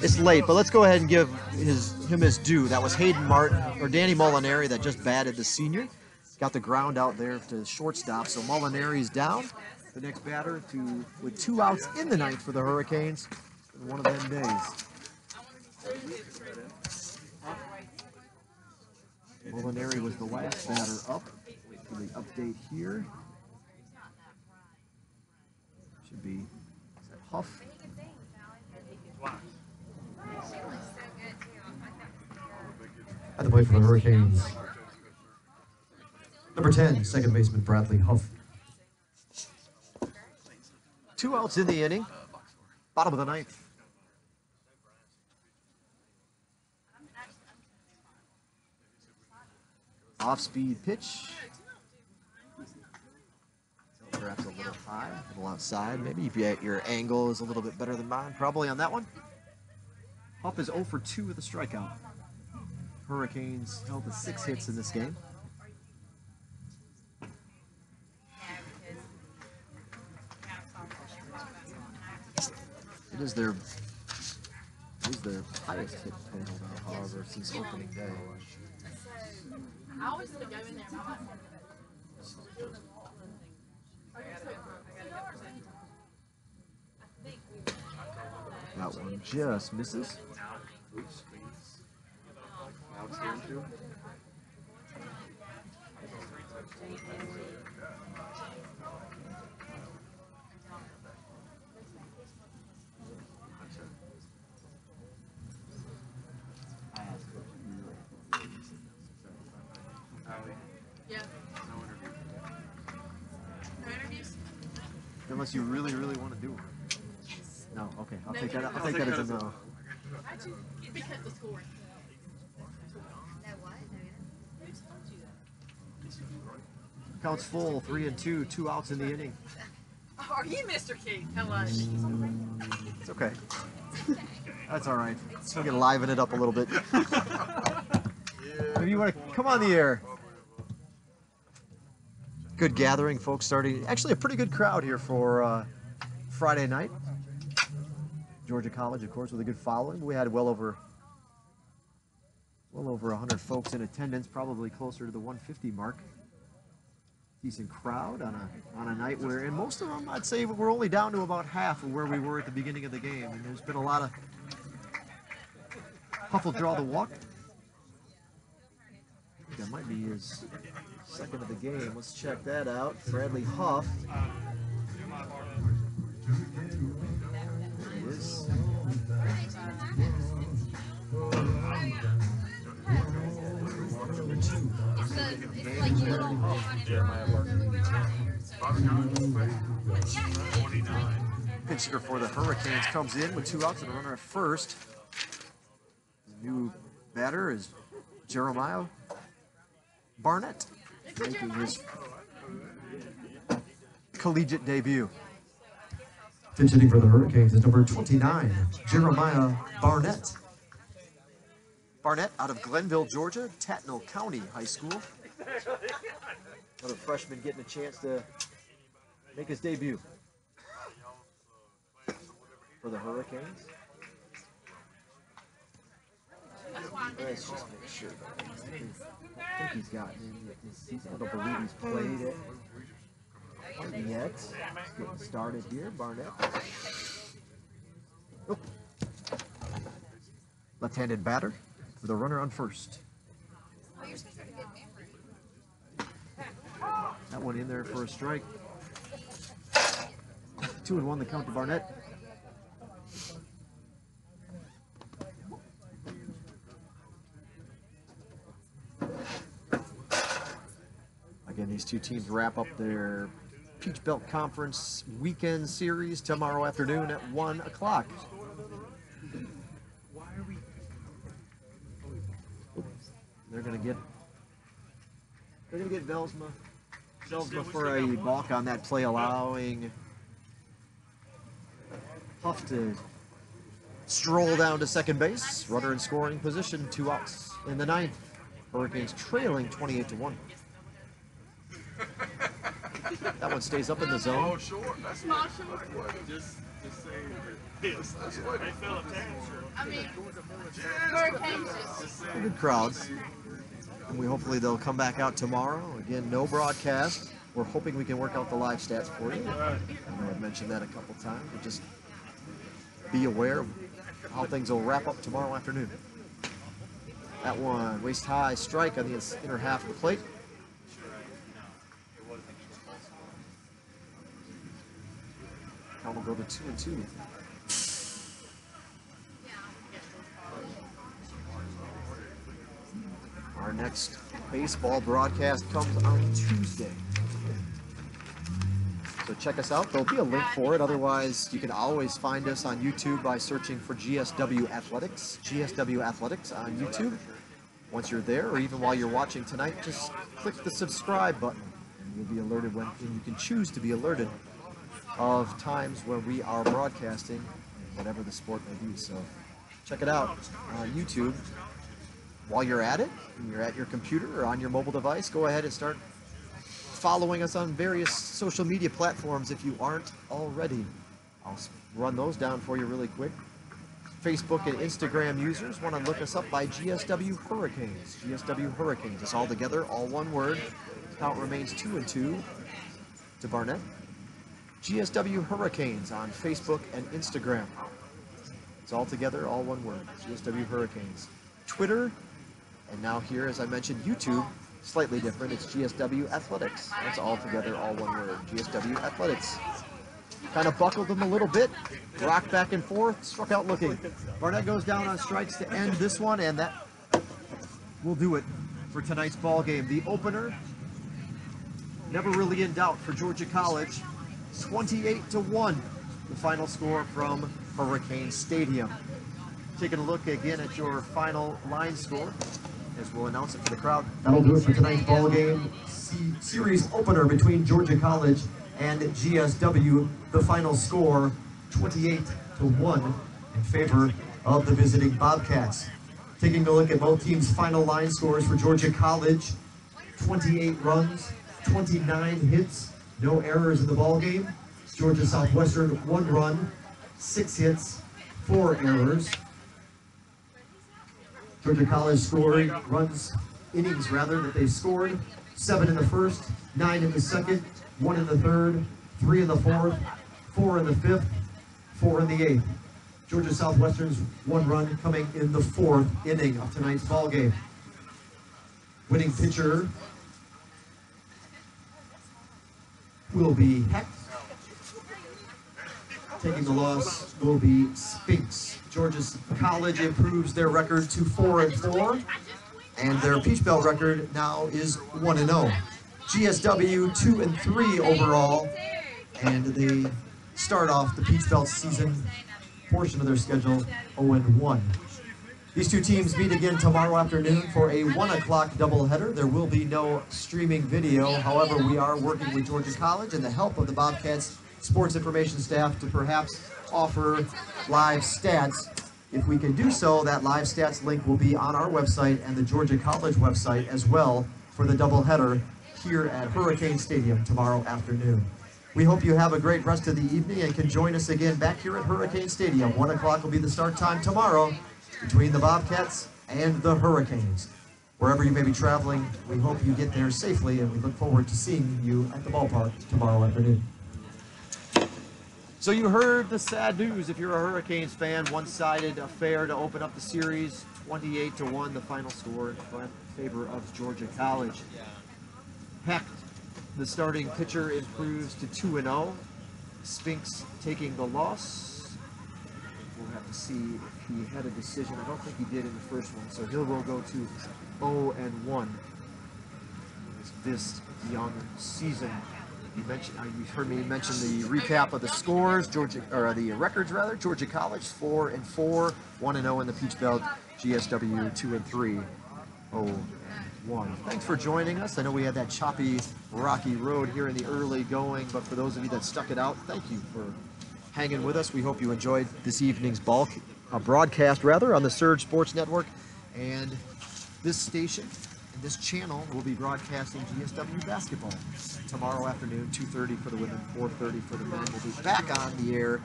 It's late, but let's go ahead and give him his due. That was Hayden Martin, or Danny Molinari, that just batted, the senior. Got the ground out there to shortstop, so Molinari's down. The next batter with 2 outs in the ninth for the Hurricanes. One of them days. Molinari was the last batter up. Wait for the update here. Should be, is that Huff? At the plate for the Hurricanes, number 10, second baseman Bradley Huff. 2 outs in the inning. Bottom of the ninth. Off-speed pitch. Perhaps a little high, a little outside. Maybe if your angle is a little bit better than mine, probably on that one. Huff is 0 for 2 with a strikeout. Hurricanes held to 6 hits in this game. It is their highest hit total, though, however, since opening day. I always go in there. That one just misses. Unless you really, really want to do it. No, okay. I'll take that. I'll take that as a no. Because the scoring. Counts full, 3 and 2, 2 outs in the inning. Are you Mr. King? Hello. It's okay. That's all right. We're gonna liven it up a little bit. Maybe you want to come on the air. Good gathering, folks. Starting actually a pretty good crowd here for Friday night. Georgia College, of course, with a good following. We had well over 100 folks in attendance, probably closer to the 150 mark. Decent crowd on a night where, and most of them, I'd say, we're only down to about half of where we were at the beginning of the game. And there's been a lot of Huff will draw the walk. That might be his second of the game. Let's check that out. Bradley Huff. There he is. Number 2. Pitcher for the Hurricanes comes in with 2 outs and a runner at first. The new batter is Jeremiah Barnett making his collegiate debut. Pitch hitting for the Hurricanes is number 29, Jeremiah Barnett. Barnett out of Glenville, Georgia, Tatnall County High School. Another freshman getting a chance to make his debut for the Hurricanes. Let's just make sure. I think he's gotten in this season. I don't believe he's played it yet. He's getting started here, Barnett. Oh. Left-handed batter with a runner on first. That one in there for a strike. 2-1 the count to Barnett. Again, these two teams wrap up their Peach Belt Conference weekend series tomorrow afternoon at 1 o'clock. They're gonna get Velsma for a balk on that play, allowing Huff to stroll down to second base. Runner in scoring position, 2 outs in the 9th. Hurricanes trailing 28-1. That one stays up in the zone. Oh, sure. That's not sure. Just saying that. That's what They fell a temperature. I mean, Hurricanes just. Good crowds. And hopefully they'll come back out tomorrow. Again, no broadcast. We're hoping we can work out the live stats for you. I know I've mentioned that a couple times, but just be aware of how things will wrap up tomorrow afternoon. That one, waist high strike on the inner half of the plate. Count will go to 2-2. Our next baseball broadcast comes on Tuesday. So check us out. There'll be a link for it. Otherwise, you can always find us on YouTube by searching for GSW Athletics. GSW Athletics on YouTube. Once you're there, or even while you're watching tonight, just click the subscribe button. And you'll be alerted when, and you can choose to be alerted of times when we are broadcasting, whatever the sport may be. So check it out on YouTube. While you're at it, when you're at your computer or on your mobile device, go ahead and start following us on various social media platforms if you aren't already. I'll run those down for you really quick. Facebook and Instagram users want to look us up by GSW Hurricanes. GSW Hurricanes. It's all together, all one word. Count remains 2-2 to Barnett. GSW Hurricanes on Facebook and Instagram. It's all together, all one word. GSW Hurricanes. Twitter, and now here, as I mentioned, YouTube, slightly different. It's GSW Athletics. That's all together, all one word. GSW Athletics. Kind of buckled them a little bit. Rocked back and forth. Struck out looking. Barnett goes down on strikes to end this one, and that will do it for tonight's ball game. The opener, never really in doubt for Georgia College. 28-1, the final score from Hurricane Stadium. Taking a look again at your final line score as we'll announce it for the crowd. That'll do it for tonight's ball game. Series opener between Georgia College and GSW. The final score, 28-1 in favor of the visiting Bobcats. Taking a look at both teams' final line scores for Georgia College: 28 runs, 29 hits, no errors in the ball game. Georgia Southwestern, 1 run, 6 hits, 4 errors. Georgia College scoring innings that they've scored: 7 in the first, 9 in the second, 1 in the third, 3 in the fourth, 4 in the fifth, 4 in the eighth. Georgia Southwestern's 1 run coming in the 4th inning of tonight's ball game. Winning pitcher will be Heck. Taking the loss will be Spinks. Georgia College improves their record to 4-4, and their Peach Belt record now is 1-0. GSW 2-3 overall, and they start off the Peach Belt season portion of their schedule 0-1. These two teams meet again tomorrow afternoon for a 1 o'clock doubleheader. There will be no streaming video. However, we are working with Georgia College and the help of the Bobcats sports information staff to perhaps offer live stats. If we can do so, that live stats link will be on our website and the Georgia College website as well for the doubleheader here at Hurricane Stadium tomorrow afternoon. We hope you have a great rest of the evening and can join us again back here at Hurricane Stadium. 1 o'clock will be the start time tomorrow between the Bobcats and the Hurricanes. Wherever you may be traveling, we hope you get there safely, and we look forward to seeing you at the ballpark tomorrow afternoon. So you heard the sad news if you're a Hurricanes fan. One-sided affair to open up the series. 28-1 the final score in favor of Georgia College. Heck, the starting pitcher improves to 2-0. Spinks taking the loss. We'll have to see if he had a decision. I don't think he did in the first one, so he'll go to 0-1. This young season. You heard me mention the recap of the scores. The records rather. Georgia College 4-4, 1-0 in the Peach Belt. GSW 2-3, 0-1. Thanks for joining us. I know we had that choppy, rocky road here in the early going, but for those of you that stuck it out, thank you for hanging with us. We hope you enjoyed this evening's broadcast on the Surge Sports Network. And this station and this channel will be broadcasting GSW basketball tomorrow afternoon, 2:30 for the women, 4:30 for the men. We'll be back on the air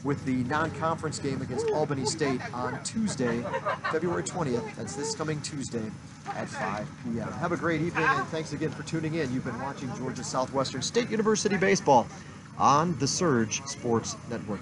with the non-conference game against Albany State on Tuesday, February 20th. That's this coming Tuesday at 5 p.m. Have a great evening, and thanks again for tuning in. You've been watching Georgia Southwestern State University baseball on the Surge Sports Network.